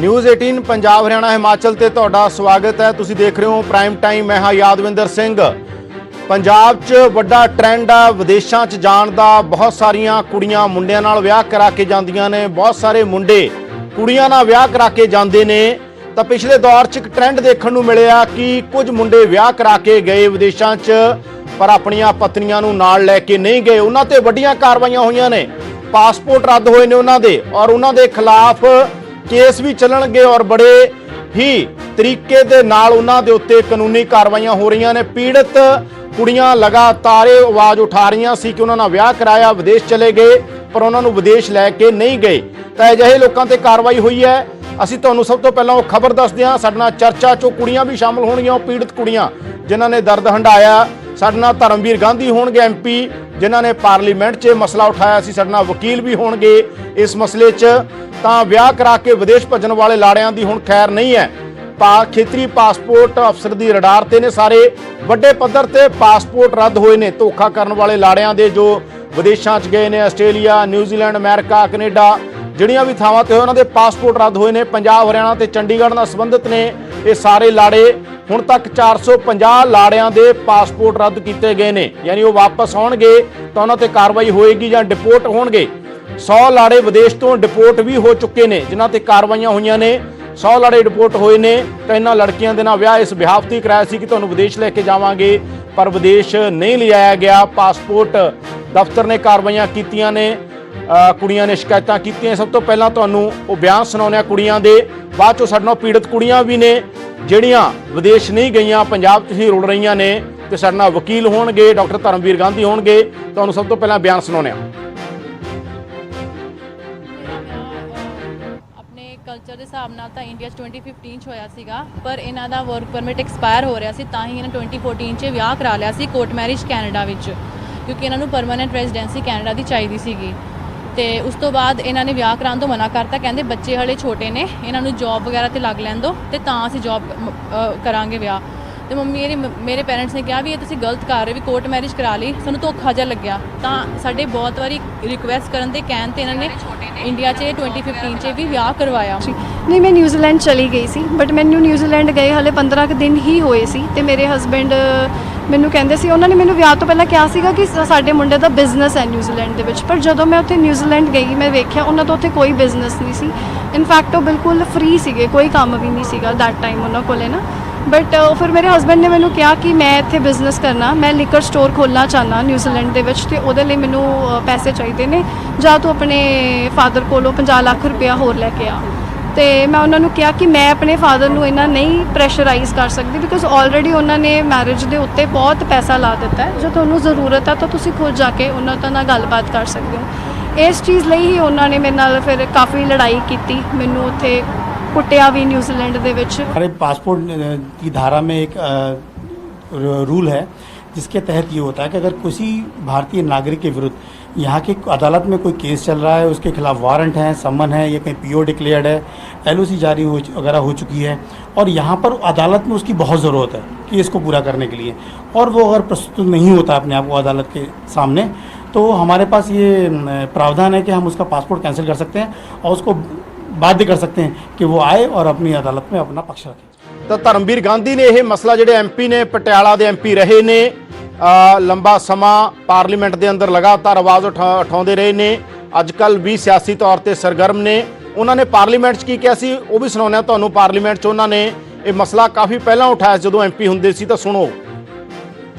News 18 Punjab Haryana Himachal ते तुहाडा स्वागत है। तुसीं देख रहे हो प्राइम टाइम। मैं हाँ यादविंदर सिंह। पंजाब 'च वड्डा ट्रेंड आ विदेशों 'च जाण दा। बहुत सारियां कुड़ियां मुंडियां नाल विआह करा के जांदियां ने, बहुत सारे मुंडे कुड़ियां नाल विआह करा के जांदे ने। ਤਾਂ पिछले दौर 'ਚ ਇੱਕ ट्रेंड देखण नूं मिलिਆ कि कुछ मुंडे विआह करा के गए विदेशों 'ਚ पर ਆਪਣੀਆਂ ਪਤਨੀਆਂ ਨੂੰ ਨਾਲ ਲੈ ਕੇ ਨਹੀਂ ਗਏ। ਉਹਨਾਂ ਤੇ ਵੱਡੀਆਂ ਕਾਰਵਾਈਆਂ ਹੋਈਆਂ ਨੇ, ਪਾਸਪੋਰਟ ਰੱਦ ਹੋਏ ਨੇ ਉਹਨਾਂ ਦੇ ਔਰ ਉਹਨਾਂ ਦੇ ਖਿਲਾਫ केस भी चलणगे और बड़े ही तरीके दे नाल उन्हां दे उत्ते कानूनी कार्रवाइयां हो रही ने। पीड़ित कुड़ियां लगातार आवाज़ उठा रही सी कि उन्हां नाल विआह कराया, विदेश चले गए पर उन्हां नूं विदेश लैके नहीं गए। तो अजिहे लोकां ते कार्रवाई हुई है। असीं तुहानूं सब तो पहलां खबर दसदे हां, साडे नाल चर्चा 'चों कुड़ियां भी शामिल होणगीਆਂ, पीड़ित कुड़ियां जिन्हां ने दर्द हंडाया। साडे नाल धर्मवीर गांधी होणगे MP, जिन्हां ने पार्लीमेंट 'ਚ मसला उठाया सी। साडे नाल वकील भी होणगे इस मसले 'ਚ। ਤਾਂ ਵਿਆਹ ਕਰਾ ਕੇ ਵਿਦੇਸ਼ ਭੱਜਣ ਵਾਲੇ ਲਾੜਿਆਂ ਦੀ ਹੁਣ ਖੈਰ ਨਹੀਂ ਹੈ। ਖੇਤਰੀ ਪਾਸਪੋਰਟ ਅਫਸਰ ਦੀ ਰਡਾਰ ਤੇ ਨੇ ਸਾਰੇ। ਵੱਡੇ ਪੱਧਰ ਤੇ ਪਾਸਪੋਰਟ ਰੱਦ ਹੋਏ ਨੇ ਧੋਖਾ ਕਰਨ ਵਾਲੇ ਲਾੜਿਆਂ ਦੇ, ਜੋ ਵਿਦੇਸ਼ਾਂ 'ਚ ਗਏ ਨੇ, ਆਸਟ੍ਰੇਲੀਆ, ਨਿਊਜ਼ੀਲੈਂਡ, ਅਮਰੀਕਾ, ਕੈਨੇਡਾ, ਜਿਹੜੀਆਂ ਵੀ ਥਾਵਾਂ ਤੇ ਉਹਨਾਂ ਦੇ ਪਾਸਪੋਰਟ ਰੱਦ ਹੋਏ ਨੇ। ਪੰਜਾਬ, ਹਰਿਆਣਾ ਤੇ ਚੰਡੀਗੜ੍ਹ ਨਾਲ ਸੰਬੰਧਿਤ ਨੇ ਇਹ ਸਾਰੇ ਲਾੜੇ। ਹੁਣ ਤੱਕ 450 ਲਾੜਿਆਂ ਦੇ ਪਾਸਪੋਰਟ ਰੱਦ ਕੀਤੇ ਗਏ ਨੇ, ਯਾਨੀ ਉਹ ਵਾਪਸ ਆਉਣਗੇ ਤਾਂ ਉਹਨਾਂ ਤੇ ਕਾਰਵਾਈ ਹੋਏਗੀ ਜਾਂ ਡਿਪੋਰਟ ਹੋਣਗੇ। 100 ਲਾੜੇ ਵਿदेश ਤੋਂ ਡਿਪੋਰਟ ਵੀ ਹੋ ਚੁੱਕੇ ਨੇ ਜਿਨ੍ਹਾਂ ਤੇ ਕਾਰਵਾਈਆਂ ਹੋਈਆਂ ਨੇ। 100 ਲਾੜੇ ਡਿਪੋਰਟ ਹੋਏ ਨੇ। ਤਾਂ ਇਹਨਾਂ ਲੜਕੀਆਂ ਦੇ ਨਾਲ ਵਿਆਹ ਇਸ ਬਿਹਾਫ ਤੇ ਕਰਾਇਆ ਸੀ ਕਿ ਤੁਹਾਨੂੰ ਵਿदेश ਲੈ ਕੇ ਜਾਵਾਂਗੇ, ਪਰ ਵਿदेश ਨਹੀਂ ਲਿਆਇਆ ਗਿਆ। ਪਾਸਪੋਰਟ ਦਫ਼ਤਰ ਨੇ ਕਾਰਵਾਈਆਂ ਕੀਤੀਆਂ ਨੇ, ਕੁੜੀਆਂ ਨੇ ਸ਼ਿਕਾਇਤਾਂ ਕੀਤੀਆਂ। ਸਭ ਤੋਂ ਪਹਿਲਾਂ ਤੁਹਾਨੂੰ ਉਹ ਬਿਆਨ ਸੁਣਾਉਂਦੇ ਆ ਕੁੜੀਆਂ ਦੇ, ਬਾਅਦ ਚੋਂ ਸਾਡੇ ਨਾਲ ਪੀੜਤ ਕੁੜੀਆਂ ਵੀ ਨੇ ਜਿਹੜੀਆਂ ਵਿदेश ਨਹੀਂ ਗਈਆਂ, ਪੰਜਾਬ 'ਚ ਹੀ ਰੁਲ ਰਹੀਆਂ ਨੇ। ਤੇ ਸਾਡੇ ਨਾਲ ਵਕੀਲ ਹੋਣਗੇ, ਡਾਕਟਰ ਧਰਮਵੀਰ ਗਾਂਧੀ ਹੋਣਗੇ। ਤੁਹਾਨੂੰ ਸਭ ਤੋਂ ਪਹਿਲਾਂ ਬਿਆਨ ਸੁਣਾਉਂਦੇ ਆ। ਕਲਚਰ ਦੇ ਹਿਸਾਬ ਨਾਲ ਤਾਂ ਇੰਡੀਆ 'ਚ 2015 'ਚ ਹੋਇਆ ਸੀਗਾ, ਪਰ ਇਹਨਾਂ ਦਾ ਵਰਕ ਪਰਮਿਟ ਐਕਸਪਾਇਰ ਹੋ ਰਿਹਾ ਸੀ, ਤਾਂ ਹੀ ਇਹਨਾਂ 2014 'ਚ ਵਿਆਹ ਕਰਾ ਲਿਆ ਸੀ ਕੋਰਟ ਮੈਰਿਜ ਕੈਨੇਡਾ ਵਿੱਚ, ਕਿਉਂਕਿ ਇਹਨਾਂ ਨੂੰ ਪਰਮਾਨੈਂਟ ਰੈਜ਼ੀਡੈਂਸੀ ਕੈਨੇਡਾ ਦੀ ਚਾਹੀਦੀ ਸੀਗੀ। ਤੇ ਉਸ ਤੋਂ ਬਾਅਦ ਇਹਨਾਂ ਨੇ ਵਿਆਹ ਕਰਾਉਣ ਤੋਂ ਮਨਾ ਕਰਤਾ, ਕਹਿੰਦੇ ਬੱਚੇ ਹਲੇ ਛੋਟੇ ਨੇ, ਇਹਨਾਂ ਨੂੰ ਜੌਬ ਵਗੈਰਾ ਤੇ ਲੱਗ ਲੈਣ ਦਿਓ ਤੇ ਤਾਂ ਅਸੀਂ ਜੌਬ ਕਰਾਂਗੇ ਵਿਆਹ। ਤੇ ਮੰਮੀ ਮੇਰੇ ਪੇਰੈਂਟਸ ਨੇ ਕਿਹਾ ਵੀ ਇਹ ਤੁਸੀਂ ਗਲਤ ਕਰ ਰਹੇ, ਵੀ ਕੋਰਟ ਮੈਰਿਜ ਕਰਾ ਲਈ, ਸਾਨੂੰ ਧੋਖਾ ਜਿਹਾ ਲੱਗਿਆ। ਤਾਂ ਸਾਡੇ ਬਹੁਤ ਵਾਰੀ ਰਿਕੁਐਸਟ ਕਰਨ ਦੇ ਕਹਿਣ ਤੇ ਇਹਨਾਂ ਨੇ ਇੰਡੀਆ 'ਚ 2015 'ਚ ਵੀ ਵਿਆਹ ਕਰਵਾਇਆ। ਨਹੀਂ, ਮੈਂ ਨਿਊਜ਼ੀਲੈਂਡ ਚਲੀ ਗਈ ਸੀ, ਬਟ ਮੈਨੂੰ ਨਿਊਜ਼ੀਲੈਂਡ ਗਏ ਹਲੇ 15 ਕੁ ਦਿਨ ਹੀ ਹੋਏ ਸੀ। ਤੇ ਮੇਰੇ ਹਸਬੈਂਡ ਮੈਨੂੰ ਕਹਿੰਦੇ ਸੀ, ਉਹਨਾਂ ਨੇ ਮੈਨੂੰ ਵਿਆਹ ਤੋਂ ਪਹਿਲਾਂ ਕਿਹਾ ਸੀਗਾ ਕਿ ਸਾਡੇ ਮੁੰਡੇ ਦਾ ਬਿਜ਼ਨਸ ਹੈ ਨਿਊਜ਼ੀਲੈਂਡ ਦੇ ਵਿੱਚ। ਪਰ ਜਦੋਂ ਮੈਂ ਉੱਥੇ ਨਿਊਜ਼ੀਲੈਂਡ ਗਈ, ਮੈਂ ਵੇਖਿਆ ਉਹਨਾਂ ਦਾ ਉੱਥੇ ਕੋਈ ਬਿਜ਼ਨਸ ਨਹੀਂ ਸੀ। ਇਨਫੈਕਟ ਉਹ ਬਿਲਕੁਲ ਫ੍ਰੀ ਸੀਗੇ, ਕੋਈ ਕੰਮ ਵੀ ਨਹੀਂ ਸੀਗਾ ਦੈਟ ਟਾਈਮ ਉਹਨਾਂ ਕੋਲੇ ਨਾ। ਬਟ ਫਿਰ ਮੇਰੇ ਹਸਬੈਂਡ ਨੇ ਮੈਨੂੰ ਕਿਹਾ ਕਿ ਮੈਂ ਇੱਥੇ ਬਿਜ਼ਨਸ ਕਰਨਾ, ਮੈਂ ਲਿਕਰ ਸਟੋਰ ਖੋਲ੍ਹਣਾ ਚਾਹੁੰਦਾ ਨਿਊਜ਼ੀਲੈਂਡ ਦੇ ਵਿੱਚ, ਅਤੇ ਉਹਦੇ ਲਈ ਮੈਨੂੰ ਪੈਸੇ ਚਾਹੀਦੇ ਨੇ, ਜਾਂ ਤੂੰ ਆਪਣੇ ਫਾਦਰ ਕੋਲੋਂ 50 ਲੱਖ ਰੁਪਇਆ ਹੋਰ ਲੈ ਕੇ ਆ। ਅਤੇ ਮੈਂ ਉਹਨਾਂ ਨੂੰ ਕਿਹਾ ਕਿ ਮੈਂ ਆਪਣੇ ਫਾਦਰ ਨੂੰ ਇੰਨਾ ਨਹੀਂ ਪ੍ਰੈਸ਼ਰਾਈਜ਼ ਕਰ ਸਕਦੀ, ਬਿਕੋਜ਼ ਆਲਰੇਡੀ ਉਹਨਾਂ ਨੇ ਮੈਰਿਜ ਦੇ ਉੱਤੇ ਬਹੁਤ ਪੈਸਾ ਲਾ ਦਿੱਤਾ ਹੈ। ਜੇ ਤੁਹਾਨੂੰ ਜ਼ਰੂਰਤ ਹੈ ਤਾਂ ਤੁਸੀਂ ਖੁਦ ਜਾ ਕੇ ਉਹਨਾਂ ਨਾਲ ਗੱਲਬਾਤ ਕਰ ਸਕਦੇ ਹੋ। ਇਸ ਚੀਜ਼ ਲਈ ਹੀ ਉਹਨਾਂ ਨੇ ਮੇਰੇ ਨਾਲ ਫਿਰ ਕਾਫੀ ਲੜਾਈ ਕੀਤੀ, ਮੈਨੂੰ ਉੱਥੇ कुटिया भी न्यूजीलैंड दे विच। हमारे पासपोर्ट की धारा में एक रूल है जिसके तहत ये होता है कि अगर किसी भारतीय नागरिक के विरुद्ध यहाँ की अदालत में कोई केस चल रहा है, उसके खिलाफ वारंट है, समन है, या कहीं PO डिक्लेयर्ड है, LOC जारी वगैरह हो चुकी है और यहाँ पर अदालत में उसकी बहुत ज़रूरत है कि इसको पूरा करने के लिए, और वो अगर प्रस्तुत नहीं होता अपने आप को अदालत के सामने, तो हमारे पास ये प्रावधान है कि हम उसका पासपोर्ट कैंसिल कर सकते हैं और उसको बाध्य कर सकते हैं कि वो आए और अपनी अदालत में अपना पक्ष रखें। तो धर्मवीर गांधी ने यह मसला ਜਿਹੜੇ MP ने पटियाला ਦੇ MP ਰਹੇ ਨੇ, ਲੰਬਾ ਸਮਾਂ ਪਾਰਲੀਮੈਂਟ ਦੇ ਅੰਦਰ ਲਗਾਤਾਰ ਆਵਾਜ਼ ਉਠਾਉਂਦੇ ਰਹੇ ਨੇ, ਅੱਜ ਕੱਲ ਵੀ ਸਿਆਸੀ ਤੌਰ ਤੇ ਸਰਗਰਮ ਨੇ। ਉਹਨਾਂ ਨੇ ਪਾਰਲੀਮੈਂਟ 'ਚ ਕੀ ਕਿਹਾ ਸੀ ਉਹ ਵੀ ਸੁਣਾਉਂਦੇ ਤੁਹਾਨੂੰ। ਪਾਰਲੀਮੈਂਟ 'ਚ ਉਹਨਾਂ ਨੇ ਇਹ ਮਸਲਾ ਕਾਫੀ ਪਹਿਲਾਂ ਉਠਾਇਆ ਜਦੋਂ MP ਹੁੰਦੇ ਸੀ, ਤਾਂ ਸੁਣੋ।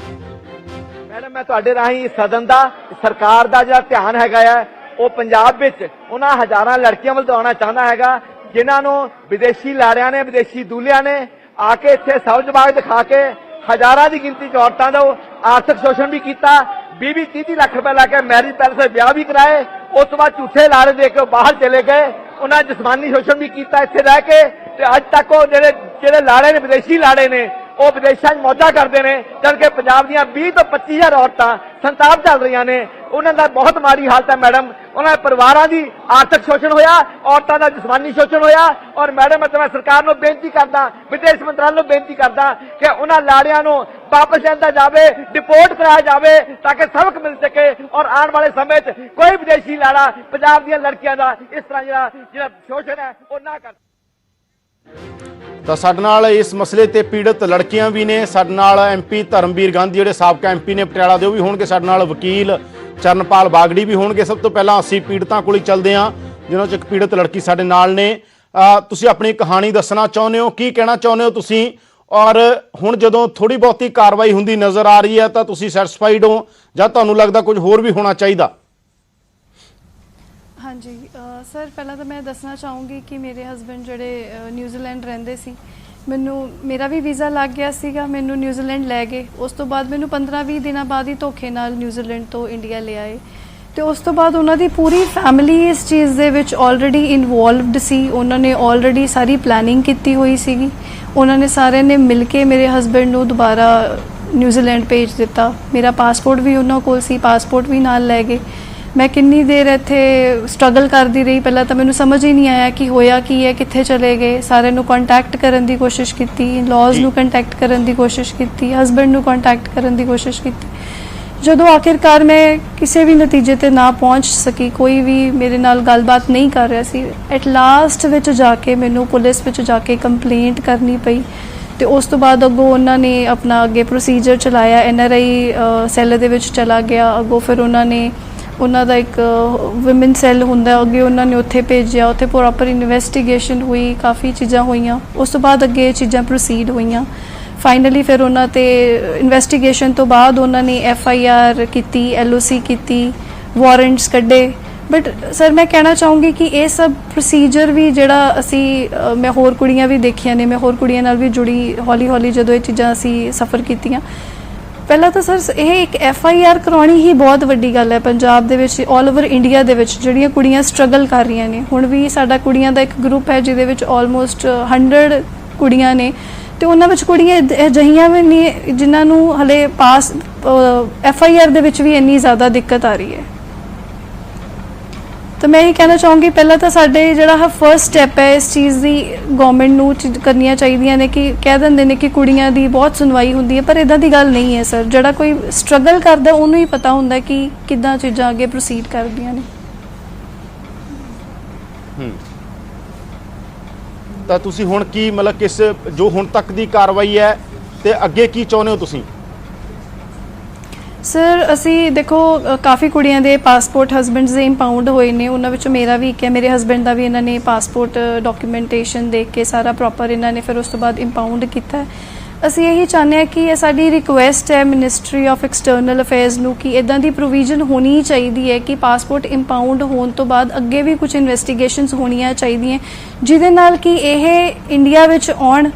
ਮੈਡਮ, ਮੈਂ ਤੁਹਾਡੇ ਰਾਹੀਂ ਸਦਨ ਦਾ ਸਰਕਾਰ ਦਾ ਜਿਹੜਾ ਧਿਆਨ ਹੈਗਾ ਆ ਉਹ ਪੰਜਾਬ ਵਿੱਚ ਉਹਨਾਂ ਹਜ਼ਾਰਾਂ ਲੜਕੀਆਂ ਵੱਲ ਦੌੜਨਾ ਚਾਹੁੰਦਾ ਹੈਗਾ ਜਿਨ੍ਹਾਂ ਨੂੰ ਵਿਦੇਸ਼ੀ ਲਾੜਿਆਂ ਨੇ, ਵਿਦੇਸ਼ੀ ਦੂਲਿਆਂ ਨੇ ਆ ਕੇ ਇੱਥੇ ਸਬਜ਼ ਬਾਗ ਦਿਖਾ ਕੇ ਹਜ਼ਾਰਾਂ ਦੀ ਗਿਣਤੀ 'ਚ ਔਰਤਾਂ ਦਾ ਆਰਥਿਕ ਸ਼ੋਸ਼ਣ ਵੀ ਕੀਤਾ। 20-30 ਲੱਖ ਰੁਪਏ ਲਾ ਕੇ ਮੈਰਿਜ ਪੈਲਸ ਦੇ ਵਿਆਹ ਵੀ ਕਰਾਏ, ਉਸ ਤੋਂ ਬਾਅਦ ਝੂਠੇ ਲਾੜੇ ਦੇ ਕੇ ਬਾਹਰ ਚਲੇ ਗਏ। ਉਹਨਾਂ ਜਿਸਮਾਨੀ ਸ਼ੋਸ਼ਣ ਵੀ ਕੀਤਾ ਇੱਥੇ ਰਹਿ ਕੇ। ਤੇ ਅੱਜ ਤੱਕ ਉਹ ਜਿਹੜੇ ਲਾੜੇ ਨੇ, ਵਿਦੇਸ਼ੀ ਲਾੜੇ ਨੇ, ਉਹ ਵਿਦੇਸ਼ਾਂ 'ਚ ਮੌਜਾਂ ਕਰਦੇ ਨੇ, ਜਦਕਿ ਪੰਜਾਬ ਦੀਆਂ 20 ਤੋਂ 25,000 ਔਰਤਾਂ ਸੰਤਾਪ ਚੱਲ ਰਹੀਆਂ ਨੇ। ਉਹਨਾਂ ਦਾ ਬਹੁਤ ਮਾੜੀ ਹਾਲਤ ਹੈ ਮੈਡਮ। ਉਹਨਾਂ ਦੇ ਪਰਿਵਾਰਾਂ ਦੀ ਆਰਥਿਕ ਸ਼ੋਸ਼ਣ ਹੋਇਆ, ਔਰਤਾਂ ਦਾ ਜਿਸਮਾਨੀ ਸ਼ੋਸ਼ਣ ਹੋਇਆ। ਔਰ ਮੈਡਮ, ਮੈਂ ਸਰਕਾਰ ਨੂੰ ਬੇਨਤੀ ਕਰਦਾ, ਵਿਦੇਸ਼ ਮੰਤਰਾਲੇ ਨੂੰ ਬੇਨਤੀ ਕਰਦਾ ਕਿ ਉਹਨਾਂ ਲਾੜਿਆਂ ਨੂੰ ਵਾਪਸ ਲਿਆਂਦਾ ਜਾਵੇ, ਡਿਪੋਰਟ ਕਰਾਇਆ ਜਾਵੇ ਤਾਂ ਕਿ ਸਬਕ ਮਿਲ ਸਕੇ ਔਰ ਆਉਣ ਵਾਲੇ ਸਮੇਂ 'ਚ ਕੋਈ ਵਿਦੇਸ਼ੀ ਲਾੜਾ ਪੰਜਾਬ ਦੀਆਂ ਲੜਕੀਆਂ ਦਾ ਇਸ ਤਰ੍ਹਾਂ ਜਿਹੜਾ ਸ਼ੋਸ਼ਣ ਹੈ ਉਹ ਨਾ ਕਰ। ਤਾਂ ਸਾਡੇ ਨਾਲ ਇਸ ਮਸਲੇ ਤੇ ਪੀੜਤ ਲੜਕੀਆਂ ਵੀ ਨੇ, ਸਾਡੇ ਨਾਲ MP ਧਰਮਵੀਰ ਗਾਂਧੀ ਜਿਹੜੇ ਸਾਬਕਾ MP ਨੇ ਪਟਿਆਲਾ ਦੇ, ਉਹ ਵੀ ਹੋਣਗੇ, ਸਾਡੇ ਨਾਲ ਵਕੀਲ ਚਰਨਪਾਲ ਬਾਗੜੀ ਵੀ ਹੋਣਗੇ। ਸਭ ਤੋਂ ਪਹਿਲਾਂ ਅਸੀਂ ਪੀੜਤਾਂ ਕੋਲ ਹੀ ਚੱਲਦੇ ਹਾਂ, ਜਿਨ੍ਹਾਂ 'ਚ ਇੱਕ ਪੀੜਤ ਲੜਕੀ ਸਾਡੇ ਨਾਲ ਨੇ। ਤੁਸੀਂ ਆਪਣੀ ਕਹਾਣੀ ਦੱਸਣਾ ਚਾਹੁੰਦੇ ਹੋ, ਕੀ ਕਹਿਣਾ ਚਾਹੁੰਦੇ ਹੋ ਤੁਸੀਂ? ਔਰ ਹੁਣ ਜਦੋਂ ਥੋੜੀ ਬਹੁਤੀ ਕਾਰਵਾਈ ਹੁੰਦੀ ਨਜ਼ਰ ਆ ਰਹੀ ਹੈ ਤਾਂ ਤੁਸੀਂ ਸੈਟੀਸਫਾਈਡ ਹੋ ਜਾਂ ਤੁਹਾਨੂੰ ਲੱਗਦਾ ਕੁਝ ਹੋਰ ਵੀ ਹੋਣਾ ਚਾਹੀਦਾ? ਹਾਂਜੀ ਸਰ, ਪਹਿਲਾਂ ਤਾਂ ਮੈਂ ਦੱਸਣਾ ਚਾਹੂੰਗੀ ਕਿ ਮੇਰੇ ਹਸਬੰਡ ਜਿਹੜੇ ਨਿਊਜ਼ੀਲੈਂਡ ਰਹਿੰਦੇ ਸੀ, ਮੇਰਾ ਵੀ ਵੀਜ਼ਾ ਲੱਗ ਗਿਆ ਸੀਗਾ, ਮੈਨੂੰ ਨਿਊਜ਼ੀਲੈਂਡ ਲੈ ਗਏ। ਉਸ ਤੋਂ ਬਾਅਦ ਮੈਨੂੰ 15-20 ਦਿਨਾਂ ਬਾਅਦ ਹੀ ਧੋਖੇ ਨਾਲ ਨਿਊਜ਼ੀਲੈਂਡ ਤੋਂ ਇੰਡੀਆ ਲੈ ਆਏ ਤੇ ਉਸ ਤੋਂ ਬਾਅਦ ਉਹਨਾਂ ਦੀ ਪੂਰੀ ਫੈਮਿਲੀ ਇਸ ਚੀਜ਼ ਦੇ ਵਿੱਚ ਆਲਰੇਡੀ ਇਨਵੋਲਵਡ ਸੀ। ਉਹਨਾਂ ਨੇ ਆਲਰੇਡੀ ਸਾਰੀ ਪਲੈਨਿੰਗ ਕੀਤੀ ਹੋਈ ਸੀਗੀ। ਉਹਨਾਂ ਨੇ ਸਾਰਿਆਂ ਨੇ ਮਿਲ ਕੇ ਮੇਰੇ ਹਸਬੰਡ ਨੂੰ ਦੁਬਾਰਾ ਨਿਊਜ਼ੀਲੈਂਡ ਭੇਜ ਦਿੱਤਾ। ਮੇਰਾ ਪਾਸਪੋਰਟ ਵੀ ਉਹਨਾਂ ਕੋਲ ਸੀ, ਪਾਸਪੋਰਟ ਵੀ ਨਾਲ ਲੈ ਗਏ। ਮੈਂ ਕਿੰਨੀ ਦੇਰ ਇੱਥੇ ਸਟਰਗਲ ਕਰਦੀ ਰਹੀ, ਪਹਿਲਾਂ ਤਾਂ ਮੈਨੂੰ ਸਮਝ ਹੀ ਨਹੀਂ ਆਇਆ ਕਿ ਹੋਇਆ ਕੀ ਹੈ, ਕਿੱਥੇ ਚਲੇ ਗਏ। ਸਾਰਿਆਂ ਨੂੰ ਕੰਟੈਕਟ ਕਰਨ ਦੀ ਕੋਸ਼ਿਸ਼ ਕੀਤੀ, ਲॉज ਨੂੰ ਕੰਟੈਕਟ ਕਰਨ ਦੀ ਕੋਸ਼ਿਸ਼ ਕੀਤੀ, ਹਸਬੰਡ ਨੂੰ ਕੰਟੈਕਟ ਕਰਨ ਦੀ ਕੋਸ਼ਿਸ਼ ਕੀਤੀ। ਜਦੋਂ ਆਖਿਰਕਾਰ ਮੈਂ ਕਿਸੇ ਵੀ ਨਤੀਜੇ ਤੇ ਨਾ ਪਹੁੰਚ ਸਕੀ, ਕੋਈ ਵੀ ਮੇਰੇ ਨਾਲ ਗੱਲਬਾਤ ਨਹੀਂ ਕਰ ਰਿਹਾ ਸੀ, ਐਟ ਲਾਸਟ ਵਿੱਚ ਜਾ ਕੇ ਮੈਨੂੰ ਪੁਲਿਸ ਵਿੱਚ ਜਾ ਕੇ ਕੰਪਲੇਂਟ ਕਰਨੀ ਪਈ ਤੇ ਉਸ ਤੋਂ ਬਾਅਦ ਅੱਗੋਂ ਉਹਨਾਂ ਨੇ ਆਪਣਾ ਅੱਗੇ ਪ੍ਰੋਸੀਜਰ ਚਲਾਇਆ। NRI ਸੈੱਲ ਦੇ ਵਿੱਚ ਚਲਾ ਗਿਆ। ਅੱਗੋਂ ਫਿਰ ਉਹਨਾਂ ਦਾ ਇੱਕ ਵਿਮਨ ਸੈੱਲ ਹੁੰਦਾ, ਅੱਗੇ ਉਹਨਾਂ ਨੇ ਉੱਥੇ ਭੇਜਿਆ। ਉੱਥੇ ਪ੍ਰੋਪਰ ਇਨਵੈਸਟੀਗੇਸ਼ਨ ਹੋਈ, ਕਾਫੀ ਚੀਜ਼ਾਂ ਹੋਈਆਂ। ਉਸ ਤੋਂ ਬਾਅਦ ਅੱਗੇ ਚੀਜ਼ਾਂ ਪ੍ਰੋਸੀਡ ਹੋਈਆਂ। ਫਾਈਨਲੀ ਫਿਰ ਉਹਨਾਂ ਤੇ ਇਨਵੈਸਟੀਗੇਸ਼ਨ ਤੋਂ ਬਾਅਦ ਉਹਨਾਂ ਨੇ FIR ਕੀਤੀ, LOC ਕੀਤੀ, ਵਾਰੰਟਸ ਕੱਢੇ। ਬਟ ਸਰ ਮੈਂ ਕਹਿਣਾ ਚਾਹੂੰਗੀ ਕਿ ਇਹ ਸਭ ਪ੍ਰੋਸੀਜਰ ਵੀ ਜਿਹੜਾ ਮੈਂ ਹੋਰ ਕੁੜੀਆਂ ਵੀ ਦੇਖੀਆਂ ਨੇ, ਮੈਂ ਹੋਰ ਕੁੜੀਆਂ ਨਾਲ ਵੀ ਜੁੜੀ ਹੌਲੀ ਹੌਲੀ ਜਦੋਂ ਇਹ ਚੀਜ਼ਾਂ ਅਸੀਂ ਸਫ਼ਰ ਕੀਤੀਆਂ। ਪਹਿਲਾਂ ਤਾਂ ਸਰ ਇਹ ਇੱਕ FIR ਕਰਾਉਣੀ ਹੀ ਬਹੁਤ ਵੱਡੀ ਗੱਲ ਹੈ ਪੰਜਾਬ ਦੇ ਵਿੱਚ, ਆਲ ਓਵਰ ਇੰਡੀਆ ਦੇ ਵਿੱਚ ਜਿਹੜੀਆਂ ਕੁੜੀਆਂ ਸਟਰਗਲ ਕਰ ਰਹੀਆਂ ਨੇ। ਹੁਣ ਵੀ ਸਾਡਾ ਕੁੜੀਆਂ ਦਾ ਇੱਕ ਗਰੁੱਪ ਹੈ ਜਿਹਦੇ ਵਿੱਚ ਆਲਮੋਸਟ 100 ਕੁੜੀਆਂ ਨੇ ਤੇ ਉਹਨਾਂ ਵਿੱਚ ਕੁੜੀਆਂ ਅਜਿਹੀਆਂ ਵੀ ਨਹੀਂ ਜਿਨ੍ਹਾਂ ਨੂੰ ਹਲੇ FIR ਦੇ ਵਿੱਚ ਵੀ ਇੰਨੀ ਜ਼ਿਆਦਾ ਦਿੱਕਤ ਆ ਰਹੀ ਹੈ। ਤਾਂ ਮੈਂ ਇਹ ਕਹਿਣਾ ਚਾਹੂੰਗੀ ਪਹਿਲਾਂ ਤਾਂ ਸਾਡੇ ਜਿਹੜਾ ਫਰਸਟ ਸਟੈਪ ਹੈ ਇਸ ਚੀਜ਼ ਦੀ ਗਵਰਨਮੈਂਟ ਨੂੰ ਕਰਨੀਆਂ ਚਾਹੀਦੀਆਂ ਨੇ ਕਿ ਕਹਿ ਦਿੰਦੇ ਨੇ ਕਿ ਕੁੜੀਆਂ ਦੀ ਬਹੁਤ ਸੁਣਵਾਈ ਹੁੰਦੀ ਹੈ, ਪਰ ਇੱਦਾਂ ਦੀ ਗੱਲ ਨਹੀਂ ਹੈ ਸਰ। ਜਿਹੜਾ ਕੋਈ ਸਟਰਗਲ ਕਰਦਾ ਉਹਨੂੰ ਹੀ ਪਤਾ ਹੁੰਦਾ ਕਿ ਕਿੱਦਾਂ ਚੀਜ਼ਾਂ ਅੱਗੇ ਪ੍ਰੋਸੀਡ ਕਰਦੀਆਂ ਨੇ। ਤਾਂ ਤੁਸੀਂ ਹੁਣ ਕੀ ਮਤਲਬ ਕਿਸ ਜੋ ਹੁਣ ਤੱਕ ਦੀ ਕਾਰਵਾਈ ਹੈ ਤੇ ਅੱਗੇ ਕੀ ਚਾਹੁੰਦੇ ਹੋ ਤੁਸੀਂ? ਸਰ ਅਸੀਂ ਦੇਖੋ ਕਾਫੀ ਕੁੜੀਆਂ ਦੇ ਪਾਸਪੋਰਟ ਹਸਬੈਂਡਸ ਦੇ ਇੰਪਾਊਂਡ ਹੋਏ ਨੇ, ਉਹਨਾਂ ਵਿੱਚੋਂ ਮੇਰਾ ਵੀ ਇੱਕ ਹੈ। ਮੇਰੇ ਹਸਬੈਂਡ ਦਾ ਵੀ ਇਹਨਾਂ ਨੇ ਪਾਸਪੋਰਟ ਡਾਕੂਮੈਂਟੇਸ਼ਨ ਦੇਖ ਕੇ ਸਾਰਾ ਪ੍ਰੋਪਰ ਇਹਨਾਂ ਨੇ ਫਿਰ ਉਸ ਤੋਂ ਬਾਅਦ ਇੰਪਾਊਂਡ ਕੀਤਾ ਹੈ। ਅਸੀਂ ਇਹੀ ਚਾਹੁੰਦੇ ਹਾਂ ਕਿ ਇਹ ਸਾਡੀ ਰਿਕੁਐਸਟ ਹੈ ਮਿਨਿਸਟਰੀ ਆਫ ਐਕਸਟਰਨਲ ਅਫੇਅਰਸ ਨੂੰ ਕਿ ਇੱਦਾਂ ਦੀ ਪ੍ਰੋਵੀਜ਼ਨ ਹੋਣੀ ਚਾਹੀਦੀ ਹੈ ਕਿ ਪਾਸਪੋਰਟ ਇੰਪਾਊਂਡ ਹੋਣ ਤੋਂ ਬਾਅਦ ਅੱਗੇ ਵੀ ਕੁਝ ਇਨਵੈਸਟੀਗੇਸ਼ਨਸ ਹੋਣੀਆਂ ਚਾਹੀਦੀਆਂ ਜਿਹਦੇ ਨਾਲ ਕਿ ਇਹ ਇੰਡੀਆ ਵਿੱਚ ਆਉਣ,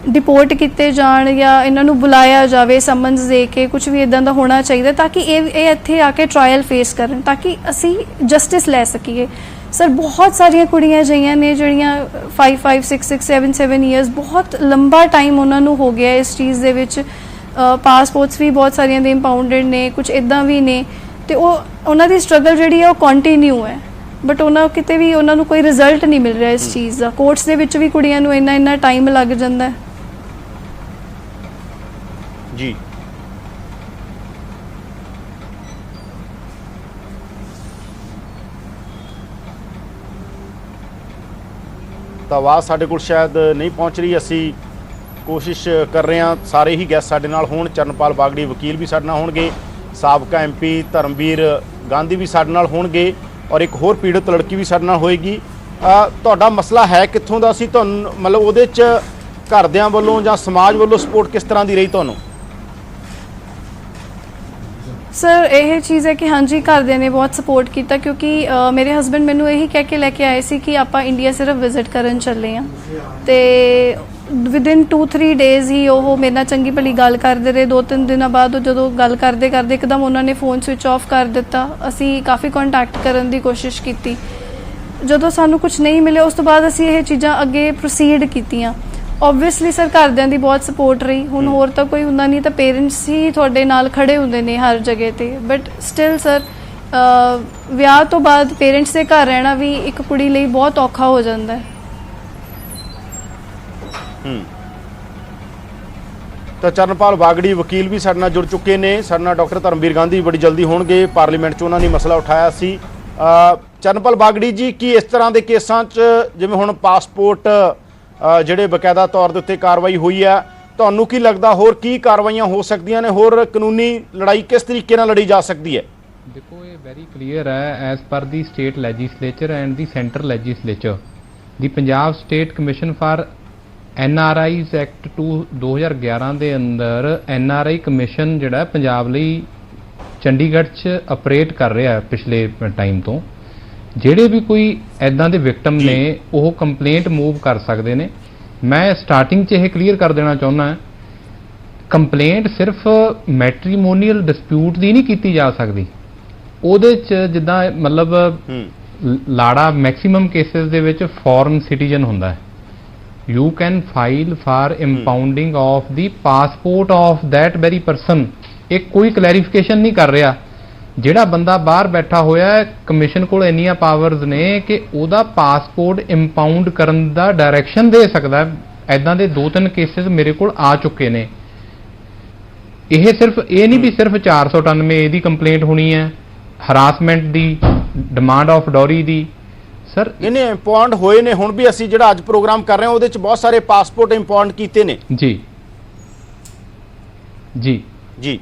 ਡਿਪੋਰਟ ਕੀਤੇ ਜਾਣ ਜਾਂ ਇਹਨਾਂ ਨੂੰ ਬੁਲਾਇਆ ਜਾਵੇ ਸਮਨਸ ਦੇ ਕੇ, ਕੁਝ ਵੀ ਇਦਾਂ ਦਾ ਹੋਣਾ ਚਾਹੀਦਾ ਤਾਂ ਕਿ ਇਹ ਇੱਥੇ ਆ ਕੇ ਟਰਾਇਲ ਫੇਸ ਕਰਨ ਤਾਂ ਕਿ ਅਸੀਂ ਜਸਟਿਸ ਲੈ ਸਕੀਏ। ਸਰ ਬਹੁਤ ਸਾਰੀਆਂ ਕੁੜੀਆਂ ਅਜਿਹੀਆਂ ਨੇ ਜਿਹੜੀਆਂ 5 6 6 7 ਇਅਰਸ ਬਹੁਤ ਲੰਬਾ ਟਾਈਮ ਉਹਨਾਂ ਨੂੰ ਹੋ ਗਿਆ ਇਸ ਚੀਜ਼ ਦੇ ਵਿੱਚ। ਪਾਸਪੋਰਟਸ ਵੀ ਬਹੁਤ ਸਾਰੀਆਂ ਦੇ ਇੰਪਾਊਂਡਡ ਨੇ, ਕੁਝ ਇੱਦਾਂ ਵੀ ਨੇ ਤੇ ਉਹਨਾਂ ਦੀ ਸਟਰਗਲ ਜਿਹੜੀ ਹੈ ਉਹ ਕੰਟੀਨਿਊ ਹੈ ਬਟ ਕਿਤੇ ਵੀ ਉਹਨਾਂ ਨੂੰ ਕੋਈ ਰਿਜ਼ਲਟ ਨਹੀਂ ਮਿਲ ਰਿਹਾ ਇਸ ਚੀਜ਼ ਦਾ। ਕੋਰਟਸ ਦੇ ਵਿੱਚ ਵੀ ਕੁੜੀਆਂ ਨੂੰ ਇੰਨਾ ਟਾਈਮ ਲੱਗ ਜਾਂਦਾ ਹੈ। ਜੀ ਤਾਂ ਆਵਾਜ਼ ਸਾਡੇ ਕੋਲ ਸ਼ਾਇਦ ਨਹੀਂ ਪਹੁੰਚ ਰਹੀ, ਅਸੀਂ ਕੋਸ਼ਿਸ਼ ਕਰ ਰਹੇ ਹਾਂ ਸਾਰੇ ਹੀ ਗੈਸਟ ਸਾਡੇ ਨਾਲ ਹੋਣ। ਚਰਨਪਾਲ ਬਾਗੜੀ ਵਕੀਲ ਵੀ ਸਾਡੇ ਨਾਲ ਹੋਣਗੇ, ਸਾਬਕਾ MP ਧਰਮਵੀਰ ਗਾਂਧੀ ਵੀ ਸਾਡੇ ਨਾਲ ਹੋਣਗੇ ਔਰ ਇੱਕ ਹੋਰ ਪੀੜਤ ਲੜਕੀ ਵੀ ਸਾਡੇ ਨਾਲ ਹੋਏਗੀ। ਤੁਹਾਡਾ ਮਸਲਾ ਹੈ ਕਿੱਥੋਂ ਦਾ ਸੀ? ਤੁਹਾਨੂੰ ਮਤਲਬ ਉਹਦੇ 'ਚ ਘਰਦਿਆਂ ਵੱਲੋਂ ਜਾਂ ਸਮਾਜ ਵੱਲੋਂ ਸਪੋਰਟ ਕਿਸ ਤਰ੍ਹਾਂ ਦੀ ਰਹੀ ਤੁਹਾਨੂੰ? ਸਰ ਇਹ ਚੀਜ਼ ਹੈ ਕਿ ਹਾਂਜੀ ਘਰਦਿਆਂ ਨੇ ਬਹੁਤ ਸਪੋਰਟ ਕੀਤਾ ਕਿਉਂਕਿ ਮੇਰੇ ਹਸਬੰਡ ਮੈਨੂੰ ਇਹੀ ਕਹਿ ਕੇ ਲੈ ਕੇ ਆਏ ਸੀ ਕਿ ਆਪਾਂ ਇੰਡੀਆ ਸਿਰਫ ਵਿਜ਼ਿਟ ਕਰਨ ਚੱਲੇ ਹਾਂ ਤੇ ਵਿਦਿਨ 2-3 ਡੇਜ਼ ਹੀ ਉਹ ਮੇਰੇ ਨਾਲ ਚੰਗੀ ਭਲੀ ਗੱਲ ਕਰਦੇ ਰਹੇ। 2-3 ਦਿਨਾਂ ਬਾਅਦ ਜਦੋਂ ਗੱਲ ਕਰਦੇ ਇੱਕਦਮ ਉਹਨਾਂ ਨੇ ਫੋਨ ਸਵਿਚ ਆਫ ਕਰ ਦਿੱਤਾ। ਅਸੀਂ ਕਾਫੀ ਕੰਟੈਕਟ ਕਰਨ ਦੀ ਕੋਸ਼ਿਸ਼ ਕੀਤੀ, ਜਦੋਂ ਸਾਨੂੰ ਕੁਝ ਨਹੀਂ ਮਿਲਿਆ ਉਸ ਤੋਂ ਬਾਅਦ ਅਸੀਂ ਇਹ ਚੀਜ਼ਾਂ ਅੱਗੇ ਪ੍ਰੋਸੀਡ ਕੀਤੀਆਂ। ਓਬਵੀਅਸਲੀ ਸਰ ਘਰਦਿਆਂ ਦੀ ਬਹੁਤ ਸਪੋਰਟ ਰਹੀ। ਹੁਣ ਹੋਰ ਤਾਂ ਕੋਈ ਹੁੰਦਾ ਨਹੀਂ ਤਾਂ ਪੇਰੈਂਟਸ ਹੀ ਤੁਹਾਡੇ ਨਾਲ ਖੜੇ ਹੁੰਦੇ ਨੇ ਹਰ ਜਗ੍ਹਾ ਤੇ, ਬਟ ਸਟਿਲ ਸਰ ਵਿਆਹ ਤੋਂ ਬਾਅਦ ਪੇਰੈਂਟਸ ਦੇ ਘਰ ਰਹਿਣਾ ਵੀ ਇੱਕ ਕੁੜੀ ਲਈ ਬਹੁਤ ਔਖਾ ਹੋ ਜਾਂਦਾ ਹੈ। ਤਾਂ ਚਰਨਪਾਲ ਬਾਗੜੀ ਵਕੀਲ ਵੀ ਸਾਡੇ ਨਾਲ ਜੁੜ ਚੁੱਕੇ ਨੇ। ਸਾਡੇ ਨਾਲ ਡਾਕਟਰ ਧਰਮਵੀਰ ਗਾਂਧੀ ਬੜੀ ਜਲਦੀ ਹੋਣਗੇ, ਪਾਰਲੀਮੈਂਟ 'ਚ ਉਹਨਾਂ ਨੇ ਮਸਲਾ ਉਠਾਇਆ ਸੀ। ਚਰਨਪਾਲ ਬਾਗੜੀ ਜੀ, ਕੀ ਇਸ ਤਰ੍ਹਾਂ ਦੇ ਕੇਸਾਂ 'ਚ ਜਿਵੇਂ ਹੁਣ ਪਾਸਪੋਰਟ ਜਿਹੜੇ ਬਕਾਇਦਾ ਤੌਰ ਦੇ ਉੱਤੇ ਕਾਰਵਾਈ ਹੋਈ ਹੈ। ਤੁਹਾਨੂੰ ਕੀ ਲੱਗਦਾ ਹੋਰ ਕੀ ਕਾਰਵਾਈਆਂ ਹੋ ਸਕਦੀਆਂ ਨੇ, ਹੋਰ ਕਾਨੂੰਨੀ ਲੜਾਈ ਕਿਸ ਤਰੀਕੇ ਨਾਲ ਲੜੀ ਜਾ ਸਕਦੀ ਹੈ? ਦੇਖੋ ਇਹ ਵੈਰੀ ਕਲੀਅਰ ਹੈ as per the state legislature and the central legislature the Punjab state commission for NRIs act 2011 ਦੇ ਅੰਦਰ NRI ਕਮਿਸ਼ਨ ਜਿਹੜਾ ਪੰਜਾਬ ਲਈ ਚੰਡੀਗੜ੍ਹ 'ਚ ਆਪਰੇਟ ਕਰ ਰਿਹਾ ਹੈ ਪਿਛਲੇ ਟਾਈਮ ਤੋਂ। ਜਿਹੜੇ ਵੀ ਕੋਈ ਐਦਾਂ ਦੇ ਵਿਕਟਮ ਨੇ ਉਹ ਕੰਪਲੇਂਟ ਮੂਵ ਕਰ ਸਕਦੇ ਨੇ। ਮੈਂ ਸਟਾਰਟਿੰਗ 'ਚ ਇਹ ਕਲੀਅਰ ਕਰ ਦੇਣਾ ਚਾਹੁੰਦਾ, ਕੰਪਲੇਂਟ ਸਿਰਫ ਮੈਟਰੀਮੋਨੀਅਲ ਡਿਸਪਿਊਟ ਦੀ ਨਹੀਂ ਕੀਤੀ ਜਾ ਸਕਦੀ। ਉਹਦੇ 'ਚ ਜਿੱਦਾਂ ਮਤਲਬ ਲਾੜਾ ਮੈਕਸਿਮਮ ਕੇਸਿਸ ਦੇ ਵਿੱਚ ਫੋਰਨ ਸਿਟੀਜ਼ਨ ਹੁੰਦਾ ਹੈ। You can file for impounding of the passport of that very person. ਇਹ ਕੋਈ ਕਲੈਰੀਫਿਕੇਸ਼ਨ ਨਹੀਂ ਕਰ ਰਿਹਾ। ਜਿਹੜਾ ਬੰਦਾ ਬਾਹਰ ਬੈਠਾ ਹੋਇਆ ਹੈ, ਕਮਿਸ਼ਨ ਕੋਲ ਇੰਨੀਆਂ ਪਾਵਰਸ ਨੇ ਕਿ ਉਹਦਾ ਪਾਸਪੋਰਟ ਇੰਪਾਊਂਡ ਕਰਨ ਦਾ ਡਾਇਰੈਕਸ਼ਨ ਦੇ ਸਕਦਾ। ਐਦਾਂ ਦੇ 2-3 ਕੇਸਿਸ ਮੇਰੇ ਕੋਲ ਆ ਚੁੱਕੇ ਨੇ। ਇਹ ਸਿਰਫ ਇਹ ਨਹੀਂ ਵੀ ਸਿਰਫ 498 ਦੀ ਕੰਪਲੇਂਟ ਹੋਣੀ ਹੈ, harassment the, demand of Dory the. Sir ਇਹਨੇ ਇੰਪਾਊਂਡ ਹੋਏ ਨੇ। ਹੁਣ ਵੀ ਅਸੀਂ ਜਿਹੜਾ ਅੱਜ ਪ੍ਰੋਗਰਾਮ ਕਰ ਰਹੇ ਹਾਂ ਉਹਦੇ 'ਚ ਬਹੁਤ ਸਾਰੇ ਪਾਸਪੋਰਟ ਇੰਪਾਊਂਡ ਕੀਤੇ ਨੇ। ਜੀ ਜੀ ਜੀ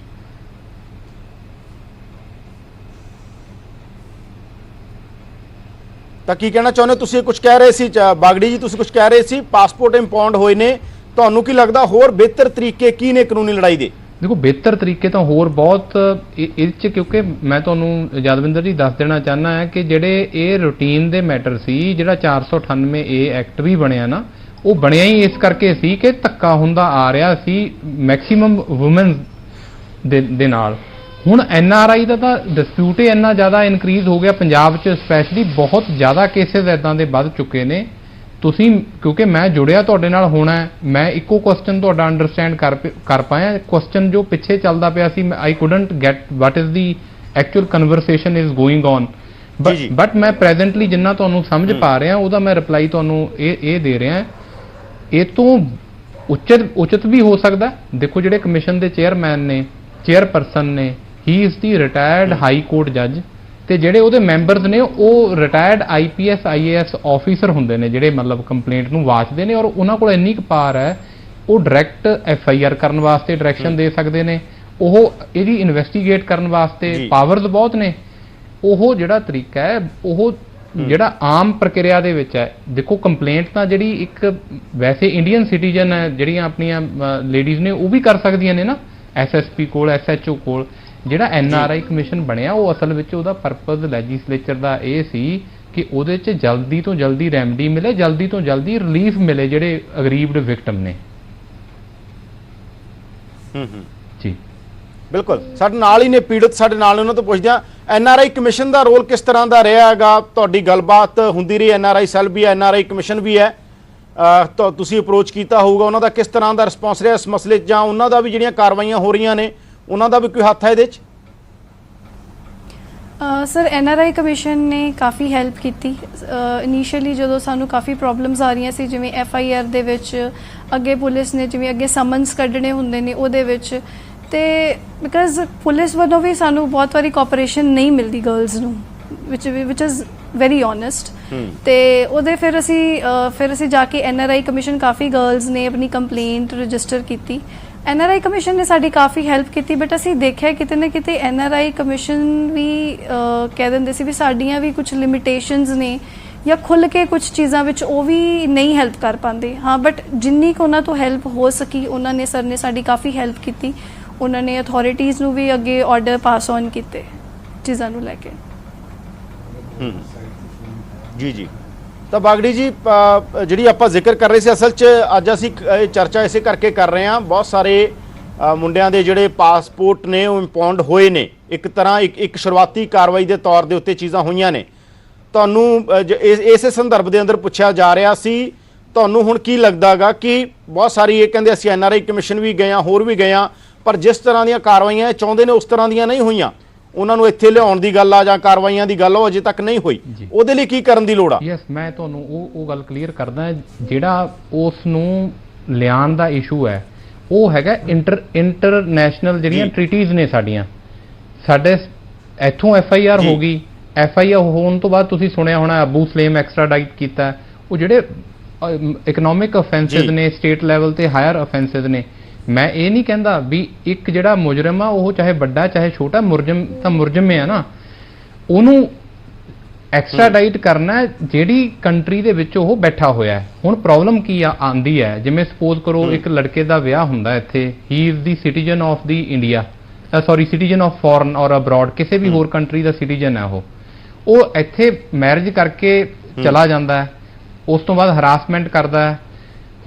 ਤਾਂ ਕੀ ਕਹਿਣਾ ਚਾਹੁੰਦੇ ਤੁਸੀਂ? ਕੁਝ ਕਹਿ ਰਹੇ ਸੀ ਬਾਗੜੀ ਜੀ, ਤੁਸੀਂ ਕੁਝ ਕਹਿ ਰਹੇ ਸੀ, ਪਾਸਪੋਰਟ ਇੰਪਾਊਂਡ ਹੋਏ ਨੇ। ਤੁਹਾਨੂੰ ਕੀ ਲੱਗਦਾ ਹੋਰ ਬਿਹਤਰ ਤਰੀਕੇ ਕੀ ਨੇ ਕਾਨੂੰਨੀ ਲੜਾਈ ਦੇ? ਦੇਖੋ ਬਿਹਤਰ ਤਰੀਕੇ ਤਾਂ ਹੋਰ ਬਹੁਤ ਇਹ 'ਚ, ਕਿਉਂਕਿ ਮੈਂ ਤੁਹਾਨੂੰ ਯਾਦਵਿੰਦਰ ਜੀ ਦੱਸ ਦੇਣਾ ਚਾਹੁੰਦਾ ਹਾਂ ਕਿ ਜਿਹੜੇ ਇਹ ਰੂਟੀਨ ਦੇ ਮੈਟਰ ਸੀ, ਜਿਹੜਾ 498A ਐਕਟ ਵੀ ਬਣਿਆ ਨਾ, ਉਹ ਬਣਿਆ ਹੀ ਇਸ ਕਰਕੇ ਸੀ ਕਿ ਧੱਕਾ ਹੁੰਦਾ ਆ ਰਿਹਾ ਸੀ ਮੈਕਸਿਮਮ ਵੂਮਨ ਦੇ ਨਾਲ। ਹੁਣ NRI ਦਾ ਤਾਂ ਡਿਸਪਿਊਟ ਹੀ ਇੰਨਾ ਜ਼ਿਆਦਾ ਇਨਕਰੀਜ਼ ਹੋ ਗਿਆ ਪੰਜਾਬ 'ਚ, ਸਪੈਸ਼ਲੀ ਬਹੁਤ ਜ਼ਿਆਦਾ ਕੇਸਿਸ ਇੱਦਾਂ ਦੇ ਵੱਧ ਚੁੱਕੇ ਨੇ। ਤੁਸੀਂ ਕਿਉਂਕਿ ਮੈਂ ਜੁੜਿਆ ਤੁਹਾਡੇ ਨਾਲ ਹੋਣਾ, ਮੈਂ ਇੱਕੋ ਕੁਐਸਚਨ ਤੁਹਾਡਾ ਅੰਡਰਸਟੈਂਡ ਕਰ ਪਾਇਆ। ਕੁਐਸਚਨ ਜੋ ਪਿੱਛੇ ਚੱਲਦਾ ਪਿਆ ਸੀ, I couldn't get what is the actual conversation is going on, but ਮੈਂ ਪ੍ਰੈਜ਼ੈਂਟਲੀ ਜਿੰਨਾ ਤੁਹਾਨੂੰ ਸਮਝ ਪਾ ਰਿਹਾ ਉਹਦਾ ਮੈਂ ਰਿਪਲਾਈ ਤੁਹਾਨੂੰ ਇਹ ਦੇ ਰਿਹਾ। ਇਹ ਤੋਂ ਉਚਿਤ ਵੀ ਹੋ ਸਕਦਾ। ਦੇਖੋ ਜਿਹੜੇ ਕਮਿਸ਼ਨ ਦੇ ਚੇਅਰਮੈਨ ਨੇ, ਚੇਅਰਪਰਸਨ ਨੇ, ਹੀ is the retired high court ਜੱਜ, ਤੇ ਜਿਹੜੇ ਉਹਦੇ ਮੈਂਬਰਸ ਨੇ ਉਹ ਰਿਟਾਇਰਡ IPS IAS ਆਫੀਸਰ ਹੁੰਦੇ ਨੇ, ਜਿਹੜੇ ਮਤਲਬ ਕੰਪਲੇਂਟ ਨੂੰ ਵਾਚਦੇ ਨੇ। ਔਰ ਉਹਨਾਂ ਕੋਲ ਇੰਨੀ ਕੁ ਪਾਵਰ ਹੈ, ਉਹ ਡਾਇਰੈਕਟ FIR ਕਰਨ ਵਾਸਤੇ ਡਾਇਰੈਕਸ਼ਨ ਦੇ ਸਕਦੇ ਨੇ, ਉਹ ਇਹਦੀ ਇਨਵੈਸਟੀਗੇਟ ਕਰਨ ਵਾਸਤੇ ਪਾਵਰਸ ਬਹੁਤ ਨੇ। ਉਹ ਜਿਹੜਾ ਤਰੀਕਾ ਹੈ, ਉਹ ਜਿਹੜਾ ਆਮ ਪ੍ਰਕਿਰਿਆ ਦੇ ਵਿੱਚ ਹੈ। ਦੇਖੋ ਕੰਪਲੇਂਟ ਤਾਂ ਜਿਹੜੀ ਇੱਕ ਵੈਸੇ ਇੰਡੀਅਨ ਸਿਟੀਜ਼ਨ ਹੈ, ਜਿਹੜੀਆਂ ਆਪਣੀਆਂ ਲੇਡੀਜ਼ ਨੇ, ਉਹ ਵੀ ਕਰ ਸਕਦੀਆਂ ਨੇ ਨਾ, SSP ਕੋਲ, SHO ਕੋਲ। ਜਿਹੜਾ NRI ਕਮਿਸ਼ਨ ਬਣਿਆ, ਉਹ ਅਸਲ ਵਿੱਚ ਉਹਦਾ ਪਰਪਸ ਲੈਜਿਸਲੇਚਰ ਦਾ ਇਹ ਸੀ ਕਿ ਉਹਦੇ 'ਚ ਜਲਦੀ ਤੋਂ ਜਲਦੀ ਰੈਮਡੀ ਮਿਲੇ, ਜਲਦੀ ਤੋਂ ਜਲਦੀ ਰਿਲੀਫ ਮਿਲੇ ਜਿਹੜੇ ਅਗਰੀਬਡ ਵਿਕਟਮ ਨੇ। ਜੀ ਬਿਲਕੁਲ, ਸਾਡੇ ਨਾਲ ਹੀ ਨੇ ਪੀੜਤ, ਸਾਡੇ ਨਾਲ ਉਹਨਾਂ ਤੋਂ ਪੁੱਛਦੇ ਹਾਂ NRI ਕਮਿਸ਼ਨ ਦਾ ਰੋਲ ਕਿਸ ਤਰ੍ਹਾਂ ਦਾ ਰਿਹਾ ਹੈਗਾ? ਤੁਹਾਡੀ ਗੱਲਬਾਤ ਹੁੰਦੀ ਰਹੀ, NRI ਸੈੱਲ ਵੀ ਹੈ, NRI ਕਮਿਸ਼ਨ ਵੀ ਹੈ, ਤੁਸੀਂ ਅਪਰੋਚ ਕੀਤਾ ਹੋਊਗਾ, ਉਹਨਾਂ ਦਾ ਕਿਸ ਤਰ੍ਹਾਂ ਦਾ ਰਿਸਪੌਂਸ ਰਿਹਾ ਇਸ ਮਸਲੇ 'ਚ, ਜਾਂ ਉਹਨਾਂ ਦਾ ਵੀ ਜਿਹੜੀਆਂ ਕਾਰਵਾਈਆਂ ਹੋ ਰਹੀਆਂ ਨੇ ਉਹਨਾਂ ਦਾ ਵੀ ਕੋਈ ਹੱਥ ਹੈ ਇਹਦੇ 'ਚ? ਸਰ NRI ਕਮਿਸ਼ਨ ਨੇ ਕਾਫੀ ਹੈਲਪ ਕੀਤੀ। ਇਨੀਸ਼ੀਅਲੀ ਜਦੋਂ ਸਾਨੂੰ ਕਾਫੀ ਪ੍ਰੋਬਲਮਸ ਆ ਰਹੀਆਂ ਸੀ, ਜਿਵੇਂ FIR ਦੇ ਵਿੱਚ ਅੱਗੇ ਪੁਲਿਸ ਨੇ ਜਿਵੇਂ ਅੱਗੇ ਸਮਨਸ ਕੱਢਣੇ ਹੁੰਦੇ ਨੇ ਉਹਦੇ ਵਿੱਚ, ਤੇ ਬਿਕਾਜ਼ ਪੁਲਿਸ ਵੱਲੋਂ ਵੀ ਸਾਨੂੰ ਬਹੁਤ ਵਾਰੀ ਕੋਆਪਰੇਸ਼ਨ ਨਹੀਂ ਮਿਲਦੀ ਗਰਲਸ ਨੂੰ, ਵਿਚ ਇਜ਼ ਵੈਰੀ ਓਨੈਸਟ। ਤੇ ਉਹਦੇ ਫਿਰ ਅਸੀਂ ਜਾ ਕੇ NRI ਕਮਿਸ਼ਨ, ਕਾਫੀ ਗਰਲਸ ਨੇ ਆਪਣੀ ਕੰਪਲੇਂਟ ਰਜਿਸਟਰ ਕੀਤੀ। NRI ਕਮਿਸ਼ਨ ਨੇ ਸਾਡੀ ਕਾਫੀ ਹੈਲਪ ਕੀਤੀ, ਬਟ ਅਸੀਂ ਦੇਖਿਆ ਕਿਤੇ ਨਾ ਕਿਤੇ NRI ਕਮਿਸ਼ਨ ਵੀ ਕਹਿ ਦਿੰਦੇ ਸੀ ਵੀ ਸਾਡੀਆਂ ਵੀ ਕੁਝ ਲਿਮਿਟੇਸ਼ਨਸ ਨੇ, ਜਾਂ ਖੁੱਲ੍ਹ ਕੇ ਕੁਝ ਚੀਜ਼ਾਂ ਵਿੱਚ ਉਹ ਵੀ ਨਹੀਂ ਹੈਲਪ ਕਰ ਪਾਉਂਦੇ। ਹਾਂ, ਬਟ ਜਿੰਨੀ ਕੁ ਉਹਨਾਂ ਤੋਂ ਹੈਲਪ ਹੋ ਸਕੀ ਉਹਨਾਂ ਨੇ, ਸਰ ਨੇ ਸਾਡੀ ਕਾਫੀ ਹੈਲਪ ਕੀਤੀ। ਉਹਨਾਂ ਨੇ ਅਥਾਰਟੀਜ਼ ਨੂੰ ਵੀ ਅੱਗੇ ਆਰਡਰ ਪਾਸ ਔਨ ਕੀਤੇ ਚੀਜ਼ਾਂ ਨੂੰ ਲੈ ਕੇ। ਜੀ ਜੀ, ਤਾਂ ਬਾਗੜੀ ਜੀ, ਜਿਹੜੀ ਆਪਾਂ ਜ਼ਿਕਰ ਕਰ ਰਹੇ ਸੀ, ਅਸਲ 'ਚ ਅੱਜ ਅਸੀਂ ਇਹ ਚਰਚਾ ਇਸੇ ਕਰਕੇ ਕਰ ਰਹੇ ਹਾਂ। ਬਹੁਤ ਸਾਰੇ ਮੁੰਡਿਆਂ ਦੇ ਜਿਹੜੇ ਪਾਸਪੋਰਟ ਨੇ ਉਹ ਇੰਪਾਊਂਡ ਹੋਏ ਨੇ। ਇੱਕ ਤਰ੍ਹਾਂ ਇੱਕ ਸ਼ੁਰੂਆਤੀ ਕਾਰਵਾਈ ਦੇ ਤੌਰ ਦੇ ਉੱਤੇ ਚੀਜ਼ਾਂ ਹੋਈਆਂ ਨੇ। ਤੁਹਾਨੂੰ ਇਸੇ ਸੰਦਰਭ ਦੇ ਅੰਦਰ ਪੁੱਛਿਆ ਜਾ ਰਿਹਾ ਸੀ, ਤੁਹਾਨੂੰ ਹੁਣ ਕੀ ਲੱਗਦਾ ਗਾ ਕਿ ਬਹੁਤ ਸਾਰੀ ਇਹ ਕਹਿੰਦੇ ਅਸੀਂ NRI ਕਮਿਸ਼ਨ ਵੀ ਗਏ ਹਾਂ, ਹੋਰ ਵੀ ਗਏ ਹਾਂ, ਪਰ ਜਿਸ ਤਰ੍ਹਾਂ ਦੀਆਂ ਕਾਰਵਾਈਆਂ ਚਾਹੁੰਦੇ ਨੇ ਉਸ ਤਰ੍ਹਾਂ ਦੀਆਂ ਨਹੀਂ ਹੋਈਆਂ। ਉਹਨਾਂ ਨੂੰ ਇੱਥੇ ਲਿਆਉਣ ਦੀ ਗੱਲ ਆ ਜਾਂ ਕਾਰਵਾਈਆਂ ਦੀ ਗੱਲ, ਉਹ ਅਜੇ ਤੱਕ ਨਹੀਂ ਹੋਈ। ਉਹਦੇ ਲਈ ਕੀ ਕਰਨ ਦੀ ਲੋੜ ਆ? ਯੈਸ, ਮੈਂ ਤੁਹਾਨੂੰ ਉਹ ਗੱਲ ਕਲੀਅਰ ਕਰਦਾ। ਜਿਹੜਾ ਉਸ ਨੂੰ ਲਿਆਉਣ ਦਾ ਇਸ਼ੂ ਹੈ, ਉਹ ਹੈਗਾ ਇੰਟਰਨੈਸ਼ਨਲ ਜਿਹੜੀਆਂ ਟ੍ਰੀਟੀਜ਼ ਨੇ ਸਾਡੀਆਂ। ਸਾਡੇ ਇੱਥੋਂ FIR ਹੋ ਗਈ, FIR ਹੋਣ ਤੋਂ ਬਾਅਦ ਤੁਸੀਂ ਸੁਣਿਆ ਹੋਣਾ ਅਬੂ ਸਲੇਮ ਐਕਸਟਰਾਡਾਈਟ ਕੀਤਾ। ਉਹ ਜਿਹੜੇ ਇਕਨੋਮਿਕ ਅਫੈਂਸਿਸ ਜੀ। ਨੇ, ਸਟੇਟ ਲੈਵਲ ਤੇ ਹਾਇਰ ਅਫੈਂਸਿਸ ਨੇ। ਮੈਂ ਇਹ ਨਹੀਂ ਕਹਿੰਦਾ ਵੀ ਇੱਕ ਜਿਹੜਾ ਮੁਜਰਮ ਆ ਉਹ ਚਾਹੇ ਵੱਡਾ ਚਾਹੇ ਛੋਟਾ, ਮੁਰਜਮ ਤਾਂ ਮੁਰਜਮ ਆ ਨਾ, ਉਹਨੂੰ ਐਕਸਟ੍ਰਾਡਾਈਟ ਕਰਨਾ ਹੈ ਜਿਹੜੀ ਕੰਟਰੀ ਦੇ ਵਿੱਚ ਉਹ ਬੈਠਾ ਹੋਇਆ ਹੈ। ਹੁਣ ਪ੍ਰੋਬਲਮ ਕੀ ਆਂਦੀ ਹੈ, ਜਿਵੇਂ ਸਪੋਜ਼ ਕਰੋ ਇੱਕ ਲੜਕੇ ਦਾ ਵਿਆਹ ਹੁੰਦਾ ਇੱਥੇ, ਹੀ is the citizen of the India, sorry citizen of foreign ਔਰ ਅਬਰੋਡ, ਕਿਸੇ ਵੀ ਹੋਰ ਕੰਟਰੀ ਦਾ ਸਿਟੀਜ਼ਨ ਹੈ ਉਹ ਇੱਥੇ ਮੈਰਿਜ ਕਰਕੇ ਚਲਾ ਜਾਂਦਾ ਹੈ, ਉਸ ਤੋਂ ਬਾਅਦ ਹਰਾਸਮੈਂਟ ਕਰਦਾ ਹੈ।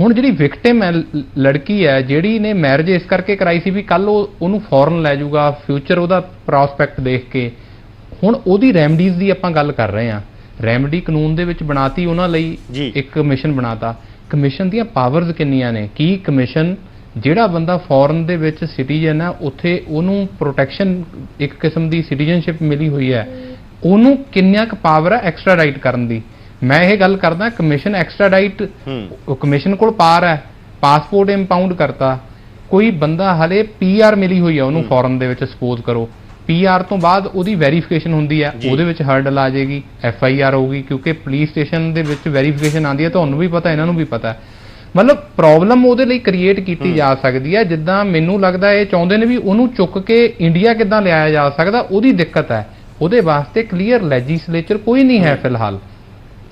ਹੁਣ ਜਿਹੜੀ ਵਿਕਟਿਮ ਹੈ ਲੜਕੀ ਹੈ, ਜਿਹੜੀ ਨੇ ਮੈਰਿਜ ਇਸ ਕਰਕੇ ਕਰਾਈ ਸੀ ਵੀ ਕੱਲ ਉਹਨੂੰ ਫੋਰਨ ਲੈ ਜਾਊਗਾ, ਫਿਊਚਰ ਉਹਦਾ ਪ੍ਰੋਸਪੈਕਟ ਦੇਖ ਕੇ। ਹੁਣ ਉਹਦੀ ਰੈਮਡੀਜ਼ ਦੀ ਆਪਾਂ ਗੱਲ ਕਰ ਰਹੇ ਹਾਂ। ਰੈਮਡੀ ਕਾਨੂੰਨ ਦੇ ਵਿੱਚ ਬਣਾਤੀ ਉਹਨਾਂ ਲਈ, ਇੱਕ ਕਮਿਸ਼ਨ ਬਣਾਤਾ। ਕਮਿਸ਼ਨ ਦੀਆਂ ਪਾਵਰਸ ਕਿੰਨੀਆਂ ਨੇ? ਕੀ ਕਮਿਸ਼ਨ ਜਿਹੜਾ ਬੰਦਾ ਫੋਰਨ ਦੇ ਵਿੱਚ ਸਿਟੀਜ਼ਨ ਹੈ, ਉੱਥੇ ਉਹਨੂੰ ਪ੍ਰੋਟੈਕਸ਼ਨ, ਇੱਕ ਕਿਸਮ ਦੀ ਸਿਟੀਜ਼ਨਸ਼ਿਪ ਮਿਲੀ ਹੋਈ ਹੈ, ਉਹਨੂੰ ਕਿੰਨਾ ਕੁ ਪਾਵਰ ਹੈ ਐਕਸਟ੍ਰਾਡਾਈਟ ਕਰਨ ਦੀ? ਮੈਂ ਇਹ ਗੱਲ ਕਰਦਾ ਕਮਿਸ਼ਨ ਐਕਸਟ੍ਰਾਡਾਈਟ, ਕਮਿਸ਼ਨ ਕੋਲ ਪਾਵਰ ਹੈ, ਪਾਸਪੋਰਟ ਇੰਪਾਊਂਡ ਕਰਤਾ। ਕੋਈ ਬੰਦਾ ਹਲੇ PR ਮਿਲੀ ਹੋਈ ਹੈ ਉਹਨੂੰ ਫੋਰਨ ਦੇ ਵਿੱਚ, ਸਪੋਜ਼ ਕਰੋ PR ਤੋਂ ਬਾਅਦ ਉਹਦੀ ਵੈਰੀਫਿਕੇਸ਼ਨ ਹੁੰਦੀ ਹੈ, ਉਹਦੇ ਵਿੱਚ ਹਰਡਲ ਆ ਜਾਏਗੀ, FIR ਹੋਊਗੀ, ਕਿਉਂਕਿ ਪੁਲਿਸ ਸਟੇਸ਼ਨ ਦੇ ਵਿੱਚ ਵੈਰੀਫਿਕੇਸ਼ਨ ਆਉਂਦੀ ਹੈ, ਤੁਹਾਨੂੰ ਵੀ ਪਤਾ, ਇਹਨਾਂ ਨੂੰ ਵੀ ਪਤਾ। ਮਤਲਬ ਪ੍ਰੋਬਲਮ ਉਹਦੇ ਲਈ ਕ੍ਰੀਏਟ ਕੀਤੀ ਜਾ ਸਕਦੀ ਹੈ। ਜਿੱਦਾਂ ਮੈਨੂੰ ਲੱਗਦਾ ਇਹ ਚਾਹੁੰਦੇ ਨੇ ਵੀ ਉਹਨੂੰ ਚੁੱਕ ਕੇ ਇੰਡੀਆ ਕਿੱਦਾਂ ਲਿਆਇਆ ਜਾ ਸਕਦਾ, ਉਹਦੀ ਦਿੱਕਤ ਹੈ। ਉਹਦੇ ਵਾਸਤੇ ਕਲੀਅਰ ਲੈਜਿਸਲੇਚਰ ਕੋਈ ਨਹੀਂ ਹੈ ਫਿਲਹਾਲ।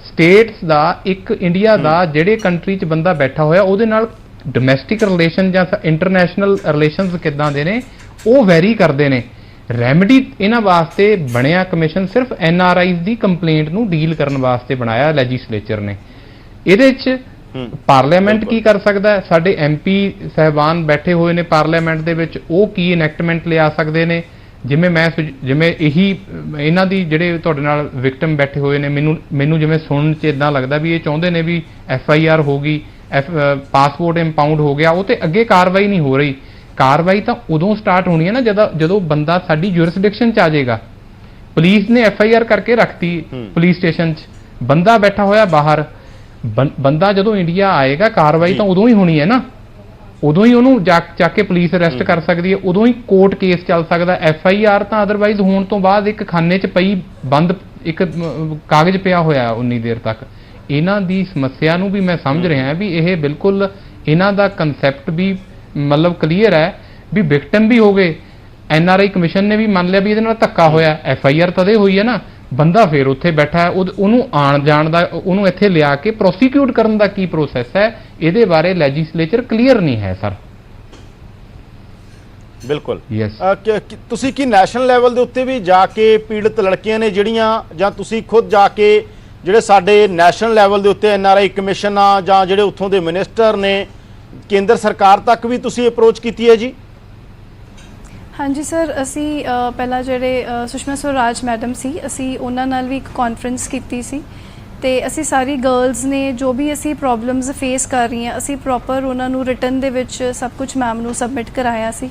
ਸਟੇਟਸ ਦਾ, ਇੱਕ ਇੰਡੀਆ ਦਾ ਜਿਹੜੇ ਕੰਟਰੀ 'ਚ ਬੰਦਾ ਬੈਠਾ ਹੋਇਆ ਉਹਦੇ ਨਾਲ ਡੋਮੈਸਟਿਕ ਰਿਲੇਸ਼ਨ ਜਾਂ ਇੰਟਰਨੈਸ਼ਨਲ ਰਿਲੇਸ਼ਨਸ ਕਿੱਦਾਂ ਦੇ ਨੇ ਉਹ ਵੈਰੀ ਕਰਦੇ ਨੇ। ਰੈਮਡੀ ਇਹਨਾਂ ਵਾਸਤੇ ਬਣਿਆ ਕਮਿਸ਼ਨ ਸਿਰਫ NRIs ਦੀ ਕੰਪਲੇਂਟ ਨੂੰ ਡੀਲ ਕਰਨ ਵਾਸਤੇ ਬਣਾਇਆ ਲੈਜਿਸਲੇਚਰ ਨੇ। ਇਹਦੇ 'ਚ ਪਾਰਲੀਮੈਂਟ ਕੀ ਕਰ ਸਕਦਾ ਹੈ? ਸਾਡੇ MP ਸਹਿਬਾਨ ਬੈਠੇ ਹੋਏ ਨੇ ਪਾਰਲੀਮੈਂਟ ਦੇ ਵਿੱਚ, ਉਹ ਕੀ ਇਨੈਕਟਮੈਂਟ ਲਿਆ ਸਕਦੇ ਨੇ? ਜਿਵੇਂ ਇਹੀ ਇਹਨਾਂ ਦੀ ਜਿਹੜੇ ਤੁਹਾਡੇ ਨਾਲ ਵਿਕਟਮ ਬੈਠੇ ਹੋਏ ਨੇ, ਮੈਨੂੰ ਜਿਵੇਂ ਸੁਣਨ 'ਚ ਇਦਾਂ ਲੱਗਦਾ ਵੀ ਇਹ ਚਾਹੁੰਦੇ ਨੇ ਵੀ FIR ਹੋ ਗਈ, ਪਾਸਪੋਰਟ ਇੰਪਾਊਂਡ ਹੋ ਗਿਆ, ਉਹ ਤੇ ਅੱਗੇ ਕਾਰਵਾਈ ਨਹੀਂ ਹੋ ਰਹੀ। ਕਾਰਵਾਈ ਤਾਂ ਉਦੋਂ ਸਟਾਰਟ ਹੋਣੀ ਹੈ ਨਾ ਜਦੋਂ ਬੰਦਾ ਸਾਡੀ ਜੁਰਿਸਡਿਕਸ਼ਨ 'ਚ ਆ ਜਾਏਗਾ। ਪੁਲਿਸ ਨੇ FIR ਕਰਕੇ ਰੱਖਤੀ ਪੁਲਿਸ ਸਟੇਸ਼ਨ 'ਚ, ਬੰਦਾ ਬੈਠਾ ਹੋਇਆ ਬਾਹਰ, ਬੰਦਾ ਜਦੋਂ ਇੰਡੀਆ ਆਏਗਾ ਕਾਰਵਾਈ ਤਾਂ ਉਦੋਂ ਹੀ ਹੋਣੀ ਹੈ ਨਾ, ਉਦੋਂ ਹੀ ਉਹਨੂੰ ਜਾ ਕੇ ਪੁਲਿਸ ਅਰੈਸਟ ਕਰ ਸਕਦੀ ਹੈ, ਉਦੋਂ ਹੀ ਕੋਰਟ ਕੇਸ ਚੱਲ ਸਕਦਾ। FIR ਤਾਂ ਅਦਰਵਾਈਜ਼ ਹੋਣ ਤੋਂ ਬਾਅਦ ਇੱਕ ਖਾਨੇ 'ਚ ਪਈ ਬੰਦ ਇੱਕ ਕਾਗਜ਼ ਪਿਆ ਹੋਇਆ ਉਨੀ ਦੇਰ ਤੱਕ। ਇਹਨਾਂ ਦੀ ਸਮੱਸਿਆ ਨੂੰ ਵੀ ਮੈਂ ਸਮਝ ਰਿਹਾ ਵੀ ਇਹ ਬਿਲਕੁਲ ਇਹਨਾਂ ਦਾ ਕੰਸੈਪਟ ਵੀ ਮਤਲਬ ਕਲੀਅਰ ਹੈ ਵੀ ਵਿਕਟਮ ਵੀ ਹੋ ਗਏ। NRI ਕਮਿਸ਼ਨ ਨੇ ਵੀ ਮੰਨ ਲਿਆ ਵੀ ਇਹਦੇ ਨਾਲ ਧੱਕਾ ਹੋਇਆ, FIR ਤਦੇ ਹੋਈ ਹੈ ਨਾ, ਬੰਦਾ ਫਿਰ ਉੱਥੇ ਬੈਠਾ ਹੈ, ਉਹਨੂੰ ਆਣ ਜਾਣ ਦਾ, ਉਹਨੂੰ ਇੱਥੇ ਲਿਆ ਕੇ ਪ੍ਰੋਸੀਕਿਊਟ ਕਰਨ ਦਾ ਕੀ ਪ੍ਰੋਸੈਸ ਹੈ, ਇਹਦੇ ਬਾਰੇ ਲੈਜਿਸਲੇਚਰ ਕਲੀਅਰ ਨਹੀਂ ਹੈ ਸਰ। ਬਿਲਕੁਲ ਯੈਸ। ਤੁਸੀਂ ਕੀ ਨੈਸ਼ਨਲ ਲੈਵਲ ਦੇ ਉੱਤੇ ਵੀ ਜਾ ਕੇ ਪੀੜਤ ਲੜਕੀਆਂ ਨੇ ਜਿਹੜੀਆਂ, ਜਾਂ ਤੁਸੀਂ ਖੁਦ ਜਾ ਕੇ ਜਿਹੜੇ ਸਾਡੇ ਨੈਸ਼ਨਲ ਲੈਵਲ ਦੇ ਉੱਤੇ NRI ਕਮਿਸ਼ਨ ਆ ਜਾਂ ਜਿਹੜੇ ਉੱਥੋਂ ਦੇ ਮਿਨਿਸਟਰ ਨੇ, ਕੇਂਦਰ ਸਰਕਾਰ ਤੱਕ ਵੀ ਤੁਸੀਂ ਅਪਰੋਚ ਕੀਤੀ ਹੈ ਜੀ? ਹਾਂਜੀ ਸਰ, ਅਸੀਂ ਪਹਿਲਾਂ ਜਿਹੜੇ ਸੁਸ਼ਮਾ ਸਵਰਾਜ ਮੈਡਮ ਸੀ, ਅਸੀਂ ਉਹਨਾਂ ਨਾਲ ਵੀ ਇੱਕ ਕਾਨਫਰੰਸ ਕੀਤੀ ਸੀ ਤੇ ਅਸੀਂ ਸਾਰੀ ਗਰਲਸ ਨੇ ਜੋ ਵੀ ਅਸੀਂ ਪ੍ਰੋਬਲਮਸ ਫੇਸ ਕਰ ਰਹੀਆਂ, ਅਸੀਂ ਪ੍ਰੋਪਰ ਉਹਨਾਂ ਨੂੰ ਰਿਟਨ ਦੇ ਵਿੱਚ ਸਭ ਕੁਝ ਮੈਮ ਨੂੰ ਸਬਮਿਟ ਕਰਾਇਆ ਸੀ।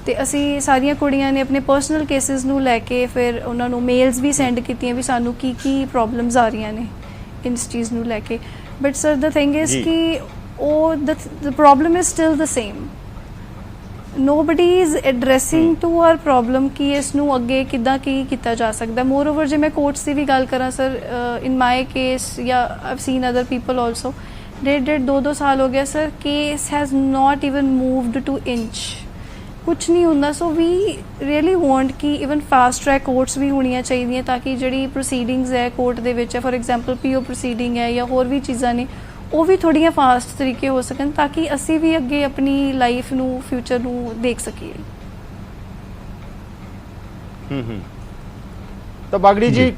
ਤੇ ਅਸੀਂ ਸਾਰੀਆਂ ਕੁੜੀਆਂ ਨੇ ਆਪਣੇ ਪਰਸਨਲ ਕੇਸਿਸ ਨੂੰ ਲੈ ਕੇ ਫਿਰ ਉਹਨਾਂ ਨੂੰ ਮੇਲਸ ਵੀ ਸੈਂਡ ਕੀਤੀਆਂ ਵੀ ਸਾਨੂੰ ਕੀ ਪ੍ਰੋਬਲਮਸ ਆ ਰਹੀਆਂ ਨੇ ਇਸ ਚੀਜ਼ ਨੂੰ ਲੈ ਕੇ। But sir the thing is ਕਿ ਉਹ the problem is still the same. nobody is addressing to our problem ਕਿ ਇਸ ਨੂੰ ਅੱਗੇ ਕਿੱਦਾਂ ਕੀ ਕੀਤਾ ਜਾ ਸਕਦਾ। ਮੋਰ ਓਵਰ ਜੇ ਮੈਂ ਕੋਰਟਸ ਦੀ ਵੀ ਗੱਲ ਕਰਾਂ ਸਰ, ਇਨ ਮਾਈ ਕੇਸ ਜਾਂ I've seen other people also, 1.5-2 ਸਾਲ ਹੋ ਗਿਆ sir, case has not even moved two inch, ਕੁਛ ਨਹੀਂ ਹੁੰਦਾ। ਸੋ ਵੀ ਰੀਅਲੀ ਵਾਂਟ ਕਿ ਇਵਨ ਫਾਸਟ ਟਰੈਕ ਕੋਰਟਸ ਵੀ ਹੋਣੀਆਂ ਚਾਹੀਦੀਆਂ ਤਾਂ ਕਿ ਜਿਹੜੀ ਪ੍ਰੋਸੀਡਿੰਗਸ ਹੈ ਕੋਰਟ ਦੇ ਵਿੱਚ, ਫॉर एग्जांपल PO ਪ੍ਰੋਸੀਡਿੰਗ ਹੈ ਜਾਂ ਹੋਰ ਵੀ ਚੀਜ਼ਾਂ ਨੇ, ਉਹ ਵੀ ਥੋੜ੍ਹੀਆਂ ਫਾਸਟ ਤਰੀਕੇ ਹੋ ਸਕਣ ਤਾਂ ਕਿ ਅਸੀਂ ਵੀ ਅੱਗੇ ਆਪਣੀ ਲਾਈਫ ਨੂੰ, ਫਿਊਚਰ ਨੂੰ ਦੇਖ ਸਕੀਏ। ਤਾਂ ਬਾਗੜੀ ਜੀ,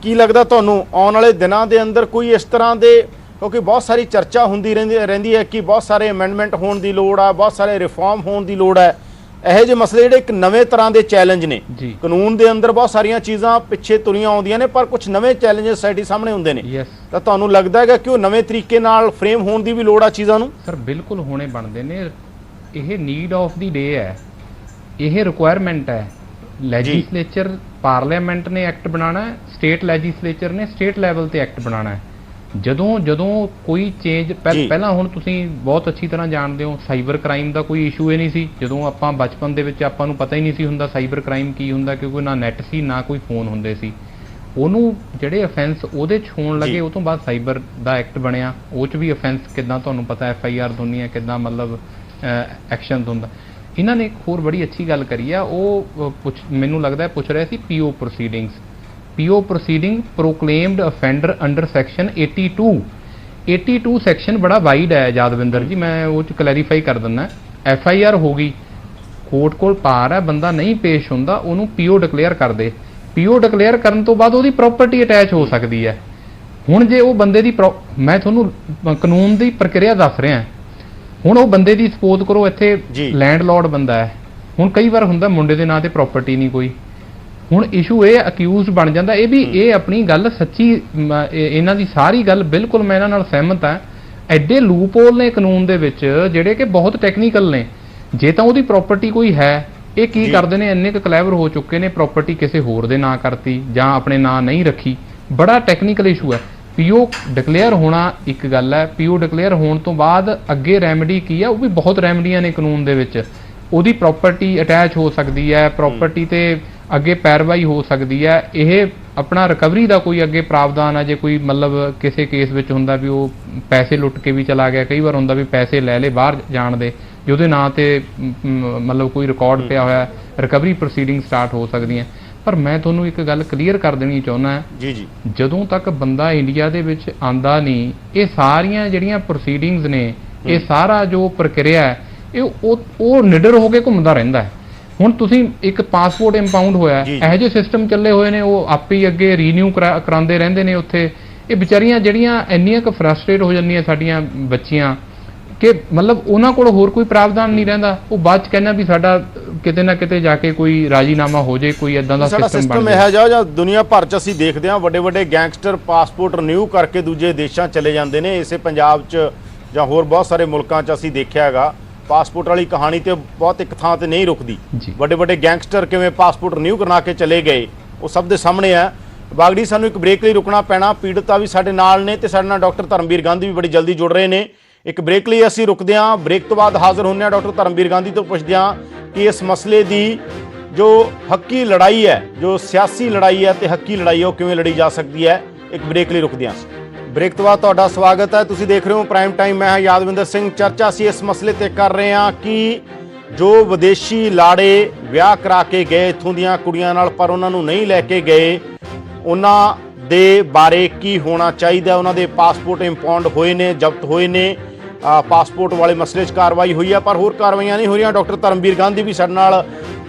ਕੀ ਲੱਗਦਾ ਤੁਹਾਨੂੰ ਆਉਣ ਵਾਲੇ ਦਿਨਾਂ ਦੇ ਅੰਦਰ ਕੋਈ ਇਸ ਤਰ੍ਹਾਂ ਦੇ, ਕਿਉਂਕਿ ਬਹੁਤ ਸਾਰੀ ਚਰਚਾ ਹੁੰਦੀ ਰਹਿੰਦੀ ਹੈ ਕਿ ਬਹੁਤ ਸਾਰੇ ਅਮੈਂਡਮੈਂਟ ਹੋਣ ਦੀ ਲੋੜ ਆ, ਬਹੁਤ ਸਾਰੇ ਰਿਫਾਰਮ ਹੋਣ ਦੀ ਲੋੜ ਹੈ, ਇਹੋ ਜਿਹੇ ਮਸਲੇ ਜਿਹੜੇ ਇੱਕ ਨਵੇਂ ਤਰ੍ਹਾਂ ਦੇ ਚੈਲੰਜ ਨੇ ਕਾਨੂੰਨ ਦੇ ਅੰਦਰ, ਬਹੁਤ ਸਾਰੀਆਂ ਚੀਜ਼ਾਂ ਪਿੱਛੇ ਤੁਰੀਆਂ ਆਉਂਦੀਆਂ ਨੇ ਪਰ ਕੁਝ ਨਵੇਂ ਚੈਲੰਜ ਸੋਸਾਇਟੀ ਸਾਹਮਣੇ ਹੁੰਦੇ ਨੇ, ਤਾਂ ਤੁਹਾਨੂੰ ਲੱਗਦਾ ਹੈਗਾ ਕਿ ਉਹ ਨਵੇਂ ਤਰੀਕੇ ਨਾਲ ਫਰੇਮ ਹੋਣ ਦੀ ਵੀ ਲੋੜ ਆ ਚੀਜ਼ਾਂ ਨੂੰ? ਸਰ ਬਿਲਕੁਲ ਹੋਣੇ ਬਣਦੇ ਨੇ, ਇਹ ਨੀਡ ਆਫ ਦੀ ਡੇ ਹੈ, ਇਹ ਰਿਕੁਆਇਰਮੈਂਟ ਹੈ। ਲੈਜਿਸਲੇਚਰ, ਪਾਰਲੀਮੈਂਟ ਨੇ ਐਕਟ ਬਣਾਉਣਾ ਹੈ, ਸਟੇਟ ਲੈਜਿਸਲੇਚਰ ਨੇ ਸਟੇਟ ਲੈਵਲ ਤੇ ਐਕਟ ਬਣਾਉਣਾ ਹੈ। ਜਦੋਂ ਕੋਈ ਚੇਂਜ, ਪਹਿਲਾਂ ਹੁਣ ਤੁਸੀਂ ਬਹੁਤ ਅੱਛੀ ਤਰ੍ਹਾਂ ਜਾਣਦੇ ਹੋ ਸਾਈਬਰ ਕ੍ਰਾਈਮ ਦਾ ਕੋਈ ਇਸ਼ੂ ਹੀ ਨਹੀਂ ਸੀ। ਜਦੋਂ ਆਪਾਂ ਬਚਪਨ ਦੇ ਵਿੱਚ ਆਪਾਂ ਨੂੰ ਪਤਾ ਹੀ ਨਹੀਂ ਸੀ ਹੁੰਦਾ ਸਾਈਬਰ ਕ੍ਰਾਈਮ ਕੀ ਹੁੰਦਾ, ਕਿਉਂਕਿ ਨਾ ਨੈਟ ਸੀ ਨਾ ਕੋਈ ਫੋਨ ਹੁੰਦੇ ਸੀ। ਉਹਨੂੰ ਜਿਹੜੇ ਅਫੈਂਸ ਉਹਦੇ 'ਚ ਹੋਣ ਲੱਗੇ ਉਹ ਤੋਂ ਬਾਅਦ ਸਾਈਬਰ ਦਾ ਐਕਟ ਬਣਿਆ, ਉਹ 'ਚ ਵੀ ਅਫੈਂਸ ਕਿੱਦਾਂ ਤੁਹਾਨੂੰ ਪਤਾ FIR ਹੁੰਦੀ ਹੈ, ਕਿੱਦਾਂ ਮਤਲਬ ਐਕਸ਼ਨ ਹੁੰਦਾ। ਇਹਨਾਂ ਨੇ ਇੱਕ ਹੋਰ ਬੜੀ ਅੱਛੀ ਗੱਲ ਕਰੀ ਆ, ਉਹ ਮੈਨੂੰ ਲੱਗਦਾ ਪੁੱਛ ਰਿਹਾ ਸੀ PO proceedings, PO proceeding proclaimed offender under section 82 section ਬੜਾ ਵਾਈਡ ਹੈ ਯਾਦਵਿੰਦਰ ਜੀ, ਮੈਂ ਉਹ 'ਚ ਕਲੈਰੀਫਾਈ ਕਰ ਦਿੰਦਾ। FIR ਹੋ ਗਈ, ਕੋਰਟ ਕੋਲ ਪਾਰ ਹੈ, ਬੰਦਾ ਨਹੀਂ ਪੇਸ਼ ਹੁੰਦਾ, ਉਹਨੂੰ PO ਡਿਕਲੇਅਰ ਕਰ ਦੇ, PO ਡਿਕਲੇਅਰ ਕਰਨ ਤੋਂ ਬਾਅਦ ਉਹਦੀ ਪ੍ਰੋਪਰਟੀ ਅਟੈਚ ਹੋ ਸਕਦੀ ਹੈ। ਹੁਣ ਜੇ ਉਹ ਬੰਦੇ ਦੀ ਮੈਂ ਤੁਹਾਨੂੰ ਕਾਨੂੰਨ ਦੀ ਪ੍ਰਕਿਰਿਆ ਦੱਸ ਰਿਹਾ, ਹੁਣ ਉਹ ਬੰਦੇ ਦੀ ਸਪੋਜ਼ ਕਰੋ ਇੱਥੇ ਲੈਂਡਲੋਰਡ ਬੰਦਾ ਹੈ, ਹੁਣ ਕਈ ਵਾਰ ਹੁੰਦਾ ਮੁੰਡੇ ਦੇ ਨਾਂ ਤੇ ਪ੍ਰਾਪਰਟੀ ਨਹੀਂ ਕੋਈ, ਹੁਣ ਇਸ਼ੂ ਇਹ ਅਕਿਊਜ਼ਡ ਬਣ ਜਾਂਦਾ। ਇਹ ਵੀ ਇਹ ਆਪਣੀ ਗੱਲ ਸੱਚੀ, ਇਹਨਾਂ ਦੀ ਸਾਰੀ ਗੱਲ ਬਿਲਕੁਲ ਮੈਂ ਇਹਨਾਂ ਨਾਲ ਸਹਿਮਤ ਹਾਂ। ਐਡੇ ਲੂਪਹੋਲ ਨੇ ਕਾਨੂੰਨ ਦੇ ਵਿੱਚ ਜਿਹੜੇ ਕਿ ਬਹੁਤ ਟੈਕਨੀਕਲ ਨੇ। ਜੇ ਤਾਂ ਉਹਦੀ ਪ੍ਰਾਪਰਟੀ ਕੋਈ ਹੈ, ਇਹ ਕੀ ਕਰਦੇ ਨੇ, ਇੰਨੇ ਕੁ ਕਲੈਵਰ ਹੋ ਚੁੱਕੇ ਨੇ, ਪ੍ਰਾਪਰਟੀ ਕਿਸੇ ਹੋਰ ਦੇ ਨਾਂ ਕਰਤੀ ਜਾਂ ਆਪਣੇ ਨਾਂ ਨਹੀਂ ਰੱਖੀ, ਬੜਾ ਟੈਕਨੀਕਲ ਇਸ਼ੂ ਹੈ। PO ਡਿਕਲੇਅਰ ਹੋਣਾ ਇੱਕ ਗੱਲ ਹੈ, PO ਡਿਕਲੇਅਰ ਹੋਣ ਤੋਂ ਬਾਅਦ ਅੱਗੇ ਰੈਮਡੀ ਕੀ ਹੈ, ਉਹ ਵੀ ਬਹੁਤ ਰੈਮਡੀਆਂ ਨੇ ਕਾਨੂੰਨ ਦੇ ਵਿੱਚ। ਉਹਦੀ ਪ੍ਰਾਪਰਟੀ ਅਟੈਚ ਹੋ ਸਕਦੀ ਹੈ, ਪ੍ਰਾਪਰਟੀ ਤੇ ਅੱਗੇ ਪੈਰਵਾਈ ਹੋ ਸਕਦੀ ਹੈ। ਇਹ ਆਪਣਾ ਰਿਕਵਰੀ ਦਾ ਕੋਈ ਅੱਗੇ ਪ੍ਰਾਵਧਾਨ ਹੈ, ਜੇ ਕੋਈ ਮਤਲਬ ਕਿਸੇ ਕੇਸ ਵਿੱਚ ਹੁੰਦਾ ਵੀ ਉਹ ਪੈਸੇ ਲੁੱਟ ਕੇ ਵੀ ਚਲਾ ਗਿਆ, ਕਈ ਵਾਰ ਹੁੰਦਾ ਵੀ ਪੈਸੇ ਲੈ ਲਏ ਬਾਹਰ ਜਾਣ ਦੇ, ਜੇ ਉਹਦੇ ਨਾਂ ਤੇ ਮਤਲਬ ਕੋਈ ਰਿਕਾਰਡ ਪਿਆ ਹੋਇਆ, ਰਿਕਵਰੀ ਪ੍ਰੋਸੀਡਿੰਗ ਸਟਾਰਟ ਹੋ ਸਕਦੀਆਂ। ਪਰ ਮੈਂ ਤੁਹਾਨੂੰ ਇੱਕ ਗੱਲ ਕਲੀਅਰ ਕਰ ਦੇਣੀ ਚਾਹੁੰਦਾ ਜੀ, ਜਦੋਂ ਤੱਕ ਬੰਦਾ ਇੰਡੀਆ ਦੇ ਵਿੱਚ ਆਂਦਾ ਨਹੀਂ, ਇਹ ਸਾਰੀਆਂ ਜਿਹੜੀਆਂ ਪ੍ਰੋਸੀਡਿੰਗਸ ਨੇ, ਇਹ ਸਾਰਾ ਜੋ ਪ੍ਰਕਿਰਿਆ ਹੈ, ਇਹ ਉਹ ਨਿਡਰ ਹੋ ਕੇ ਘੁੰਮਦਾ ਰਹਿੰਦਾ ਹੈ। ਹੁਣ ਤੁਸੀਂ ਇੱਕ ਪਾਸਪੋਰਟ ਇੰਪਾਊਂਡ ਹੋਇਆ, ਇਹੋ ਜਿਹੇ ਸਿਸਟਮ ਚੱਲੇ ਹੋਏ ਨੇ, ਉਹ ਆਪੇ ਹੀ ਅੱਗੇ ਰੀਨਿਊ ਕਰਾਉਂਦੇ ਰਹਿੰਦੇ ਨੇ ਉੱਥੇ। ਇਹ ਵਿਚਾਰੀਆਂ ਜਿਹੜੀਆਂ ਇੰਨੀਆਂ ਕੁ ਫਰਸਟ੍ਰੇਟ ਹੋ ਜਾਂਦੀਆਂ ਸਾਡੀਆਂ ਬੱਚੀਆਂ ਕਿ ਮਤਲਬ ਉਹਨਾਂ ਕੋਲ ਹੋਰ ਕੋਈ ਪ੍ਰਾਵਧਾਨ ਨਹੀਂ ਰਹਿੰਦਾ, ਉਹ ਬਾਅਦ ਚ ਕਹਿੰਦਾ ਵੀ ਸਾਡਾ ਕਿਤੇ ਨਾ ਕਿਤੇ ਜਾ ਕੇ ਕੋਈ ਰਾਜੀਨਾਮਾ ਹੋ ਜਾਏ, ਕੋਈ ਇਦਾਂ ਦਾ ਸਿਸਟਮ ਬਣ ਜਾਏ। ਇਹ ਜਾ ਜਾਂ ਦੁਨੀਆ ਭਰ ਚ ਅਸੀਂ ਦੇਖਦੇ ਹਾਂ ਵੱਡੇ ਵੱਡੇ ਗੈਂਗਸਟਰ ਪਾਸਪੋਰਟ ਰਿਨਿਊ ਕਰਕੇ ਦੂਜੇ ਦੇਸ਼ਾਂ ਚਲੇ ਜਾਂਦੇ ਨੇ। ਇਸੇ ਪੰਜਾਬ ਚ ਜਾਂ ਹੋਰ ਬਹੁਤ ਸਾਰੇ ਮੁਲਕਾਂ ਚ ਅਸੀਂ ਦੇਖਿਆ ਹੈਗਾ, ਪਾਸਪੋਰਟ ਵਾਲੀ ਕਹਾਣੀ ਤੇ ਬਹੁਤ ਇੱਕ ਥਾਂ ਤੇ ਨਹੀਂ ਰੁਕਦੀ। ਵੱਡੇ ਵੱਡੇ ਗੈਂਗਸਟਰ ਕਿਵੇਂ ਪਾਸਪੋਰਟ ਰਿਨਿਊ ਕਰਵਾ ਕੇ ਚਲੇ ਗਏ, ਉਹ ਸਭ ਦੇ ਸਾਹਮਣੇ ਹੈ। ਬਾਗੜੀ, ਸਾਨੂੰ ਇੱਕ ਬ੍ਰੇਕ ਲਈ ਰੁਕਣਾ ਪੈਣਾ, ਪੀੜਤਾ ਵੀ ਸਾਡੇ ਨਾਲ ਨੇ ਤੇ ਸਾਡੇ ਨਾਲ ਡਾਕਟਰ ਧਰਮਵੀਰ ਗਾਂਧੀ ਵੀ ਬੜੀ ਜਲਦੀ ਜੁੜ ਰਹੇ ਨੇ। ਇੱਕ ਬ੍ਰੇਕ ਲਈ ਅਸੀਂ ਰੁਕਦੇ ਹਾਂ, ਬ੍ਰੇਕ ਤੋਂ ਬਾਅਦ ਹਾਜ਼ਰ ਹੁੰਦੇ ਹਾਂ ਡਾਕਟਰ ਧਰਮਵੀਰ ਗਾਂਧੀ ਤੋਂ, ਪੁੱਛਦੇ ਹਾਂ ਕਿ ਇਸ ਮਸਲੇ ਦੀ ਜੋ ਹੱਕੀ ਲੜਾਈ ਹੈ, ਜੋ ਸਿਆਸੀ ਲੜਾਈ ਹੈ ਤੇ ਹੱਕੀ ਲੜਾਈ ਹੈ, ਉਹ ਕਿਵੇਂ ਲੜੀ ਜਾ ਸਕਦੀ ਹੈ। ਇੱਕ ਬ੍ਰੇਕ ਲਈ ਰੁਕਦੇ ਹਾਂ। ਬ੍ਰੇਕ ਤੋਂ ਬਾਅਦ ਤੁਹਾਡਾ ਸਵਾਗਤ ਹੈ, ਤੁਸੀਂ ਦੇਖ ਰਹੇ ਹੋ ਪ੍ਰਾਈਮ ਟਾਈਮ, ਮੈਂ ਹਾਂ ਯਾਦਵਿੰਦਰ ਸਿੰਘ। ਚਰਚਾ ਅਸੀਂ ਇਸ ਮਸਲੇ ਤੇ ਕਰ ਰਹੇ ਹਾਂ ਕਿ ਜੋ ਵਿਦੇਸ਼ੀ ਲਾੜੇ ਵਿਆਹ ਕਰਾ ਕੇ ਗਏ ਇੱਥੋਂ ਦੀਆਂ ਕੁੜੀਆਂ ਨਾਲ, ਪਰ ਉਹਨਾਂ ਨੂੰ ਨਹੀਂ ਲੈ ਕੇ ਗਏ, ਉਹਨਾਂ ਦੇ ਬਾਰੇ ਕੀ ਹੋਣਾ ਚਾਹੀਦਾ। ਉਹਨਾਂ ਦੇ ਪਾਸਪੋਰਟ ਇੰਪਾਊਂਡ ਹੋਏ ਨੇ, ਜ਼ਬਤ ਹੋਏ ਨੇ, ਪਾਸਪੋਰਟ ਵਾਲੇ ਮਸਲੇ 'ਚ ਕਾਰਵਾਈ ਹੋਈ ਹੈ, ਪਰ ਹੋਰ ਕਾਰਵਾਈਆਂ ਨਹੀਂ ਹੋ ਰਹੀਆਂ। ਡਾਕਟਰ ਧਰਮਵੀਰ ਗਾਂਧੀ ਵੀ ਸਾਡੇ ਨਾਲ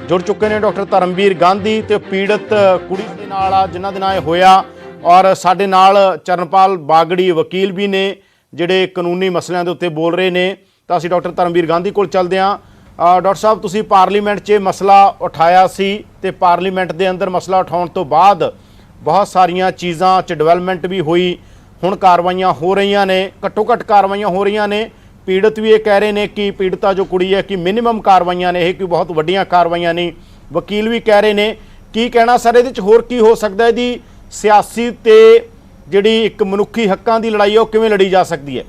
ਜੁੜ ਚੁੱਕੇ ਨੇ। ਡਾਕਟਰ ਧਰਮਵੀਰ ਗਾਂਧੀ ਤੇ ਪੀੜਤ ਕੁੜੀ ਦੇ ਨਾਲ ਆ ਜਿਨ੍ਹਾਂ ਦੇ ਨਾਲ ਇਹ ਹੋਇਆ, ਔਰ ਸਾਡੇ ਨਾਲ ਚਰਨਪਾਲ ਬਾਗੜੀ ਵਕੀਲ ਵੀ ਨੇ ਜਿਹੜੇ ਕਾਨੂੰਨੀ ਮਸਲਿਆਂ ਦੇ ਉੱਤੇ ਬੋਲ ਰਹੇ ਨੇ। ਤਾਂ ਅਸੀਂ ਡਾਕਟਰ ਧਰਮਵੀਰ ਗਾਂਧੀ ਕੋਲ ਚੱਲਦੇ ਹਾਂ। ਡਾਕਟਰ ਸਾਹਿਬ, ਤੁਸੀਂ ਪਾਰਲੀਮੈਂਟ 'ਚ ਮਸਲਾ ਉਠਾਇਆ ਸੀ ਤੇ ਪਾਰਲੀਮੈਂਟ ਦੇ ਅੰਦਰ ਮਸਲਾ ਉਠਾਉਣ ਤੋਂ ਬਾਅਦ ਬਹੁਤ ਸਾਰੀਆਂ ਚੀਜ਼ਾਂ 'ਚ ਡਿਵੈਲਪਮੈਂਟ ਵੀ ਹੋਈ, ਹੁਣ ਕਾਰਵਾਈਆਂ ਹੋ ਰਹੀਆਂ ਨੇ, ਘੱਟੋ ਘੱਟ ਕਾਰਵਾਈਆਂ ਹੋ ਰਹੀਆਂ ਨੇ। ਪੀੜਤ ਵੀ ਇਹ ਕਹਿ ਰਹੇ ਨੇ ਕਿ ਪੀੜਤਾ ਜੋ ਕੁੜੀ ਹੈ ਕਿ ਮਿਨੀਮਮ ਕਾਰਵਾਈਆਂ ਨੇ, ਇਹ ਕੋਈ ਬਹੁਤ ਵੱਡੀਆਂ ਕਾਰਵਾਈਆਂ ਨਹੀਂ। ਵਕੀਲ ਵੀ ਕਹਿ ਰਹੇ ਨੇ। ਕੀ ਕਹਿਣਾ ਸਰ ਇਹਦੇ 'ਚ, ਹੋਰ ਕੀ ਹੋ ਸਕਦਾ? ਇਹਦੀ ਸਿਆਸੀ ਤੇ ਜਿਹੜੀ ਇੱਕ ਮਨੁੱਖੀ ਹੱਕਾਂ ਦੀ ਲੜਾਈ ਹੈ, ਉਹ ਕਿਵੇਂ ਲੜੀ ਜਾ ਸਕਦੀ ਹੈ?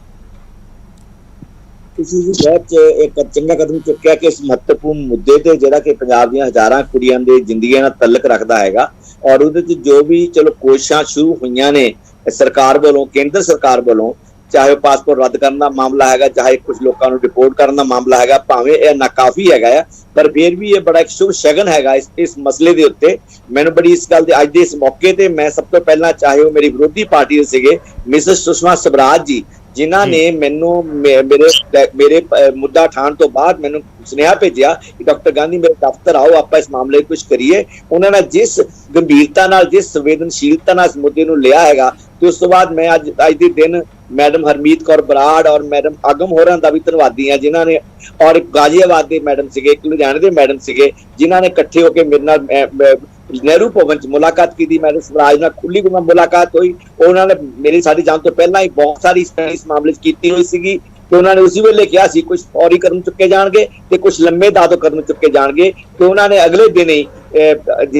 ਤੁਸੀਂ ਜੀ ਬਹੁਤ ਇੱਕ ਚੰਗਾ ਕਦਮ ਚੁੱਕਿਆ ਕਿ ਇਸ ਮਹੱਤਵਪੂਰਨ ਮੁੱਦੇ ਤੇ ਜਿਹੜਾ ਕਿ ਪੰਜਾਬ ਦੀਆਂ ਹਜ਼ਾਰਾਂ ਕੁੜੀਆਂ ਦੇ ਜ਼ਿੰਦਗੀਆਂ ਨਾਲ ਤਲਕ ਰੱਖਦਾ ਹੈਗਾ, ਔਰ ਉਹਦੇ 'ਚ ਜੋ ਵੀ ਚਲੋ ਕੋਸ਼ਿਸ਼ਾਂ ਸ਼ੁਰੂ ਹੋਈਆਂ ਨੇ ਸਰਕਾਰ ਵੱਲੋਂ, ਕੇਂਦਰ ਸਰਕਾਰ ਵੱਲੋਂ, ਚਾਹੇ ਉਹ ਪਾਸਪੋਰਟ ਰੱਦ ਕਰਨ ਦਾ ਮਾਮਲਾ ਹੈਗਾ, ਚਾਹੇ ਕੁਝ ਲੋਕਾਂ ਨੂੰ ਡਿਪੋਰਟ ਕਰਨ ਦਾ ਮਾਮਲਾ ਹੈਗਾ, ਭਾਵੇਂ ਇਹ ਨਾਕਾਫੀ ਹੈਗਾ ਆ, ਪਰ ਫਿਰ ਵੀ ਇਹ ਬੜਾ ਇੱਕ ਸ਼ੁਭ ਸ਼ਗਨ ਹੈਗਾ ਇਸ ਮਸਲੇ ਦੇ ਉੱਤੇ। ਮੈਨੂੰ ਬੜੀ ਇਸ ਗੱਲ ਦੇ ਅੱਜ ਦੇ ਇਸ ਮੌਕੇ ਤੇ ਮੈਂ ਸਭ ਤੋਂ ਪਹਿਲਾਂ, ਚਾਹੇ ਉਹ ਮੇਰੀ ਵਿਰੋਧੀ ਪਾਰਟੀ ਦੇ ਸੀਗੇ ਮਿਸਿਸ ਸੁਸ਼ਮਾ ਸਵਰਾਜ ਜੀ, ਜਿਨ੍ਹਾਂ ਨੇ ਮੈਨੂੰ ਮੇਰੇ ਮੁੱਦਾ ਉਠਾਉਣ ਤੋਂ ਬਾਅਦ ਮੈਨੂੰ ਸੁਨੇਹਾ ਭੇਜਿਆ ਕਿ ਡਾਕਟਰ ਗਾਂਧੀ ਮੇਰੇ ਦਫ਼ਤਰ ਆਓ, ਆਪਾਂ ਇਸ ਮਾਮਲੇ ਕੁਝ ਕਰੀਏ। ਉਹਨਾਂ ਨੇ ਜਿਸ ਗੰਭੀਰਤਾ ਨਾਲ, ਜਿਸ ਸੰਵੇਦਨਸ਼ੀਲਤਾ ਨਾਲ ਇਸ ਮੁੱਦੇ ਨੂੰ ਲਿਆ ਹੈਗਾ, ਤੇ ਉਸ ਤੋਂ ਬਾਅਦ ਮੈਂ ਅੱਜ ਦੇ ਦਿਨ ਮੈਡਮ ਹਰਮੀਤ ਕੌਰ ਬਰਾੜ ਔਰ ਮੈਡਮ ਆਗਮ ਹੋਰਾਂ ਦਾ ਵੀ ਧੰਨਵਾਦੀ ਹਾਂ, ਜਿਨ੍ਹਾਂ ਨੇ, ਔਰ ਇੱਕ ਗਾਜ਼ੀਆਬਾਦ ਦੇ ਮੈਡਮ ਸੀਗੇ, ਇੱਕ ਲੁਧਿਆਣੇ ਦੇ ਮੈਡਮ ਸੀਗੇ, ਜਿਨ੍ਹਾਂ ਨੇ ਇਕੱਠੇ ਹੋ ਕੇ ਮੇਰੇ ਨਾਲ ਨਹਿਰੂ ਭਵਨ 'ਚ ਮੁਲਾਕਾਤ ਕੀਤੀ। ਮੈਡਮ ਸਵਰਾਜ ਨਾਲ ਖੁੱਲੀ ਮੁਲਾਕਾਤ ਹੋਈ। ਉਹਨਾਂ ਨੇ ਸਾਡੀ ਜਾਣ ਤੋਂ ਪਹਿਲਾਂ ਹੀ ਬਹੁਤ ਸਾਰੀ ਇਸ ਮਾਮਲੇ 'ਚ ਕੀਤੀ ਹੋਈ ਸੀਗੀ ਤੇ ਉਹਨਾਂ ਨੇ ਉਸੇ ਵੇਲੇ ਕਿਹਾ ਸੀ ਕੁਝ ਫੌਰੀ ਕਦਮ ਚੁੱਕੇ ਜਾਣਗੇ ਤੇ ਕੁਝ ਲੰਮੇ ਦਾਦੋ ਕਦਮ ਚੁੱਕੇ ਜਾਣਗੇ। ਤੇ ਉਹਨਾਂ ਨੇ ਅਗਲੇ ਦਿਨ ਹੀ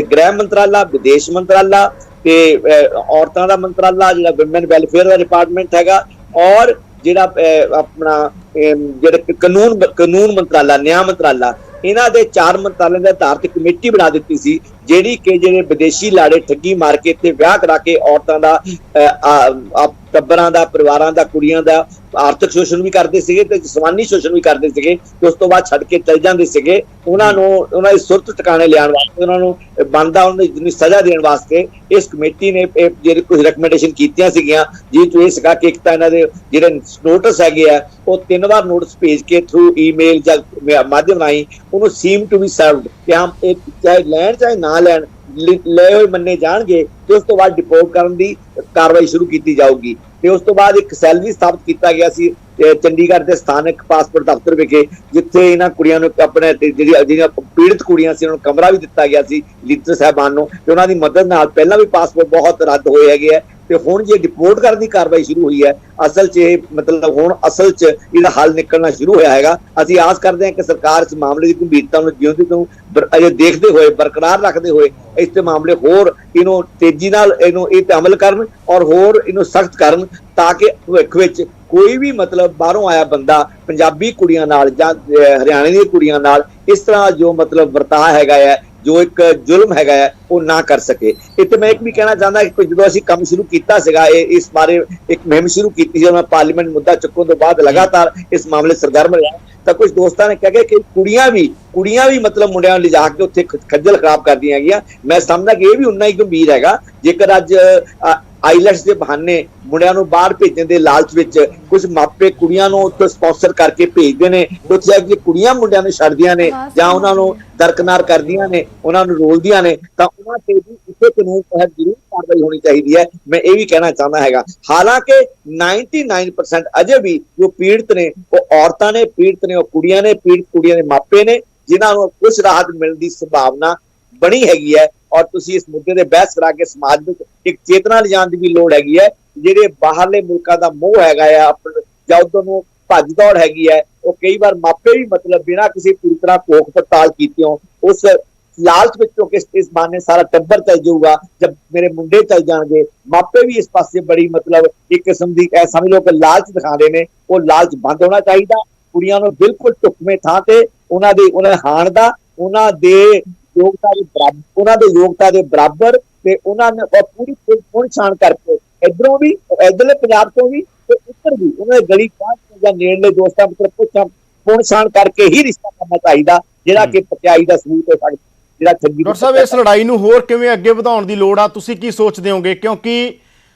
ਗ੍ਰਹਿ ਮੰਤਰਾਲਾ, ਵਿਦੇਸ਼ ਮੰਤਰਾਲਾ ਤੇ ਔਰਤਾਂ ਦਾ ਮੰਤਰਾਲਾ, ਜਿਹੜਾ ਵਿਮਨ ਵੈਲਫੇਅਰ ਦਾ ਡਿਪਾਰਟਮੈਂਟ ਹੈਗਾ, ਔਰ ਜਿਹੜਾ ਆਪਣਾ ਜਿਹੜਾ ਕਾਨੂੰਨ ਮੰਤਰਾਲਾ, ਨਿਆਂ ਮੰਤਰਾਲਾ, ਇਹਨਾਂ ਦੇ 4 ਮੰਤਰਾਲਿਆਂ ਦੇ ਆਧਾਰ ਤੇ ਕਮੇਟੀ ਬਣਾ ਦਿੱਤੀ ਸੀ, ਜਿਹੜੀ ਕਿ ਜਿਹੜੇ ਵਿਦੇਸ਼ੀ ਲਾੜੇ ਠੱਗੀ ਮਾਰ ਕੇ ਤੇ ਵਿਆਹ ਕਰਾ ਕੇ ਔਰਤਾਂ ਦਾ ਟੱਬਰਾਂ ਦਾ, ਪਰਿਵਾਰਾਂ ਦਾ, ਕੁੜੀਆਂ ਦਾ ਆਰਥਿਕ ਸ਼ੋਸ਼ਣ ਵੀ ਕਰਦੇ ਸੀਗੇ ਤੇ ਜਿਸਮਾਨੀ ਸ਼ੋਸ਼ਣ ਵੀ ਕਰਦੇ ਸੀਗੇ ਤੇ ਉਸ ਤੋਂ ਬਾਅਦ ਛੱਡ ਕੇ ਚਲ ਜਾਂਦੇ ਸੀਗੇ। ਉਹਨਾਂ ਨੂੰ ਉਹਨਾਂ ਦੀ ਸੁਰਤ ਟਿਕਾਣੇ ਲਿਆਉਣ ਵਾਸਤੇ, ਉਹਨਾਂ ਨੂੰ ਬਣਦਾ ਉਹਨਾਂ ਦੀ ਸਜ਼ਾ ਦੇਣ ਵਾਸਤੇ ਇਸ ਕਮੇਟੀ ਨੇ ਜਿਹੜੇ ਕੁਝ ਰეკਮੈਂਡੇਸ਼ਨ ਕੀਤੀਆਂ ਸੀਗੀਆਂ, ਜਿਸ ਤੋਂ ਇਹ ਸੀਗਾ ਕਿ ਇੱਕ ਤਾਂ ਇਹਨਾਂ ਦੇ ਜਿਹੜੇ ਨੋਟਿਸ ਹੈਗੇ ਆ ਉਹ 3 ਵਾਰ ਨੋਟਿਸ ਭੇਜ ਕੇ ਥਰੂ ਈਮੇਲ ਜਾਂ ਮਾਧਿਅਮ ਰਾਹੀਂ ਉਹਨੂੰ ਸੀਮ ਟੂ ਬੀ ਸਰਵਡ ਕਿ ਹਮ ਇਹ ਚਾਹੇ ਲੈਣ ਚਾਹੇ ਨਾ ਲੈਣ ਲਏ ਹੋਏ ਮੰਨੇ ਜਾਣਗੇ ਤੇ ਉਸ ਤੋਂ ਬਾਅਦ ਡਿਪੋਰਟ ਕਰਨ ਦੀ ਕਾਰਵਾਈ ਸ਼ੁਰੂ ਕੀਤੀ ਜਾਊਗੀ। ਤੇ ਉਸ ਤੋਂ ਬਾਅਦ ਇੱਕ ਸੈੱਲ ਵੀ ਸਥਾਪਿਤ ਕੀਤਾ ਗਿਆ ਸੀ ਚੰਡੀਗੜ੍ਹ ਦੇ ਸਥਾਨਕ ਪਾਸਪੋਰਟ ਦਫ਼ਤਰ ਵਿਖੇ, ਜਿੱਥੇ ਇਹਨਾਂ ਕੁੜੀਆਂ ਨੂੰ ਆਪਣੇ ਜਿਹੜੀਆਂ ਪੀੜਤ ਕੁੜੀਆਂ ਸੀ ਉਹਨਾਂ ਨੂੰ ਕਮਰਾ ਵੀ ਦਿੱਤਾ ਗਿਆ ਸੀ ਲੀਡਰ ਸਾਹਿਬਾਨ ਨੂੰ, ਤੇ ਉਹਨਾਂ ਦੀ ਮਦਦ ਨਾਲ ਪਹਿਲਾਂ ਵੀ ਪਾਸਪੋਰਟ ਬਹੁਤ ਰੱਦ ਹੋਏ ਹੈਗੇ ਆ ਤੇ ਹੁਣ ਜੇ ਡਿਪੋਰਟ ਕਰਨ ਦੀ ਕਾਰਵਾਈ ਸ਼ੁਰੂ ਹੋਈ ਹੈ, ਅਸਲ 'ਚ ਇਹ ਮਤਲਬ ਹੁਣ ਅਸਲ 'ਚ ਇਹਦਾ ਹੱਲ ਨਿਕਲਣਾ ਸ਼ੁਰੂ ਹੋਇਆ ਹੈਗਾ। ਅਸੀਂ ਆਸ ਕਰਦੇ ਹਾਂ ਕਿ ਸਰਕਾਰ ਇਸ ਮਾਮਲੇ ਦੀ ਗੰਭੀਰਤਾ ਨੂੰ ਜਿਉਂਦੀ ਤੋਂ ਅਜੇ ਦੇਖਦੇ ਹੋਏ, ਬਰਕਰਾਰ ਰੱਖਦੇ ਹੋਏ ਇਸ ਤੇ ਮਾਮਲੇ ਹੋਰ ਇਹਨੂੰ ਤੇਜ਼ੀ ਨਾਲ ਇਹਨੂੰ ਇਹ ਤੇ ਅਮਲ ਕਰਨ ਔਰ ਹੋਰ ਇਹਨੂੰ ਸਖਤ ਕਰਨ ਤਾਂ ਕਿ ਭਵਿੱਖ ਵਿੱਚ ਕੋਈ ਵੀ ਮਤਲਬ ਬਾਹਰੋਂ ਆਇਆ ਬੰਦਾ ਪੰਜਾਬੀ ਕੁੜੀਆਂ ਨਾਲ ਜਾਂ ਹਰਿਆਣੇ ਦੀਆਂ ਕੁੜੀਆਂ ਨਾਲ ਇਸ ਤਰ੍ਹਾਂ ਜੋ ਮਤਲਬ ਵਰਤਾਅ ਹੈਗਾ ਹੈ, ਜੋ ਇੱਕ ਜ਼ੁਲਮ ਹੈਗਾ ਹੈ, ਉਹ ਨਾ ਕਰ ਸਕੇ। ਇੱਥੇ ਮੈਂ ਇੱਕ ਵੀ ਕਹਿਣਾ ਚਾਹੁੰਦਾ ਕਿ ਜਦੋਂ ਅਸੀਂ ਕੰਮ ਸ਼ੁਰੂ ਕੀਤਾ ਸੀਗਾ ਇਸ ਬਾਰੇ ਇੱਕ ਮੁਹਿੰਮ ਸ਼ੁਰੂ ਕੀਤੀ ਜਦੋਂ ਮੈਂ ਪਾਰਲੀਮੈਂਟ ਮੁੱਦਾ ਚੁੱਕਣ ਤੋਂ ਬਾਅਦ ਲਗਾਤਾਰ ਇਸ ਮਾਮਲੇ ਸਰਗਰਮ ਰਿਹਾ ਤਾਂ ਕੁਝ ਦੋਸਤਾਂ ਨੇ ਕਿਹਾ ਕਿ ਕੁੜੀਆਂ ਵੀ ਮਤਲਬ ਮੁੰਡਿਆਂ ਨੂੰ ਲਿਜਾ ਕੇ ਉੱਥੇ ਖੱਜਲ ਖਰਾਬ ਕਰਦੀਆਂ ਹੈਗੀਆਂ। ਮੈਂ ਸਮਝਦਾ ਕਿ ਇਹ ਵੀ ਉਨਾ ਹੀ ਗੰਭੀਰ ਹੈਗਾ। ਜੇਕਰ ਅੱਜ ਆਈਲੈਟਸ ਦੇ ਬਹਾਨੇ ਮੁੰਡਿਆਂ ਨੂੰ ਬਾਹਰ ਭੇਜਣ ਦੇ ਲਾਲਚ ਵਿੱਚ ਕੁਝ ਮਾਪੇ ਕੁੜੀਆਂ ਨੂੰ ਉੱਥੇ ਸਪਾਂਸਰ ਕਰਕੇ ਭੇਜਦੇ ਨੇ, ਉੱਥੇ ਜਾ ਕੇ ਕੁੜੀਆਂ ਮੁੰਡਿਆਂ ਨੂੰ ਛੱਡਦੀਆਂ ਨੇ ਜਾਂ ਉਹਨਾਂ ਨੂੰ ਦਰਕਨਾਰ ਕਰਦੀਆਂ ਨੇ, ਉਹਨਾਂ ਨੂੰ ਰੋਲਦੀਆਂ ਨੇ, ਤਾਂ ਉਹਨਾਂ ਤੇ ਵੀ ਇਸੇ ਕਾਨੂੰਨ ਤਹਿਤ ਜ਼ਰੂਰ ਕਾਰਵਾਈ ਹੋਣੀ ਚਾਹੀਦੀ ਹੈ। ਮੈਂ ਇਹ ਵੀ ਕਹਿਣਾ ਚਾਹੁੰਦਾ ਹੈਗਾ, ਹਾਲਾਂਕਿ 99% ਅਜੇ ਵੀ ਜੋ ਪੀੜਤ ਨੇ ਉਹ ਔਰਤਾਂ ਨੇ, ਪੀੜਤ ਨੇ ਉਹ ਕੁੜੀਆਂ ਨੇ, ਪੀੜਤ ਕੁੜੀਆਂ ਦੇ ਮਾਪੇ ਨੇ ਜਿਨ੍ਹਾਂ ਨੂੰ ਕੁਝ ਰਾਹਤ ਮਿਲਣ ਦੀ ਸੰਭਾਵਨਾ ਬਣੀ ਹੈਗੀ ਹੈ। ਔਰ ਤੁਸੀਂ ਇਸ ਮੁੱਦੇ ਤੇ ਬਹਿਸ ਕਰਾ ਕੇ ਸਮਾਜ ਵਿੱਚ ਇੱਕ ਚੇਤਨਾ ਲਿਜਾਣ ਦੀ ਵੀ ਲੋੜ ਹੈਗੀ ਹੈ। ਜਿਹੜੇ ਬਾਹਰਲੇ ਮੁਲਕਾਂ ਦਾ ਮੋਹ ਹੈਗਾ ਆ ਜਾਂ ਉਧਰ ਨੂੰ ਭੱਜ ਦੌੜ ਹੈਗੀ ਹੈ, ਉਹ ਕਈ ਵਾਰ ਮਾਪੇ ਵੀ ਮਤਲਬ ਬਿਨਾਂ ਕਿਸੇ ਪੂਰੀ ਤਰ੍ਹਾਂ ਕੋਖ ਪੜਤਾਲ ਕੀਤਿਓਂ ਉਸ ਲਾਲਚ ਵਿੱਚੋਂ ਕਿ ਇਸ ਬਹਾਨੇ ਸਾਰਾ ਟੱਬਰ ਚੱਲ ਜਾਊਗਾ, ਜਦ ਮੇਰੇ ਮੁੰਡੇ ਚੱਲ ਜਾਣਗੇ, ਮਾਪੇ ਵੀ ਇਸ ਪਾਸੇ ਬੜੀ ਮਤਲਬ ਇੱਕ ਕਿਸਮ ਦੀ ਸਮਝ ਲਓ ਕਿ ਲਾਲਚ ਦਿਖਾਉਂਦੇ ਨੇ। ਉਹ ਲਾਲਚ ਬੰਦ ਹੋਣਾ ਚਾਹੀਦਾ। ਕੁੜੀਆਂ ਨੂੰ ਬਿਲਕੁਲ ਢੁਕਵੇਂ ਥਾਂ ਤੇ ਉਹਨਾਂ ਹਾਣ ਦਾ, ਉਹਨਾਂ ਦੇ ਯੋਗਤਾ ਦੇ ਬਰਾਬਰ ਤੇ ਉਹਨਾਂ ਨੇ ਪੂਰੀ ਪੁਣ ਛਾਣ ਕਰਕੇ ਇਧਰੋਂ ਵੀ, ਇਧਰਲੇ ਪੰਜਾਬ ਤੋਂ ਵੀ ਤੇ ਉੱਧਰ ਵੀ ਉਹਨਾਂ ਦੇ ਗਲੀ ਜਾਂ ਨੇੜਲੇ ਦੋਸਤਾਂ ਮਤਲਬ ਪੁਣ ਛਾਣ ਕਰਕੇ ਹੀ ਰਿਸ਼ਤਾ ਕਰਨਾ ਚਾਹੀਦਾ, ਜਿਹੜਾ ਕਿ ਪਕਿਆਈ ਦਾ ਸਬੂਤ ਹੋ ਸਕਦਾ। ਜਿਹੜਾ ਡਾਕਟਰ ਸਾਹਿਬ, ਇਸ ਲੜਾਈ ਨੂੰ ਹੋਰ ਕਿਵੇਂ ਅੱਗੇ ਵਧਾਉਣ ਦੀ ਲੋੜ ਆ, ਤੁਸੀਂ ਕੀ ਸੋਚਦੇ ਹੋਗੇ? ਕਿਉਂਕਿ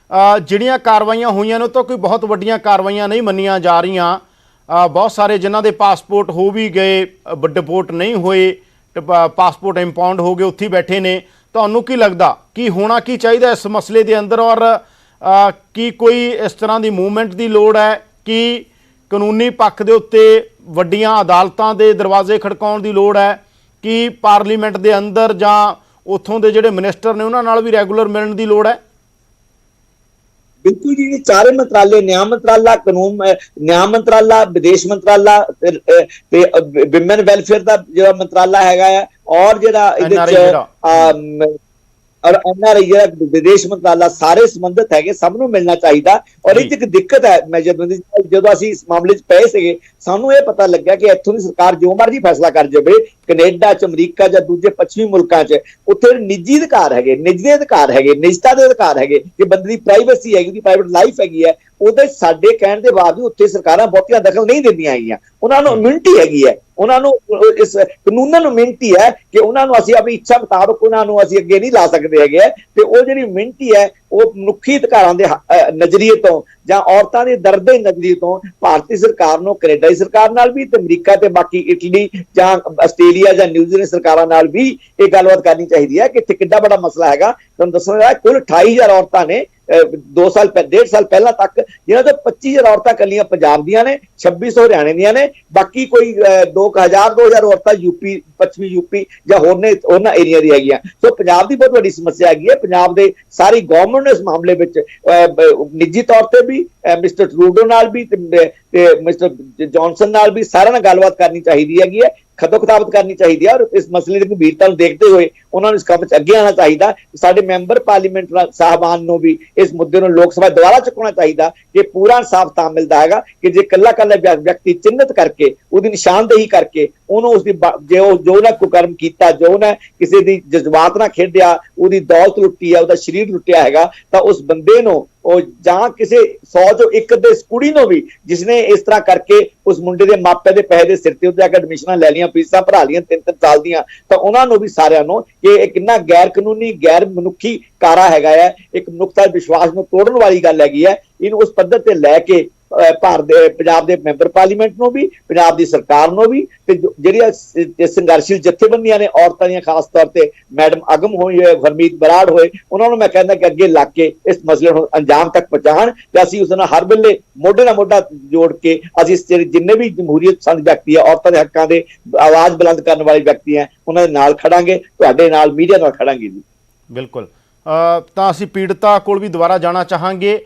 ਜਿਹੜੀਆਂ ਕਾਰਵਾਈਆਂ ਹੋਈਆਂ ਨੇ ਉਹ ਤਾਂ ਕੋਈ ਬਹੁਤ ਵੱਡੀਆਂ ਕਾਰਵਾਈਆਂ ਨਹੀਂ ਮੰਨੀਆਂ ਜਾ ਰਹੀਆਂ। ਬਹੁਤ ਸਾਰੇ ਜਿਨ੍ਹਾਂ ਦੇ ਪਾਸਪੋਰਟ ਹੋ ਵੀ ਗਏ, ਡਿਪੋਰਟ ਨਹੀਂ ਹੋਏ, ਪਾਸਪੋਰਟ ਇੰਪਾਊਂਡ ਹੋ ਗਏ, ਉੱਥੇ ਬੈਠੇ ਨੇ। ਤੁਹਾਨੂੰ ਕੀ ਲੱਗਦਾ ਕੀ ਹੋਣਾ ਕੀ ਚਾਹੀਦਾ ਇਸ ਮਸਲੇ ਦੇ ਅੰਦਰ, ਔਰ ਕੀ ਕੋਈ ਇਸ ਤਰ੍ਹਾਂ ਦੀ ਮੂਵਮੈਂਟ ਦੀ ਲੋੜ ਹੈ ਕਿ ਕਾਨੂੰਨੀ ਪੱਖ ਦੇ ਉੱਤੇ ਵੱਡੀਆਂ ਅਦਾਲਤਾਂ ਦੇ ਦਰਵਾਜ਼ੇ ਖੜਕਾਉਣ ਦੀ ਲੋੜ ਹੈ ਕਿ ਪਾਰਲੀਮੈਂਟ ਦੇ ਅੰਦਰ ਜਾਂ ਉੱਥੋਂ ਦੇ ਜਿਹੜੇ ਮਿਨਿਸਟਰ ਨੇ ਉਹਨਾਂ ਨਾਲ ਵੀ ਰੈਗੂਲਰ ਮਿਲਣ ਦੀ ਲੋੜ ਹੈ? ਬਿਲਕੁਲ ਜੀ, ਚਾਰੇ ਮੰਤਰਾਲੇ, ਨਿਆਂ ਮੰਤਰਾਲਾ, ਕਾਨੂੰਨ ਨਿਆਂ ਮੰਤਰਾਲਾ, ਵਿਦੇਸ਼ ਮੰਤਰਾਲਾ ਤੇ ਵਿਮਨ ਵੈਲਫੇਅਰ ਦਾ ਜਿਹੜਾ ਮੰਤਰਾਲਾ ਹੈਗਾ ਆ, ਔਰ ਜਿਹੜਾ ਇਹਦੇ ਚ ਔਰ NRI ਜਿਹੜਾ ਵਿਦੇਸ਼ ਮੰਤਰਾਲਾ, ਸਾਰੇ ਸੰਬੰਧਿਤ ਹੈਗੇ, ਸਭ ਨੂੰ ਮਿਲਣਾ ਚਾਹੀਦਾ। ਔਰ ਇਹ ਇੱਕ ਦਿੱਕਤ ਹੈ, ਮੈਂ ਜਦੋਂ ਅਸੀਂ ਇਸ ਮਾਮਲੇ 'ਚ ਪਏ ਸੀਗੇ ਸਾਨੂੰ ਇਹ ਪਤਾ ਲੱਗਿਆ ਕਿ ਇੱਥੋਂ ਦੀ ਸਰਕਾਰ ਜੋ ਮਰਜ਼ੀ ਫੈਸਲਾ ਕਰ ਜਾਵੇ, ਕੈਨੇਡਾ 'ਚ, ਅਮਰੀਕਾ ਜਾਂ ਦੂਜੇ ਪੱਛਮੀ ਮੁਲਕਾਂ 'ਚ, ਉੱਥੇ ਨਿੱਜੀ ਅਧਿਕਾਰ ਹੈਗੇ, ਨਿੱਜੀ ਅਧਿਕਾਰ ਹੈਗੇ, ਨਿਜਤਾ ਦੇ ਅਧਿਕਾਰ ਹੈਗੇ ਕਿ ਬੰਦੇ ਦੀ ਪ੍ਰਾਈਵੇਸੀ ਹੈਗੀ, ਉਹਦੀ ਪ੍ਰਾਈਵੇਟ ਲਾਈਫ ਹੈਗੀ ਹੈ, ਉਹਦੇ ਸਾਡੇ ਕਹਿਣ ਦੇ ਬਾਵਜੂਦ ਉੱਥੇ ਸਰਕਾਰਾਂ ਬਹੁਤੀਆਂ ਦਖਲ ਨਹੀਂ ਦਿੰਦੀਆਂ ਹੈਗੀਆਂ। ਉਹਨਾਂ ਨੂੰ ਇਮਿਊਨਿਟੀ ਹੈਗੀ ਹੈ, ਉਹਨਾਂ ਨੂੰ ਇਸ ਕਾਨੂੰਨ ਨੂੰ ਮਿਹਨਤੀ ਹੈ ਕਿ ਉਹਨਾਂ ਨੂੰ ਅਸੀਂ ਆਪਣੀ ਇੱਛਾ ਮੁਤਾਬਕ ਉਹਨਾਂ ਨੂੰ ਅਸੀਂ ਅੱਗੇ ਨਹੀਂ ਲਾ ਸਕਦੇ ਹੈਗੇ। ਤੇ ਉਹ ਜਿਹੜੀ ਮਿਹਨਤੀ ਹੈ ਉਹ ਮਨੁੱਖੀ ਅਧਿਕਾਰਾਂ ਦੇ ਨਜ਼ਰੀਏ ਤੋਂ ਜਾਂ ਔਰਤਾਂ ਦੇ ਦਰਦ ਦੇ ਨਜ਼ਰੀਏ ਤੋਂ ਭਾਰਤੀ ਸਰਕਾਰ ਨੂੰ ਕੈਨੇਡਾਈ ਸਰਕਾਰ ਨਾਲ ਵੀ ਤੇ ਅਮਰੀਕਾ ਤੇ ਬਾਕੀ ਇਟਲੀ ਜਾਂ ਆਸਟ੍ਰੇਲੀਆ ਜਾਂ ਨਿਊਜ਼ੀਲੈਂਡ ਸਰਕਾਰਾਂ ਨਾਲ ਵੀ ਇਹ ਗੱਲਬਾਤ ਕਰਨੀ ਚਾਹੀਦੀ ਹੈ ਕਿ ਇੱਥੇ ਕਿੱਡਾ ਵੱਡਾ ਮਸਲਾ ਹੈਗਾ। ਤੁਹਾਨੂੰ ਦੱਸਣਾ ਕੁੱਲ 28,000 ਔਰਤਾਂ ਨੇ 1.5 ਸਾਲ ਪਹਿਲਾਂ ਤੱਕ, ਜਿਹਨਾਂ ਤੋਂ 25,000 ਔਰਤਾਂ ਕੱਲੀਆਂ ਪੰਜਾਬ ਦੀਆਂ ਨੇ, 2600 ਹਰਿਆਣੇ ਦੀਆਂ ਨੇ, ਬਾਕੀ ਕੋਈ 2,000 ਔਰਤਾਂ ਯੂਪੀ, ਪੱਛਮੀ ਯੂਪੀ ਜਾਂ ਉਹਨਾਂ ਏਰੀਆ ਦੀ ਹੈਗੀਆਂ। ਸੋ ਪੰਜਾਬ ਦੀ ਬਹੁਤ ਵੱਡੀ ਸਮੱਸਿਆ ਹੈਗੀ ਹੈ। ਪੰਜਾਬ ਦੇ ਸਾਰੀ ਗਵਰਨਮੈਂਟ ਇਸ ਮਾਮਲੇ ਵਿੱਚ ਨਿੱਜੀ ਤੌਰ ਤੇ ਵੀ ਮਿਸਟਰ ਟਰੂਡੋ ਨਾਲ ਵੀ ਤੇ ਮਿਸਟਰ ਜੌਨਸਨ ਨਾਲ ਵੀ ਸਾਰਿਆਂ ਨਾਲ ਗੱਲਬਾਤ ਕਰਨੀ ਚਾਹੀਦੀ ਹੈਗੀ ਹੈ। ਖਤਮ ਕਰਨੀ ਚਾਹੀਦੀ ਹੈ ਔਰ ਇਸ ਮਸਲੇ ਦੀ ਗੰਭੀਰਤਾ ਨੂੰ ਦੇਖਦੇ ਹੋਏ ਉਹਨਾਂ ਨੂੰ ਇਸ ਕੰਮ 'ਚ ਅੱਗੇ ਆਉਣਾ ਚਾਹੀਦਾ। ਸਾਡੇ ਮੈਂਬਰ ਪਾਰਲੀਮੈਂਟ ਸਾਹਿਬਾਨ ਨੂੰ ਵੀ ਇਸ ਮੁੱਦੇ ਨੂੰ ਲੋਕ ਸਭਾ ਦੁਆਰਾ ਚੁੱਕਣਾ ਚਾਹੀਦਾ ਕਿ ਪੂਰਾ ਇਨਸਾਫ ਤਾਂ ਮਿਲਦਾ ਹੈਗਾ ਕਿ ਜੇ ਕੱਲਾ ਵਿਅਕਤੀ ਚਿੰਨ੍ਹਿਤ ਕਰਕੇ ਉਹਦੀ ਨਿਸ਼ਾਨਦੇਹੀ ਕਰਕੇ ਉਹਨੂੰ ਉਸਦੀ ਜੋ ਨਾ ਕੁਕਰਮ ਕੀਤਾ, ਜੋ ਨਾ ਕਿਸੇ ਦੀ ਜਜ਼ਬਾਤ ਨਾਲ ਖੇਡਿਆ, ਉਹਦੀ ਦੌਲਤ ਲੁੱਟੀ ਹੈ, ਉਹਦਾ ਸਰੀਰ ਲੁੱਟਿਆ ਹੈਗਾ, ਤਾਂ ਉਸ ਬੰਦੇ ਨੂੰ ਉਹ ਜਾਂ ਕਿਸੇ 100 ਚੋਂ ਇੱਕ ਦੇ ਕੁੜੀ ਨੂੰ ਵੀ ਜਿਸਨੇ ਇਸ ਤਰ੍ਹਾਂ ਕਰਕੇ ਉਸ ਮੁੰਡੇ ਦੇ ਮਾਪੇ ਦੇ ਪੈਸੇ ਦੇ ਸਿਰ ਤੇ ਉੱਤੇ ਆ ਕੇ ਐਡਮਿਸ਼ਨਾਂ ਲੈ ਲਈਆਂ, ਫੀਸਾਂ ਭਰਾ ਲਈਆਂ 3-3 ਸਾਲ ਦੀਆਂ, ਤਾਂ ਉਹਨਾਂ ਨੂੰ ਵੀ ਸਾਰਿਆਂ ਨੂੰ ਕਿ ਇਹ ਕਿੰਨਾ ਗੈਰ ਕਾਨੂੰਨੀ ਗੈਰ ਮਨੁੱਖੀ ਕਾਰਾ ਹੈਗਾ ਹੈ, ਇੱਕ ਮਨੁੱਖਤਾ ਦੇ ਵਿਸ਼ਵਾਸ ਨੂੰ ਤੋੜਨ ਵਾਲੀ ਗੱਲ ਹੈਗੀ ਹੈ। ਇਹਨੂੰ ਉਸ ਪੱਧਰ ਤੇ ਲੈ ਕੇ ਭਾਰਤ ਦੇ ਪੰਜਾਬ ਦੇ ਮੈਂਬਰ ਪਾਰਲੀਮੈਂਟ ਨੂੰ ਵੀ, ਪੰਜਾਬ ਦੀ ਸਰਕਾਰ ਨੂੰ ਵੀ, ਤੇ ਜਿਹੜੀਆਂ ਸੰਘਰਸ਼ੀਲ ਜਥੇਬੰਦੀਆਂ ਨੇ ਔਰਤਾਂ ਦੀਆਂ, ਖਾਸ ਤੌਰ ਤੇ ਮੈਡਮ ਅਗਮ ਹੋਈ ਹੋਏ, ਗੁਰਮੀਤ ਬਰਾੜ ਹੋਏ, ਉਹਨਾਂ ਨੂੰ ਮੈਂ ਕਹਿੰਦਾ ਕਿ ਅੱਗੇ ਲੱਗ ਕੇ ਇਸ ਮਸਲੇ ਨੂੰ ਅੰਜਾਮ ਤੱਕ ਪਹੁੰਚਾਉਣ ਤੇ ਅਸੀਂ ਉਸ ਨਾਲ ਹਰ ਵੇਲੇ ਮੋਢੇ ਨਾਲ ਮੋਢਾ ਜੋੜ ਕੇ ਅਸੀਂ ਜਿੰਨੇ ਵੀ ਜਮਹੂਰੀਅਤ ਪਸੰਦ ਵਿਅਕਤੀ ਆ, ਔਰਤਾਂ ਦੇ ਹੱਕਾਂ ਦੇ ਆਵਾਜ਼ ਬੁਲੰਦ ਕਰਨ ਵਾਲੇ ਵਿਅਕਤੀ ਆ, ਉਹਨਾਂ ਦੇ ਨਾਲ ਖੜਾਂਗੇ, ਤੁਹਾਡੇ ਨਾਲ ਮੀਡੀਆ ਨਾਲ ਖੜਾਂਗੇ ਜੀ। ਬਿਲਕੁਲ। ਤਾਂ ਅਸੀਂ ਪੀੜਤਾ ਕੋਲ ਵੀ ਦੁਬਾਰਾ ਜਾਣਾ ਚਾਹਾਂਗੇ।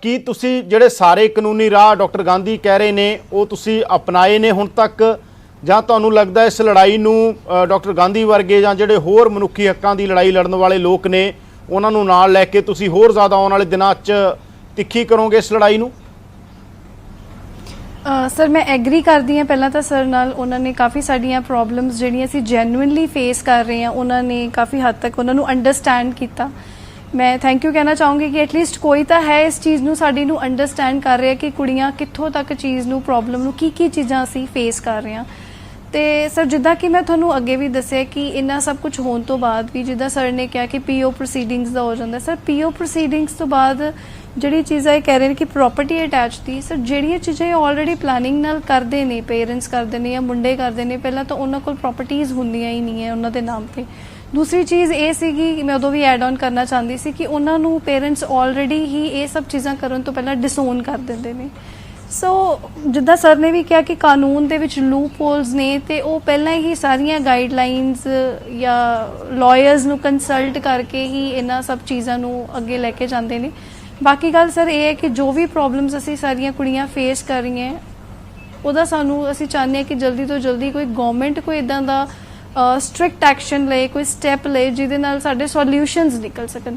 ਕੀ ਤੁਸੀਂ ਜਿਹੜੇ ਸਾਰੇ ਕਾਨੂੰਨੀ ਰਾਹ ਡਾਕਟਰ ਗਾਂਧੀ ਕਹਿ ਰਹੇ ਨੇ ਉਹ ਤੁਸੀਂ ਅਪਣਾਏ ਨੇ ਹੁਣ ਤੱਕ, ਜਾਂ ਤੁਹਾਨੂੰ ਲੱਗਦਾ ਇਸ ਲੜਾਈ ਨੂੰ ਡਾਕਟਰ ਗਾਂਧੀ ਵਰਗੇ ਜਾਂ ਜਿਹੜੇ ਹੋਰ ਮਨੁੱਖੀ ਹੱਕਾਂ ਦੀ ਲੜਾਈ ਲੜਨ ਵਾਲੇ ਲੋਕ ਨੇ ਉਹਨਾਂ ਨੂੰ ਨਾਲ ਲੈ ਕੇ ਤੁਸੀਂ ਹੋਰ ਜ਼ਿਆਦਾ ਆਉਣ ਵਾਲੇ ਦਿਨਾਂ 'ਚ ਤਿੱਖੀ ਕਰੋਗੇ ਇਸ ਲੜਾਈ ਨੂੰ? ਸਰ ਮੈਂ ਐਗਰੀ ਕਰਦੀ ਹਾਂ ਪਹਿਲਾਂ ਤਾਂ ਸਰ ਨਾਲ। ਉਹਨਾਂ ਨੇ ਕਾਫੀ ਸਾਡੀਆਂ ਪ੍ਰੋਬਲਮਸ ਜਿਹੜੀਆਂ ਅਸੀਂ ਜੈਨੂਇਨਲੀ ਫੇਸ ਕਰ ਰਹੇ ਹਾਂ, ਉਹਨਾਂ ਨੇ ਕਾਫੀ ਹੱਦ ਤੱਕ ਉਹਨਾਂ ਨੂੰ ਅੰਡਰਸਟੈਂਡ ਕੀਤਾ। ਮੈਂ ਥੈਂਕ ਯੂ ਕਹਿਣਾ ਚਾਹੂੰਗੀ ਕਿ ਐਟਲੀਸਟ ਕੋਈ ਤਾਂ ਹੈ ਇਸ ਚੀਜ਼ ਨੂੰ ਸਾਡੀ ਨੂੰ ਅੰਡਰਸਟੈਂਡ ਕਰ ਰਿਹਾ ਕਿ ਕੁੜੀਆਂ ਕਿੱਥੋਂ ਤੱਕ ਚੀਜ਼ ਨੂੰ, ਪ੍ਰੋਬਲਮ ਨੂੰ, ਕੀ ਚੀਜ਼ਾਂ ਅਸੀਂ ਫੇਸ ਕਰ ਰਹੇ ਹਾਂ। ਤੇ ਸਰ ਜਿੱਦਾਂ ਕਿ ਮੈਂ ਤੁਹਾਨੂੰ ਅੱਗੇ ਵੀ ਦੱਸਿਆ ਕਿ ਇੰਨਾ ਸਭ ਕੁਝ ਹੋਣ ਤੋਂ ਬਾਅਦ ਵੀ, ਜਿੱਦਾਂ ਸਰ ਨੇ ਕਿਹਾ ਕਿ ਪੀਓ ਪ੍ਰੋਸੀਡਿੰਗਸ ਦਾ ਹੋ ਜਾਂਦਾ, ਸਰ ਪੀਓ ਪ੍ਰੋਸੀਡਿੰਗਸ ਤੋਂ ਬਾਅਦ ਜਿਹੜੀ ਚੀਜ਼ਾਂ ਇਹ ਕਹਿ ਰਹੇ ਨੇ ਕਿ ਪ੍ਰੋਪਰਟੀ ਅਟੈਚ ਦੀ, ਸਰ ਜਿਹੜੀਆਂ ਚੀਜ਼ਾਂ ਇਹ ਆਲਰੇਡੀ ਪਲਾਨਿੰਗ ਨਾਲ ਕਰਦੇ ਨੇ, ਪੇਰੈਂਟਸ ਕਰਦੇ ਨੇ ਜਾਂ ਮੁੰਡੇ ਕਰਦੇ ਨੇ, ਪਹਿਲਾਂ ਤਾਂ ਉਹਨਾਂ ਕੋਲ ਪ੍ਰੋਪਰਟੀਜ਼ ਹੁੰਦੀਆਂ ਹੀ ਨਹੀਂ ਹੈ ਉਹਨਾਂ ਦੇ ਨਾਮ ਤੇ। ਦੂਸਰੀ ਚੀਜ਼ ਇਹ ਸੀਗੀ, ਮੈਂ ਉਦੋਂ ਵੀ ਐਡ ਔਨ ਕਰਨਾ ਚਾਹੁੰਦੀ ਸੀ ਕਿ ਉਹਨਾਂ ਨੂੰ ਪੇਰੈਂਟਸ ਆਲਰੇਡੀ ਹੀ ਇਹ ਸਭ ਚੀਜ਼ਾਂ ਕਰਨ ਤੋਂ ਪਹਿਲਾਂ ਡਿਸਓਨ ਕਰ ਦਿੰਦੇ ਨੇ। ਸੋ ਜਿੱਦਾਂ ਸਰ ਨੇ ਵੀ ਕਿਹਾ ਕਿ ਕਾਨੂੰਨ ਦੇ ਵਿੱਚ ਲੂਪ ਹੋਲਸ ਨੇ, ਤੇ ਉਹ ਪਹਿਲਾਂ ਹੀ ਸਾਰੀਆਂ ਗਾਈਡਲਾਈਨਸ ਜਾਂ ਲਾਇਰਸ ਨੂੰ ਕੰਸਲਟ ਕਰਕੇ ਹੀ ਇਹਨਾਂ ਸਭ ਚੀਜ਼ਾਂ ਨੂੰ ਅੱਗੇ ਲੈ ਕੇ ਜਾਂਦੇ ਨੇ। ਬਾਕੀ ਗੱਲ ਸਰ ਇਹ ਹੈ ਕਿ ਜੋ ਵੀ ਪ੍ਰੋਬਲਮਸ ਅਸੀਂ ਸਾਰੀਆਂ ਕੁੜੀਆਂ ਫੇਸ ਕਰ ਰਹੀਆਂ, ਉਹਦਾ ਸਾਨੂੰ ਅਸੀਂ ਚਾਹੁੰਦੇ ਹਾਂ ਕਿ ਜਲਦੀ ਤੋਂ ਜਲਦੀ ਕੋਈ ਗਵਰਨਮੈਂਟ ਕੋਈ ਇੱਦਾਂ ਦਾ ਸਟ੍ਰਿਕਟ ਐਕਸ਼ਨ ਲਏ, ਕੋਈ ਸਟੈਪ ਲਏ ਜਿਹਦੇ ਨਾਲ ਸਾਡੇ ਸੋਲਿਊਸ਼ਨਸ ਨਿਕਲ ਸਕਣ।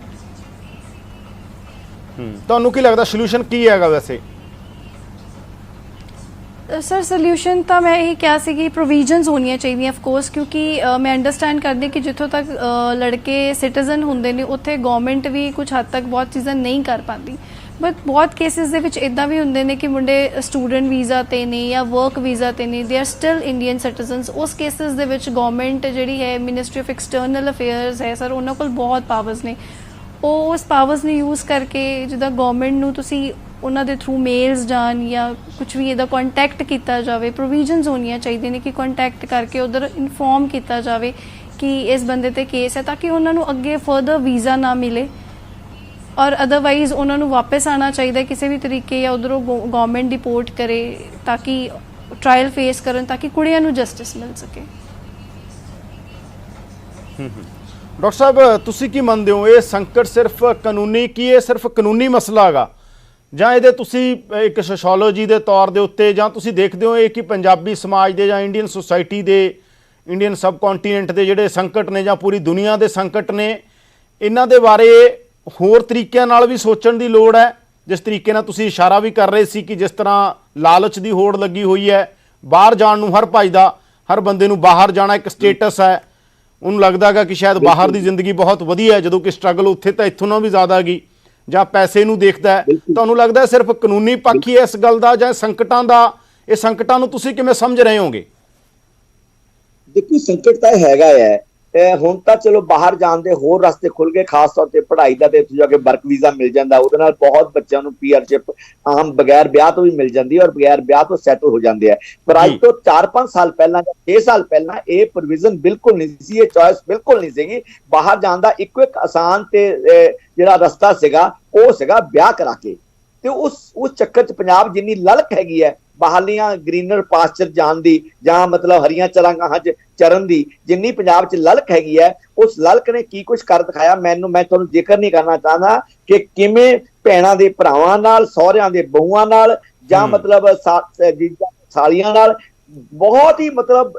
ਤੁਹਾਨੂੰ ਕੀ ਲੱਗਦਾ ਸੋਲੂਸ਼ਨ ਕੀ ਹੈਗਾ ਵੈਸੇ? ਸਰ ਸੋਲਿਊਸ਼ਨ ਤਾਂ ਮੈਂ ਇਹ ਕਿਹਾ ਸੀ ਕਿ ਪ੍ਰੋਵੀਜ਼ਨਸ ਹੋਣੀਆਂ ਚਾਹੀਦੀਆਂ ਆਫ ਕੋਰਸ, ਕਿਉਂਕਿ ਮੈਂ ਅੰਡਰਸਟੈਂਡ ਕਰਦੀ ਕਿ ਜਿੱਥੋਂ ਤੱਕ ਲੜਕੇ ਸਿਟੀਜ਼ਨ ਹੁੰਦੇ ਨੇ ਉੱਥੇ ਗਵਰਨਮੈਂਟ ਵੀ ਕੁਝ ਹੱਦ ਤੱਕ ਬਹੁਤ ਚੀਜ਼ਾਂ ਨਹੀਂ ਕਰ ਪਾਉਂਦੀ, ਬਟ ਬਹੁਤ ਕੇਸਿਸ ਦੇ ਵਿੱਚ ਇੱਦਾਂ ਵੀ ਹੁੰਦੇ ਨੇ ਕਿ ਮੁੰਡੇ ਸਟੂਡੈਂਟ ਵੀਜ਼ਾ ਤੇ ਨੇ ਜਾਂ ਵਰਕ ਵੀਜ਼ਾ ਤੇ ਨੇ, they are still Indian citizens. ਉਸ ਕੇਸਿਸ ਦੇ ਵਿੱਚ ਗਵਰਨਮੈਂਟ ਜਿਹੜੀ ਹੈ, ਮਿਨਿਸਟਰੀ ਆਫ ਐਕਸਟਰਨਲ ਅਫੇਅਰਸ ਹੈ ਸਰ, ਉਹਨਾਂ ਕੋਲ ਬਹੁਤ ਪਾਵਰਸ ਨੇ। ਉਹ ਉਸ ਪਾਵਰਸ ਨੂੰ ਯੂਜ਼ ਕਰਕੇ ਜਿੱਦਾਂ ਗਵਰਨਮੈਂਟ ਨੂੰ ਤੁਸੀਂ ਉਹਨਾਂ ਦੇ ਥਰੂ ਮੇਲਸ ਜਾਣ ਜਾਂ ਕੁਝ ਵੀ ਇਹਦਾ ਕੰਟੈਕਟ ਕੀਤਾ ਜਾਵੇ, ਪ੍ਰੋਵੀਜ਼ਨਸ ਹੋਣੀਆਂ ਚਾਹੀਦੀਆਂ ਨੇ ਕਿ ਕੰਟੈਕਟ ਕਰਕੇ ਉਧਰ ਇਨਫੋਰਮ ਕੀਤਾ ਜਾਵੇ ਕਿ ਇਸ ਬੰਦੇ ਤੇ ਕੇਸ ਹੈ, ਤਾਂ ਕਿ ਉਹਨਾਂ ਨੂੰ ਅੱਗੇ ਫਰਦਰ ਵੀਜ਼ਾ ਨਾ ਮਿਲੇ ਔਰ ਅਦਰਵਾਈਜ਼ ਉਹਨਾਂ ਨੂੰ ਵਾਪਸ ਆਉਣਾ ਚਾਹੀਦਾ ਕਿਸੇ ਵੀ ਤਰੀਕੇ, ਜਾਂ ਉਧਰੋਂ ਗਵਰਨਮੈਂਟ ਡਿਪੋਰਟ ਕਰੇ ਤਾਂ ਕਿ ਟ੍ਰਾਇਲ ਫੇਸ ਕਰਨ, ਤਾਂ ਕਿ ਕੁੜੀਆਂ ਨੂੰ ਜਸਟਿਸ ਮਿਲ ਸਕੇ। ਡਾਕਟਰ ਸਾਹਿਬ ਤੁਸੀਂ ਕੀ ਮੰਨਦੇ ਹੋ, ਇਹ ਸੰਕਟ ਸਿਰਫ ਕਾਨੂੰਨੀ, ਕੀ ਇਹ ਸਿਰਫ ਕਾਨੂੰਨੀ ਮਸਲਾ ਹੈਗਾ, ਜਾਂ ਇਹਦੇ ਤੁਸੀਂ ਇੱਕ ਸੋਸ਼ੋਲੋਜੀ ਦੇ ਤੌਰ ਦੇ ਉੱਤੇ, ਜਾਂ ਤੁਸੀਂ ਦੇਖਦੇ ਹੋ ਇਹ ਕਿ ਪੰਜਾਬੀ ਸਮਾਜ ਦੇ ਜਾਂ ਇੰਡੀਅਨ ਸੋਸਾਇਟੀ ਦੇ, ਇੰਡੀਅਨ ਸਬ ਕੰਟੀਨੈਂਟ ਦੇ ਜਿਹੜੇ ਸੰਕਟ ਨੇ ਜਾਂ ਪੂਰੀ ਦੁਨੀਆ ਦੇ ਸੰਕਟ ਨੇ, ਇਹਨਾਂ ਦੇ ਬਾਰੇ ਹੋਰ ਤਰੀਕਿਆਂ ਨਾਲ ਵੀ ਸੋਚਣ ਦੀ ਲੋੜ ਹੈ? ਜਿਸ ਤਰੀਕੇ ਨਾਲ ਤੁਸੀਂ ਇਸ਼ਾਰਾ ਵੀ ਕਰ ਰਹੇ ਸੀ ਕਿ ਜਿਸ ਤਰ੍ਹਾਂ ਲਾਲਚ ਦੀ ਹੋੜ ਲੱਗੀ ਹੋਈ ਹੈ, ਬਾਹਰ ਜਾਣ ਨੂੰ ਹਰ ਭੱਜਦਾ, ਹਰ ਬੰਦੇ ਨੂੰ ਬਾਹਰ ਜਾਣਾ ਇੱਕ ਸਟੇਟਸ ਹੈ, ਉਹਨੂੰ ਲੱਗਦਾ ਹੈਗਾ ਕਿ ਸ਼ਾਇਦ ਬਾਹਰ ਦੀ ਜ਼ਿੰਦਗੀ ਬਹੁਤ ਵਧੀਆ ਹੈ, ਜਦੋਂ ਕਿ ਸਟਰਗਲ ਉੱਥੇ ਤਾਂ ਇੱਥੋਂ ਨਾਲੋਂ ਵੀ ਜ਼ਿਆਦਾ ਹੈਗੀ, ਜਾਂ ਪੈਸੇ ਨੂੰ ਦੇਖਦਾ ਹੈ। ਤੁਹਾਨੂੰ ਲੱਗਦਾ ਸਿਰਫ ਕਾਨੂੰਨੀ ਪੱਖ ਹੀ ਹੈ ਇਸ ਗੱਲ ਦਾ, ਜਾਂ ਸੰਕਟਾਂ ਦਾ, ਇਹ ਸੰਕਟਾਂ ਨੂੰ ਤੁਸੀਂ ਕਿਵੇਂ ਸਮਝ ਰਹੇ ਹੋਗੇ? ਦੇਖੋ ਸੰਕਟ ਤਾਂ ਹੈਗਾ ਹੈ, ਹੁਣ ਤਾਂ ਚਲੋ ਬਾਹਰ ਜਾਣ ਦੇ ਹੋਰ ਰਸਤੇ ਖੁੱਲ ਗਏ, ਖਾਸ ਤੌਰ ਤੇ ਪੜ੍ਹਾਈ ਦਾ, ਤੇ ਇੱਥੇ ਜਾ ਕੇ ਵਰਕ ਵੀਜ਼ਾ ਮਿਲ ਜਾਂਦਾ, ਉਹਦੇ ਨਾਲ ਬਹੁਤ ਬੱਚਿਆਂ ਨੂੰ ਪੀਆਰਸ਼ਿਪ ਆਮ ਬਗੈਰ ਵਿਆਹ ਤੋਂ ਵੀ ਮਿਲ ਜਾਂਦੀ ਹੈ ਔਰ ਬਗੈਰ ਵਿਆਹ ਤੋਂ ਸੈਟਲ ਹੋ ਜਾਂਦੇ ਆ। ਪਰ ਅੱਜ ਤੋਂ 4-5 ਸਾਲ ਪਹਿਲਾਂ ਜਾਂ 6 ਸਾਲ ਪਹਿਲਾਂ ਇਹ ਪ੍ਰੋਵੀਜ਼ਨ ਬਿਲਕੁਲ ਨਹੀਂ ਸੀ, ਇਹ ਚੋਇਸ ਬਿਲਕੁਲ ਨਹੀਂ ਸੀਗੀ। ਬਾਹਰ ਜਾਣ ਦਾ ਇੱਕੋ ਇੱਕ ਆਸਾਨ ਤੇ ਜਿਹੜਾ ਰਸਤਾ ਸੀਗਾ ਉਹ ਸੀਗਾ ਵਿਆਹ ਕਰਾ ਕੇ, ਤੇ ਉਸ ਚੱਕਰ 'ਚ ਪੰਜਾਬ ਜਿੰਨੀ ਲਲਕ ਹੈਗੀ ਹੈ ਬਾਹਰਲੀਆਂ ਗ੍ਰੀਨਰ ਪਾਸਚਰ ਜਾਣ ਦੀ, ਜਾਂ ਮਤਲਬ ਹਰੀਆਂ ਚਰਾਗਾਹਾਂ 'ਚ ਚਰਨ ਦੀ, ਜਿੰਨੀ ਪੰਜਾਬ 'ਚ ਲਲਕ ਹੈਗੀ ਹੈ, ਉਸ ਲਲਕ ਨੇ ਕੀ ਕੁਝ ਕਰ ਦਿਖਾਇਆ। ਮੈਂ ਤੁਹਾਨੂੰ ਜ਼ਿਕਰ ਨਹੀਂ ਕਰਨਾ ਚਾਹੁੰਦਾ ਕਿ ਕਿਵੇਂ ਭੈਣਾਂ ਦੇ ਭਰਾਵਾਂ ਨਾਲ, ਸਹੁਰਿਆਂ ਦੇ ਬਹੂਆਂ ਨਾਲ, ਜਾਂ ਮਤਲਬ ਸਾਲੀਆਂ ਨਾਲ ਬਹੁਤ ਹੀ ਮਤਲਬ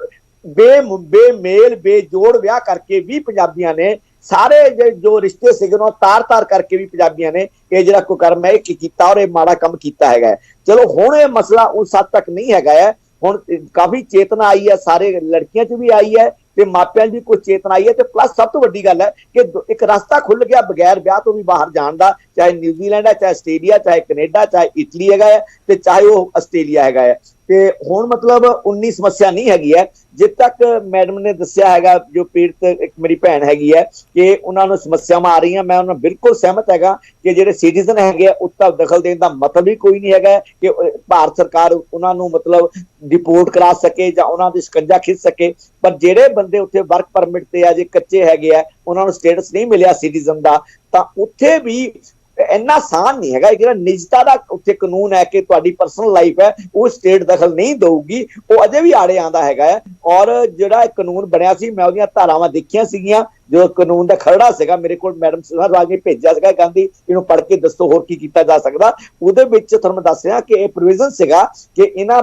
ਬੇਮੇਲ ਬੇਜੋੜ ਵਿਆਹ ਕਰਕੇ ਵੀ ਪੰਜਾਬੀਆਂ ਨੇ ਸਾਰੇ ਜੋ ਰਿਸ਼ਤੇ ਸੀਗੇ ਉਹ ਤਾਰ ਕਰਕੇ ਵੀ ਪੰਜਾਬੀਆਂ ਨੇ ਇਹ ਜਿਹੜਾ ਕੁਕਰਮ ਹੈ ਇਹ ਕੀਤਾ ਔਰ ਇਹ ਮਾੜਾ ਕੰਮ ਕੀਤਾ ਹੈਗਾ। ਚਲੋ ਹੁਣ ਇਹ ਮਸਲਾ ਉਸ ਹੱਦ ਤੱਕ ਨਹੀਂ ਹੈਗਾ ਹੈ, ਹੁਣ ਕਾਫੀ ਚੇਤਨਾ ਆਈ ਹੈ, ਸਾਰੇ ਲੜਕੀਆਂ 'ਚ ਵੀ ਆਈ ਹੈ ਤੇ ਮਾਪਿਆਂ ਦੀ ਕੁਝ ਚੇਤਨਾ ਆਈ ਹੈ ਤੇ ਪਲੱਸ ਸਭ ਤੋਂ ਵੱਡੀ ਗੱਲ ਹੈ ਕਿ ਇੱਕ ਰਸਤਾ ਖੁੱਲ ਗਿਆ ਬਗੈਰ ਵਿਆਹ ਤੋਂ ਵੀ ਬਾਹਰ ਜਾਣ ਦਾ, ਚਾਹੇ ਨਿਊਜ਼ੀਲੈਂਡ ਹੈ, ਚਾਹੇ ਆਸਟ੍ਰੇਲੀਆ, ਚਾਹੇ ਕੈਨੇਡਾ, ਚਾਹੇ ਇਟਲੀ ਹੈਗਾ ਹੈ ਤੇ ਚਾਹੇ ਉਹ ਆਸਟ੍ਰੇਲੀਆ ਹੈਗਾ ਹੈ। ਤੇ ਹੁਣ ਮਤਲਬ 19 ਸਮੱਸਿਆ ਨਹੀਂ ਹੈਗੀ ਹੈ। ਜਿੱਦ ਤੱਕ ਮੈਡਮ ਨੇ ਦੱਸਿਆ ਹੈਗਾ, ਜੋ ਪੀੜਤ ਇੱਕ ਮੇਰੀ ਭੈਣ ਹੈਗੀ ਹੈ ਕਿ ਉਹਨਾਂ ਨੂੰ ਸਮੱਸਿਆਵਾਂ ਆ ਰਹੀਆਂ, ਮੈਂ ਉਹਨਾਂ ਨਾਲ ਬਿਲਕੁਲ ਸਹਿਮਤ ਹੈਗਾ ਕਿ ਜਿਹੜੇ ਸਿਟੀਜ਼ਨ ਹੈਗੇ ਆ ਉੱਤਾ ਦਖਲ ਦੇਣ ਦਾ ਮਤਲਬ ਹੀ ਕੋਈ ਨਹੀਂ ਹੈਗਾ ਕਿ ਭਾਰਤ ਸਰਕਾਰ ਉਹਨਾਂ ਨੂੰ ਮਤਲਬ ਡਿਪੋਰਟ ਕਰਾ ਸਕੇ ਜਾਂ ਉਹਨਾਂ ਦੀ ਸ਼ਿਕੰਜਾ ਖਿੱਚ ਸਕੇ। ਪਰ ਜਿਹੜੇ ਬੰਦੇ ਉੱਥੇ ਵਰਕ ਪਰਮਿਟ ਤੇ ਆ, ਜੇ ਕੱਚੇ ਹੈਗੇ ਆ, ਉਹਨਾਂ ਨੂੰ ਸਟੇਟਸ ਨਹੀਂ ਮਿਲਿਆ ਸਿਟੀਜ਼ਨ ਦਾ, ਤਾਂ ਉੱਥੇ ਵੀ ਇੰਨਾ ਆਸਾਨ ਨਹੀਂ ਹੈਗਾ। ਜਿਹੜਾ ਨਿਜਤਾ ਦਾ ਉੱਥੇ ਕਾਨੂੰਨ ਹੈ ਕਿ ਤੁਹਾਡੀ ਪਰਸਨਲ ਲਾਈਫ ਹੈ ਉਹ ਸਟੇਟ ਦਖਲ ਨਹੀਂ ਦਊਗੀ, ਉਹ ਅਜੇ ਵੀ ਆੜੇ ਆਂਦਾ ਹੈਗਾ ਹੈ। ਔਰ ਜਿਹੜਾ ਇਹ ਕਾਨੂੰਨ ਬਣਿਆ ਸੀ, ਮੈਂ ਉਹਦੀਆਂ ਧਾਰਾਵਾਂ ਦੇਖੀਆਂ ਸੀਗੀਆਂ, ਜੋ ਕਾਨੂੰਨ ਦਾ ਖਰੜਾ ਸੀਗਾ ਮੇਰੇ ਕੋਲ ਮੈਡਮ ਰਾਜ ਨੇ ਭੇਜਿਆ ਸੀਗਾ, ਕਹਿੰਦੀ ਇਹਨੂੰ ਪੜ੍ਹ ਕੇ ਦੱਸੋ ਹੋਰ ਕੀ ਕੀਤਾ ਜਾ ਸਕਦਾ। ਉਹਦੇ ਵਿੱਚ ਤੁਹਾਨੂੰ ਮੈਂ ਦੱਸ ਰਿਹਾ ਕਿ ਇਹ ਪ੍ਰੋਵੀਜ਼ਨ ਸੀਗਾ ਕਿ ਇਹਨਾਂ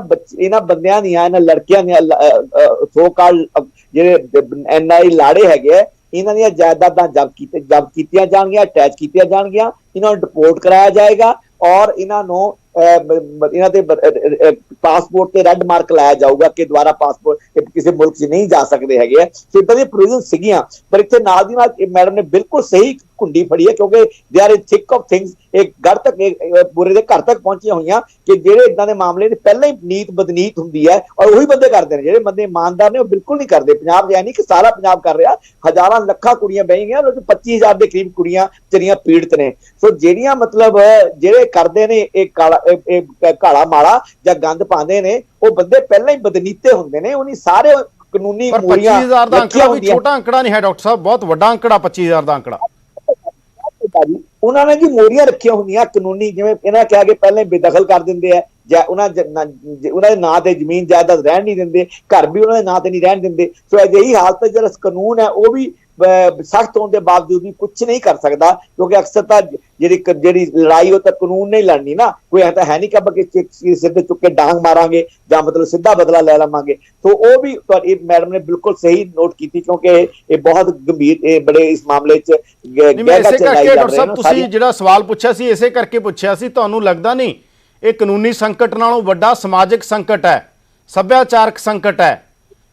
ਬੰਦਿਆਂ ਦੀਆਂ, ਇਹਨਾਂ ਲੜਕੀਆਂ ਦੀਆਂ ਸੋ ਕਾਲ ਜਿਹੜੇ NI ਲਾੜੇ ਹੈਗੇ ਆ, ਇਹਨਾਂ ਦੀਆਂ ਜਾਇਦਾਦਾਂ ਜ਼ਬਤ ਕੀਤੀਆਂ ਜਾਣਗੀਆਂ, ਅਟੈਚ ਕੀਤੀਆਂ ਜਾਣਗੀਆਂ, ਇਹਨਾਂ ਨੂੰ ਡਿਪੋਰਟ ਕਰਾਇਆ ਜਾਏਗਾ ਔਰ ਇਹਨਾਂ ਨੂੰ ਇਹਨਾਂ ਦੇ ਪਾਸਪੋਰਟ ਤੇ ਰੈੱਡ ਮਾਰਕ ਲਾਇਆ ਜਾਊਗਾ ਕਿ ਦੁਬਾਰਾ ਪਾਸਪੋਰਟ ਕਿਸੇ ਮੁਲਕ 'ਚ ਨਹੀਂ ਜਾ ਸਕਦੇ ਹੈਗੇ ਆ। ਸੋ ਇਦਾਂ ਦੀਆਂ ਪ੍ਰੋਵੀਜ਼ਨ ਸੀਗੀਆਂ, ਪਰ ਇੱਥੇ ਨਾਲ ਦੀ ਨਾਲ ਮੈਡਮ ਨੇ ਬਿਲਕੁਲ ਸਹੀ ਕੁੰਡੀ ਫੜੀ ਹੈ ਕਿਉਂਕਿ they are in thick of things, ਇਹ ਘਰ ਤੱਕ ਬੁਰੇ ਦੇ ਘਰ ਤੱਕ ਪਹੁੰਚੀਆਂ ਹੋਈਆਂ ਕਿ ਜਿਹੜੇ ਇਦਾਂ ਦੇ ਮਾਮਲੇ ਨੇ ਪਹਿਲਾਂ ਹੀ ਨੀਤ ਬਦਨੀਤ ਹੁੰਦੀ ਹੈ ਔਰ ਉਹੀ ਬੰਦੇ ਕਰਦੇ ਨੇ, ਜਿਹੜੇ ਬੰਦੇ ਇਮਾਨਦਾਰ ਨੇ ਉਹ ਬਿਲਕੁਲ ਨਹੀਂ ਕਰਦੇ। ਪੰਜਾਬ ਜਿਹਾ ਨਹੀਂ ਕਿ ਸਾਰਾ ਪੰਜਾਬ ਕਰ ਰਿਹਾ, ਹਜ਼ਾਰਾਂ ਲੱਖਾਂ ਕੁੜੀਆਂ ਬਹਿ ਗਈਆਂ, 25,000 ਦੇ ਕਰੀਬ ਕੁੜੀਆਂ ਜਿਹੜੀਆਂ ਪੀੜਤ ਨੇ। ਸੋ ਜਿਹੜੀਆਂ ਮਤਲਬ ਜਿਹੜੇ ਕਰਦੇ ਨੇ ਇਹ ਕਾਲਾ ਮਾੜਾ ਜਾਂ ਗੰਦ ਪਾਉਂਦੇ ਨੇ, ਉਹ ਬੰਦੇ ਪਹਿਲਾਂ ਹੀ ਬਦਨੀਤੇ ਹੁੰਦੇ ਨੇ, ਉਹਨੀ ਸਾਰੇ ਕਾਨੂੰਨੀ ਪਰ 25,000 ਦਾ ਅੰਕੜਾ ਵੀ ਛੋਟਾ ਅੰਕੜਾ ਨਹੀਂ ਹੈ ਡਾਕਟਰ ਸਾਹਿਬ, ਬਹੁਤ ਵੱਡਾ ਅੰਕੜਾ 25,000 ਦਾ ਅੰਕੜਾ। ਉਹਨਾਂ ਨੇ ਜੀ ਮੋਰੀਆਂ ਰੱਖੀਆਂ ਹੁੰਦੀਆਂ ਕਾਨੂੰਨੀ, ਜਿਵੇਂ ਇਹਨਾਂ ਕਿਹਾ ਕਿ ਪਹਿਲਾਂ ਹੀ ਬੇਦਖਲ ਕਰ ਦਿੰਦੇ ਆ ਜਾਂ ਉਹਨਾਂ ਦੇ ਨਾਂ ਤੇ ਜ਼ਮੀਨ ਜਾਇਦਾਦ ਰਹਿਣ ਨਹੀਂ ਦਿੰਦੇ, ਘਰ ਵੀ ਉਹਨਾਂ ਦੇ ਨਾਂ ਤੇ ਨਹੀਂ ਰਹਿਣ ਦਿੰਦੇ। ਸੋ ਅਜਿਹੀ ਹਾਲਤ ਜਿਹੜਾ ਕਾਨੂੰਨ ਹੈ ਉਹ ਵੀ ਸਖਤ ਹੋਣ ਦੇ ਬਾਵਜੂਦ ਵੀ ਕੁਝ ਨਹੀਂ ਕਰ ਸਕਦਾ, ਕਿਉਂਕਿ ਅਕਸਰ ਤਾਂ ਜਿਹੜੀ ਲੜਾਈ ਉਹ ਤਾਂ ਕਾਨੂੰਨ ਨਹੀਂ ਲੜਨੀ ਨਾ, ਕੋਈ ਐ ਤਾਂ ਹੈ ਨਹੀਂ ਕਿ ਸਿੱਧੇ ਚੁੱਕ ਕੇ ਡਾਂਗ ਮਾਰਾਂਗੇ ਜਾਂ ਮਤਲਬ ਸਿੱਧਾ ਬਦਲਾ ਲੈ ਲਵਾਂਗੇ। ਸੋ ਉਹ ਵੀ ਮੈਡਮ ਨੇ ਬਿਲਕੁਲ ਸਹੀ ਨੋਟ ਕੀਤੀ ਕਿਉਂਕਿ ਇਹ ਬਹੁਤ ਗੰਭੀਰ, ਇਹ ਬੜੇ ਇਸ ਮਾਮਲੇ 'ਚ ਇਸੇ ਕਰਕੇ ਡਾਕਟਰ ਸਾਹਿਬ ਤੁਸੀਂ ਜਿਹੜਾ ਸਵਾਲ ਪੁੱਛਿਆ ਸੀ ਇਸੇ ਕਰਕੇ ਪੁੱਛਿਆ ਸੀ, ਤੁਹਾਨੂੰ ਲੱਗਦਾ ਨਹੀਂ ਇਹ ਕਾਨੂੰਨੀ ਸੰਕਟ ਨਾਲੋਂ ਵੱਡਾ ਸਮਾਜਿਕ ਸੰਕਟ ਹੈ, ਸੱਭਿਆਚਾਰਕ ਸੰਕਟ ਹੈ,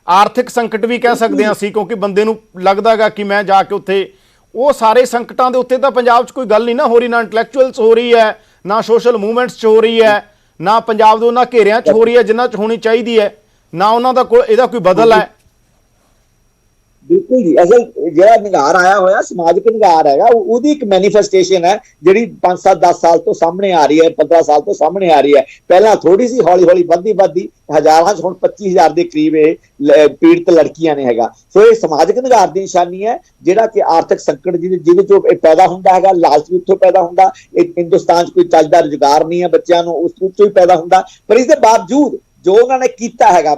ਆਰਥਿਕ ਸੰਕਟ ਵੀ ਕਹਿ ਸਕਦੇ ਹਾਂ ਅਸੀਂ, ਕਿਉਂਕਿ ਬੰਦੇ ਨੂੰ ਲੱਗਦਾ ਹੈਗਾ ਕਿ ਮੈਂ ਜਾ ਕੇ ਉੱਥੇ, ਉਹ ਸਾਰੇ ਸੰਕਟਾਂ ਦੇ ਉੱਤੇ ਤਾਂ ਪੰਜਾਬ 'ਚ ਕੋਈ ਗੱਲ ਨਹੀਂ ਨਾ ਹੋ ਰਹੀ, ਨਾ ਇੰਟੈਲੈਕਚੁਅਲਸ ਹੋ ਰਹੀ ਹੈ, ਨਾ ਸੋਸ਼ਲ ਮੂਵਮੈਂਟਸ 'ਚ ਹੋ ਰਹੀ ਹੈ, ਨਾ ਪੰਜਾਬ ਦੇ ਉਹਨਾਂ ਘੇਰਿਆਂ 'ਚ ਹੋ ਰਹੀ ਹੈ ਜਿਨ੍ਹਾਂ 'ਚ ਹੋਣੀ ਚਾਹੀਦੀ ਹੈ, ਨਾ ਉਹਨਾਂ ਦਾ ਕੋਈ ਇਹਦਾ ਕੋਈ ਬਦਲ ਹੈ। ਬਿਲਕੁਲ ਜੀ, ਅਸਲ ਜਿਹੜਾ ਨਿਗਾਰ ਆਇਆ ਹੋਇਆ ਸਮਾਜਿਕ ਨਿਗਾਰ ਹੈਗਾ, ਉਹਦੀ ਇੱਕ ਮੈਨੀਫੈਸਟੇਸ਼ਨ ਹੈ ਜਿਹੜੀ 5-7-10 ਸਾਲ ਤੋਂ ਸਾਹਮਣੇ ਆ ਰਹੀ ਹੈ, 15 ਸਾਲ ਤੋਂ ਸਾਹਮਣੇ ਆ ਰਹੀ ਹੈ। ਪਹਿਲਾਂ ਥੋੜੀ ਸੀ, ਹੌਲੀ ਹੌਲੀ ਵੱਧਦੀ ਹਜ਼ਾਰਾਂ 'ਚ ਹੁਣ 25,000 ਦੇ ਕਰੀਬ ਇਹ ਪੀੜਤ ਲੜਕੀਆਂ ਨੇ ਹੈਗਾ। ਸੋ ਇਹ ਸਮਾਜਿਕ ਨਿਗਾਰ ਦੀ ਨਿਸ਼ਾਨੀ ਹੈ, ਜਿਹੜਾ ਕਿ ਆਰਥਿਕ ਸੰਕਟ ਜਿਹਦੇ ਚੋਂ ਇਹ ਪੈਦਾ ਹੁੰਦਾ ਹੈਗਾ, ਲਾਲਚ ਵੀ ਉੱਥੋਂ ਪੈਦਾ ਹੁੰਦਾ। ਇਹ ਹਿੰਦੁਸਤਾਨ 'ਚ ਕੋਈ ਚੱਜਦਾ ਰੁਜ਼ਗਾਰ ਨਹੀਂ ਹੈ ਬੱਚਿਆਂ ਨੂੰ, ਉਸ ਤੋਂ ਹੀ ਪੈਦਾ ਹੁੰਦਾ। ਪਰ ਇਸ ਦੇ ਬਾਵਜੂਦ ਜੋ ਉਹਨਾਂ ਨੇ ਕੀਤਾ ਹੈਗਾ,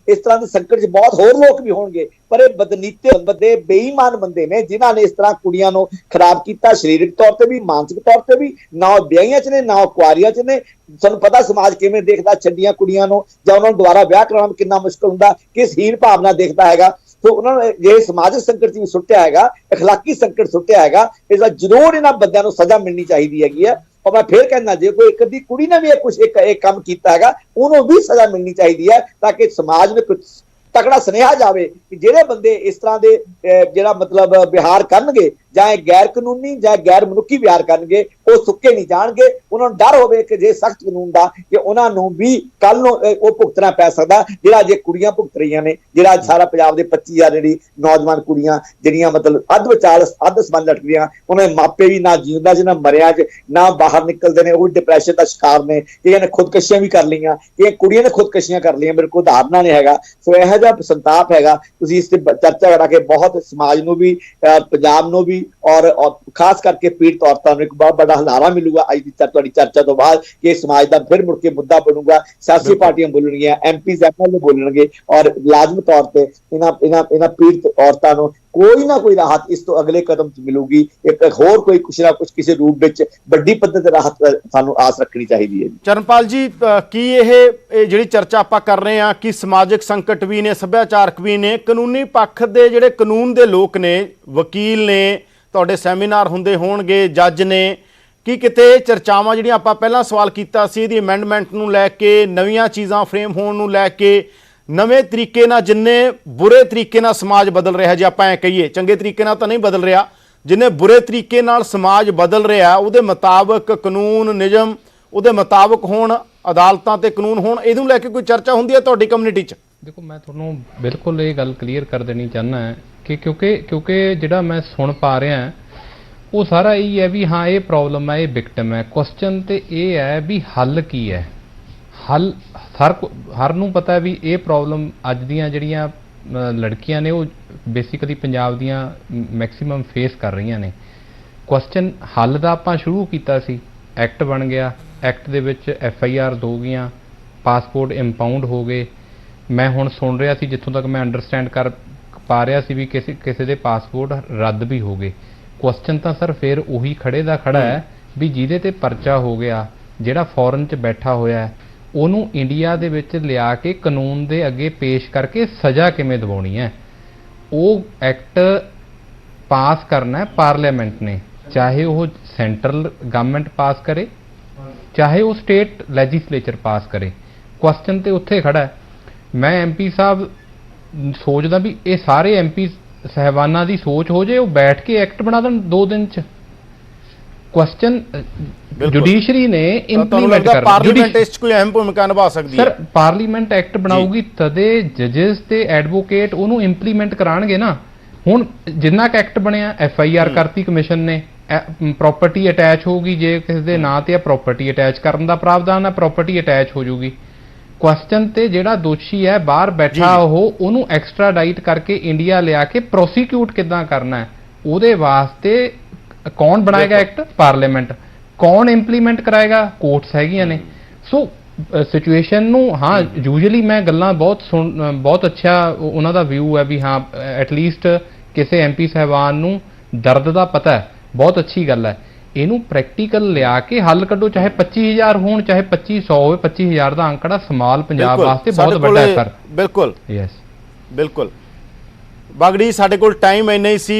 ਇਸ ਤਰ੍ਹਾਂ ਦੇ ਸੰਕਟ 'ਚ ਬਹੁਤ ਹੋਰ ਲੋਕ ਵੀ ਹੋਣਗੇ, ਪਰ ਇਹ ਬਦਨੀਤੇ ਬੰਦੇ, ਬੇਈਮਾਨ ਬੰਦੇ ਨੇ ਜਿਨ੍ਹਾਂ ਨੇ ਇਸ ਤਰ੍ਹਾਂ ਕੁੜੀਆਂ ਨੂੰ ਖਰਾਬ ਕੀਤਾ, ਸਰੀਰਕ ਤੌਰ ਤੇ ਵੀ, ਮਾਨਸਿਕ ਤੌਰ ਤੇ ਵੀ। ਨਾ ਉਹ ਵਿਆਹੀਆਂ 'ਚ ਨੇ, ਨਾ ਉਹ ਕੁਆਰੀਆਂ 'ਚ ਨੇ। ਸਾਨੂੰ ਪਤਾ ਸਮਾਜ ਕਿਵੇਂ ਦੇਖਦਾ ਛੱਡੀਆਂ ਕੁੜੀਆਂ ਨੂੰ, ਜਾਂ ਉਹਨਾਂ ਨੂੰ ਦੁਬਾਰਾ ਵਿਆਹ ਕਰਾਉਣਾ ਕਿੰਨਾ ਮੁਸ਼ਕਲ ਹੁੰਦਾ, ਕਿਸ ਹੀਣ ਭਾਵਨਾ ਦੇਖਦਾ ਹੈਗਾ। ਸੋ ਉਹਨਾਂ ਨੇ ਜੇ ਸਮਾਜਿਕ ਸੰਕਟ 'ਚ ਵੀ ਸੁੱਟਿਆ ਹੈਗਾ, ਅਖਲਾਕੀ ਸੰਕਟ ਸੁੱਟਿਆ ਹੈਗਾ, ਇਸ ਦਾ ਜ਼ਰੂਰ ਇਹਨਾਂ ਬੰਦਿਆਂ ਨੂੰ ਸਜ਼ਾ ਮਿਲਣੀ ਚਾਹੀਦੀ ਹੈਗੀ ਹੈ। और मैं फिर कहना, जो कोई एक अद्धी कुड़ी ने भी कुछ एक काम किया है उन्होंने भी सजा मिलनी चाहिए है, ताकि समाज में कुछ तगड़ा सुनेहा जाए कि ਜਿਹੜੇ ਬੰਦੇ ਇਸ ਤਰ੍ਹਾਂ ਦੇ ਜਿਹੜਾ ਮਤਲਬ ਵਿਹਾਰ ਕਰਨਗੇ, ਜਾਂ ਗੈਰ ਕਾਨੂੰਨੀ ਜਾਂ ਗੈਰ ਮਨੁੱਖੀ ਵਿਹਾਰ ਕਰਨਗੇ, ਉਹ ਸੁੱਕੇ ਨਹੀਂ ਜਾਣਗੇ। ਉਹਨਾਂ ਨੂੰ ਡਰ ਹੋਵੇ ਕਿ ਜੇ ਸਖਤ ਕਾਨੂੰਨ ਦਾ ਕਿ ਉਹਨਾਂ ਨੂੰ ਵੀ ਕੱਲ ਨੂੰ ਉਹ ਭੁਗਤਣਾ ਪੈ ਸਕਦਾ, ਜਿਹੜਾ ਜੇ ਕੁੜੀਆਂ ਭੁਗਤ ਰਹੀਆਂ ਨੇ। ਜਿਹੜਾ ਸਾਰਾ ਪੰਜਾਬ ਦੇ 25,000 ਜਿਹੜੀ ਨੌਜਵਾਨ ਕੁੜੀਆਂ ਜਿਹੜੀਆਂ ਮਤਲਬ ਅੱਧ ਵਿਚਾਲ ਅੱਧ ਸਮਾਨ ਲਟਕਦੀਆਂ, ਉਹਨਾਂ ਦੇ ਮਾਪੇ ਵੀ ਨਾ ਜਿਉਂਦਾ ਚ ਨਾ ਮਰਿਆ ਚ ਨਾ ਬਾਹਰ ਨਿਕਲਦੇ ਨੇ, ਉਹ ਡਿਪਰੈਸ਼ਨ ਦਾ ਸ਼ਿਕਾਰ ਨੇ। ਕਈਆਂ ਨੇ ਖੁਦਕਸ਼ੀਆਂ ਵੀ ਕਰ ਲਈਆਂ, ਕਈਆਂ ਕੁੜੀਆਂ ਨੇ ਖੁਦਕਸ਼ੀਆਂ ਕਰ ਲਈਆਂ, ਮੇਰੇ ਕੋਲ ਉਦਾਹਰਨਾਂ ਨੇ ਹੈਗਾ। ਸੋ ਇਹੋ ਜਿਹਾ ਸੰਤਾਪ ਹੈਗਾ। ਤੁਸੀਂ ਇਸ ਤੇ ਚਰਚਾ ਕਰਾ ਕੇ ਬਹੁਤ ਸਮਾਜ ਨੂੰ ਵੀ, ਪੰਜਾਬ ਨੂੰ ਵੀ, और खास करके पीड़ित औरतों को एक बहुत बड़ा हलारा मिलूगा आज की ਤੁਹਾਡੀ ਚਰਚਾ ਤੋਂ ਬਾਅਦ, कि समाज का फिर मुड़ के मुद्दा बनूगा। सियासी पार्टियां बोलणगियां, MPs MLA बोलणगे, और लाजमी तौर पर इन्हां पीड़ित औरतों को ਕੋਈ ਨਾ ਕੋਈ ਰਾਹਤ ਇਸ ਤੋਂ ਅਗਲੇ ਕਦਮ 'ਚ ਮਿਲੂਗੀ। ਇੱਕ ਹੋਰ ਕੋਈ ਕੁਛ ਨਾ ਕੁਛ ਕਿਸੇ ਰੂਪ ਵਿੱਚ ਵੱਡੀ ਪੱਧਰ ਤੇ ਰਾਹਤ ਸਾਨੂੰ ਆਸ ਰੱਖਣੀ ਚਾਹੀਦੀ ਹੈ ਜੀ। ਚਰਨਪਾਲ ਜੀ, ਕੀ ਇਹ ਜਿਹੜੀ ਚਰਚਾ ਆਪਾਂ ਕਰ ਰਹੇ ਹਾਂ ਕਿ ਸਮਾਜਿਕ ਸੰਕਟ ਵੀ ਨੇ, ਸੱਭਿਆਚਾਰਕ ਵੀ ਨੇ, ਕਾਨੂੰਨੀ ਪੱਖ ਦੇ ਜਿਹੜੇ ਕਾਨੂੰਨ ਦੇ ਲੋਕ ਨੇ, ਵਕੀਲ ਨੇ, ਤੁਹਾਡੇ ਸੈਮੀਨਾਰ ਹੁੰਦੇ ਹੋਣਗੇ, ਜੱਜ ਨੇ, ਕੀ ਕਿਤੇ ਚਰਚਾਵਾਂ ਜਿਹੜੀਆਂ ਆਪਾਂ ਪਹਿਲਾਂ ਸਵਾਲ ਕੀਤਾ ਸੀ ਇਹਦੀ ਅਮੈਂਡਮੈਂਟ ਨੂੰ ਲੈ ਕੇ, ਨਵੀਆਂ ਚੀਜ਼ਾਂ ਫਰੇਮ ਹੋਣ ਨੂੰ ਲੈ ਕੇ, ਨਵੇਂ ਤਰੀਕੇ ਨਾਲ, ਜਿੰਨੇ ਬੁਰੇ ਤਰੀਕੇ ਨਾਲ ਸਮਾਜ ਬਦਲ ਰਿਹਾ, ਜੇ ਆਪਾਂ ਐ ਕਹੀਏ, ਚੰਗੇ ਤਰੀਕੇ ਨਾਲ ਤਾਂ ਨਹੀਂ ਬਦਲ ਰਿਹਾ, ਜਿੰਨੇ ਬੁਰੇ ਤਰੀਕੇ ਨਾਲ ਸਮਾਜ ਬਦਲ ਰਿਹਾ ਉਹਦੇ ਮੁਤਾਬਕ ਕਾਨੂੰਨ ਨਿਯਮ ਉਹਦੇ ਮੁਤਾਬਕ ਹੋਣ, ਅਦਾਲਤਾਂ ਤੇ ਕਾਨੂੰਨ ਹੋਣ, ਇਹਨੂੰ ਲੈ ਕੇ ਕੋਈ ਚਰਚਾ ਹੁੰਦੀ ਹੈ ਤੁਹਾਡੀ ਕਮਿਊਨਿਟੀ 'ਚ? ਦੇਖੋ, ਮੈਂ ਤੁਹਾਨੂੰ ਬਿਲਕੁਲ ਇਹ ਗੱਲ ਕਲੀਅਰ ਕਰ ਦੇਣੀ ਚਾਹੁੰਦਾ ਹੈ ਕਿ ਕਿਉਂਕਿ ਜਿਹੜਾ ਮੈਂ ਸੁਣ ਪਾ ਰਿਹਾ ਉਹ ਸਾਰਾ ਇਹ ਹੈ ਵੀ ਹਾਂ ਇਹ ਪ੍ਰੋਬਲਮ ਹੈ, ਇਹ ਵਿਕਟਮ ਹੈ। ਕੁਐਸਚਨ ਤੇ ਇਹ ਹੈ ਵੀ ਹੱਲ ਕੀ ਹੈ। ਹੱਲ ਹਰ ਨੂੰ ਪਤਾ ਵੀ ਇਹ ਪ੍ਰੋਬਲਮ ਅੱਜ ਦੀਆਂ ਜਿਹੜੀਆਂ ਲੜਕੀਆਂ ਨੇ ਉਹ ਬੇਸਿਕਲੀ ਪੰਜਾਬ ਦੀਆਂ ਮੈਕਸਿਮਮ ਫੇਸ ਕਰ ਰਹੀਆਂ ਨੇ। ਕੁਐਸਚਨ ਹੱਲ ਦਾ ਆਪਾਂ ਸ਼ੁਰੂ ਕੀਤਾ ਸੀ, ਐਕਟ ਬਣ ਗਿਆ, ਐਕਟ ਦੇ ਵਿੱਚ FIR 2 ਗਈਆਂ, ਪਾਸਪੋਰਟ ਇੰਪਾਊਂਡ ਹੋ ਗਏ। ਮੈਂ ਹੁਣ ਸੁਣ ਰਿਹਾ ਸੀ, ਜਿੱਥੋਂ ਤੱਕ ਮੈਂ ਅੰਡਰਸਟੈਂਡ ਕਰ ਪਾ ਰਿਹਾ ਸੀ, ਵੀ ਕਿਸੇ ਦੇ ਪਾਸਪੋਰਟ ਰੱਦ ਵੀ ਹੋ ਗਏ। ਕੁਐਸਚਨ ਤਾਂ ਸਰ ਫਿਰ ਉਹੀ ਖੜੇ ਦਾ ਖੜਾ ਹੈ ਵੀ ਜਿਹਦੇ ਤੇ ਪਰਚਾ ਹੋ ਗਿਆ, ਜਿਹੜਾ ਫੋਰਨ 'ਚ ਬੈਠਾ ਹੋਇਆ ਉਹਨੂੰ ਇੰਡੀਆ ਦੇ ਵਿੱਚ ਲਿਆ ਕੇ ਕਾਨੂੰਨ ਦੇ ਅੱਗੇ ਪੇਸ਼ ਕਰਕੇ ਸਜ਼ਾ ਕਿਵੇਂ ਦਿਵਾਉਣੀ ਹੈ। ਉਹ ਐਕਟ ਪਾਸ ਕਰਨਾ ਹੈ ਪਾਰਲੀਮੈਂਟ ਨੇ, ਚਾਹੇ ਉਹ ਸੈਂਟਰਲ ਗਵਰਨਮੈਂਟ ਪਾਸ ਕਰੇ, ਚਾਹੇ ਉਹ ਸਟੇਟ ਲੈਜਿਸਲੇਚਰ ਪਾਸ ਕਰੇ। ਕੁਐਸਚਨ ਤੇ ਉੱਥੇ ਖੜਾ ਹੈ। ਮੈਂ MP ਸਾਹਿਬ ਸੋਚਦਾ ਵੀ ਇਹ ਸਾਰੇ MP ਸਾਹਿਬਾਨਾਂ ਦੀ ਸੋਚ ਹੋ ਜੇ, ਉਹ ਬੈਠ ਕੇ ਐਕਟ ਬਣਾ ਦੇਣ 2 ਦਿਨ 'ਚ। ਕੁਐਸਚਨ ਜੁਡੀਸ਼ਰੀ ਨੇ ਇੰਪਲੀਮੈਂਟ ਕਰਨਾ। ਪਾਰਲੀਮੈਂਟ ਇਸ 'ਚ ਕੋਈ ਅਹਿਮ ਭੂਮਿਕਾ ਨਿਭਾ ਸਕਦੀ ਹੈ। ਸਰ, ਪਾਰਲੀਮੈਂਟ ਐਕਟ ਬਣਾਊਗੀ ਤਦੇ ਜੱਜਸ ਤੇ ਐਡਵੋਕੇਟ ਉਹਨੂੰ ਇੰਪਲੀਮੈਂਟ ਕਰਾਣਗੇ ਨਾ। ਹੁਣ ਜਿੰਨਾ ਕ ਐਕਟ ਬਣਿਆ, FIR ਕਰਤੀ ਕਮਿਸ਼ਨ ਨੇ, ਪ੍ਰਾਪਰਟੀ ਅਟੈਚ ਹੋਊਗੀ, ਜੇ ਕਿਸੇ ਦੇ ਨਾਂ ਤੇ ਪ੍ਰਾਪਰਟੀ ਅਟੈਚ ਕਰਨ ਦਾ ਪ੍ਰਾਵਧਾਨ ਹੈ, ਪ੍ਰਾਪਰਟੀ ਅਟੈਚ ਹੋ ਜਾਊਗੀ। ਕੁਐਸਚਨ ਤੇ ਜਿਹੜਾ ਦੋਸ਼ੀ ਹੈ ਬਾਹਰ ਬੈਠਾ ਉਹਨੂੰ ਐਕਸਟਰਾਡਾਈਟ ਕਰਕੇ ਇੰਡੀਆ ਲਿਆ ਕੇ ਪ੍ਰੋਸੀਕਿਊਟ ਕਿੱਦਾਂ ਕਰਨਾ ਹੈ, ਉਹਦੇ ਵਾਸਤੇ ਕੌਣ ਬਣਾਏਗਾ ਐਕਟ? ਪਾਰਲੀਮੈਂਟ। ਕੌਣ ਇੰਪਲੀਮੈਂਟ ਕਰਾਏਗਾ? ਕੋਰਟਸ ਹੈਗੀਆਂ ਨੇ। ਸੋ ਸਿਚੁਏਸ਼ਨ ਨੂੰ ਹਾਂ ਯੂਜੂਅਲੀ ਮੈਂ ਗੱਲਾਂ ਬਹੁਤ ਅੱਛਾ ਉਹਨਾਂ ਦਾ ਵਿਊ ਹੈ ਵੀ ਹਾਂ ਐਟਲੀਸਟ ਕਿਸੇ MP ਸਾਹਿਬਾਨ ਨੂੰ ਦਰਦ ਦਾ ਪਤਾ ਹੈ, ਬਹੁਤ ਅੱਛੀ ਗੱਲ ਹੈ। ਇਹਨੂੰ ਪ੍ਰੈਕਟੀਕਲ ਲਿਆ ਕੇ ਹੱਲ ਕੱਢੋ, ਚਾਹੇ 25,000 ਹੋਣ, ਚਾਹੇ 2500 ਹੋਵੇ। 25,000 ਦਾ ਅੰਕੜਾ ਸਮਾਲ ਪੰਜਾਬ ਵਾਸਤੇ ਬਹੁਤ ਵੱਡਾ ਹੈ ਸਰ। ਬਿਲਕੁਲ ਯੈਸ, ਬਿਲਕੁਲ। ਬਾਗੜੀ, ਸਾਡੇ ਕੋਲ ਟਾਈਮ ਇੰਨਾ ਹੀ ਸੀ।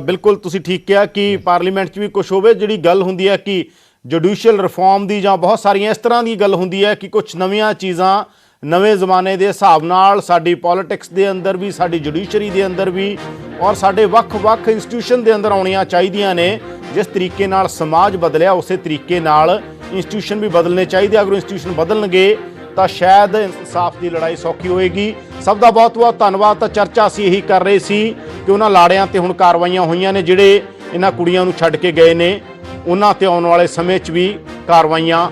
ਬਿਲਕੁਲ ਤੁਸੀਂ ਠੀਕ ਕਿਹਾ ਕਿ ਪਾਰਲੀਮੈਂਟ 'ਚ ਵੀ ਕੁਝ ਹੋਵੇ। ਜਿਹੜੀ ਗੱਲ ਹੁੰਦੀ ਹੈ ਕਿ ਜੁਡੀਸ਼ੀਅਲ ਰਿਫਾਰਮ ਦੀ ਜਾਂ ਬਹੁਤ ਸਾਰੀਆਂ ਇਸ ਤਰ੍ਹਾਂ ਦੀ ਗੱਲ ਹੁੰਦੀ ਹੈ ਕਿ ਕੁਝ ਨਵੀਆਂ ਚੀਜ਼ਾਂ ਨਵੇਂ ਜ਼ਮਾਨੇ ਦੇ ਹਿਸਾਬ ਨਾਲ ਸਾਡੀ ਪੋਲਿਟਿਕਸ ਦੇ ਅੰਦਰ ਵੀ, ਸਾਡੀ ਜੁਡੀਸ਼ਰੀ ਦੇ ਅੰਦਰ ਵੀ ਔਰ ਸਾਡੇ ਵੱਖ-ਵੱਖ ਇੰਸਟੀਟਿਊਸ਼ਨ ਦੇ ਅੰਦਰ ਆਉਣੀਆਂ ਚਾਹੀਦੀਆਂ ਨੇ। ਜਿਸ ਤਰੀਕੇ ਨਾਲ ਸਮਾਜ ਬਦਲਿਆ ਉਸੇ ਤਰੀਕੇ ਨਾਲ ਇੰਸਟੀਟਿਊਸ਼ਨ ਵੀ ਬਦਲਣੇ ਚਾਹੀਦੇ। ਅਗਰ ਇੰਸਟੀਟਿਊਸ਼ਨ ਬਦਲਣਗੇ ਤਾਂ ਸ਼ਾਇਦ ਇਨਸਾਫ ਦੀ ਲੜਾਈ ਸੌਖੀ ਹੋਏਗੀ। ਸਭ ਦਾ ਬਹੁਤ-ਬਹੁਤ ਧੰਨਵਾਦ। ਤਾਂ ਚਰਚਾ ਅਸੀਂ ਇਹੀ ਕਰ ਰਹੇ ਸੀ ਕਿ ਉਹਨਾਂ ਲਾੜਿਆਂ ਤੇ ਹੁਣ ਕਾਰਵਾਈਆਂ ਹੋਈਆਂ ਨੇ ਜਿਹੜੇ ਇਹਨਾਂ ਕੁੜੀਆਂ ਨੂੰ ਛੱਡ ਕੇ ਗਏ ਨੇ, ਉਹਨਾਂ ਤੇ ਆਉਣ ਵਾਲੇ ਸਮੇਂ 'ਚ ਵੀ ਕਾਰਵਾਈਆਂ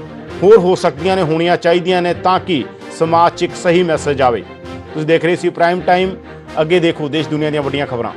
ਹੋਰ ਹੋ ਸਕਦੀਆਂ ਨੇ, ਹੋਣੀਆਂ ਚਾਹੀਦੀਆਂ ਨੇ ਤਾਂ ਕਿ ਸਮਾਜ 'ਚ ਇੱਕ ਸਹੀ ਮੈਸੇਜ ਆਵੇ। ਤੁਸੀਂ ਦੇਖ ਰਹੇ ਸੀ ਪ੍ਰਾਈਮ ਟਾਈਮ। ਅੱਗੇ ਦੇਖੋ ਦੇਸ਼ ਦੁਨੀਆ ਦੀਆਂ ਵੱਡੀਆਂ ਖਬਰਾਂ।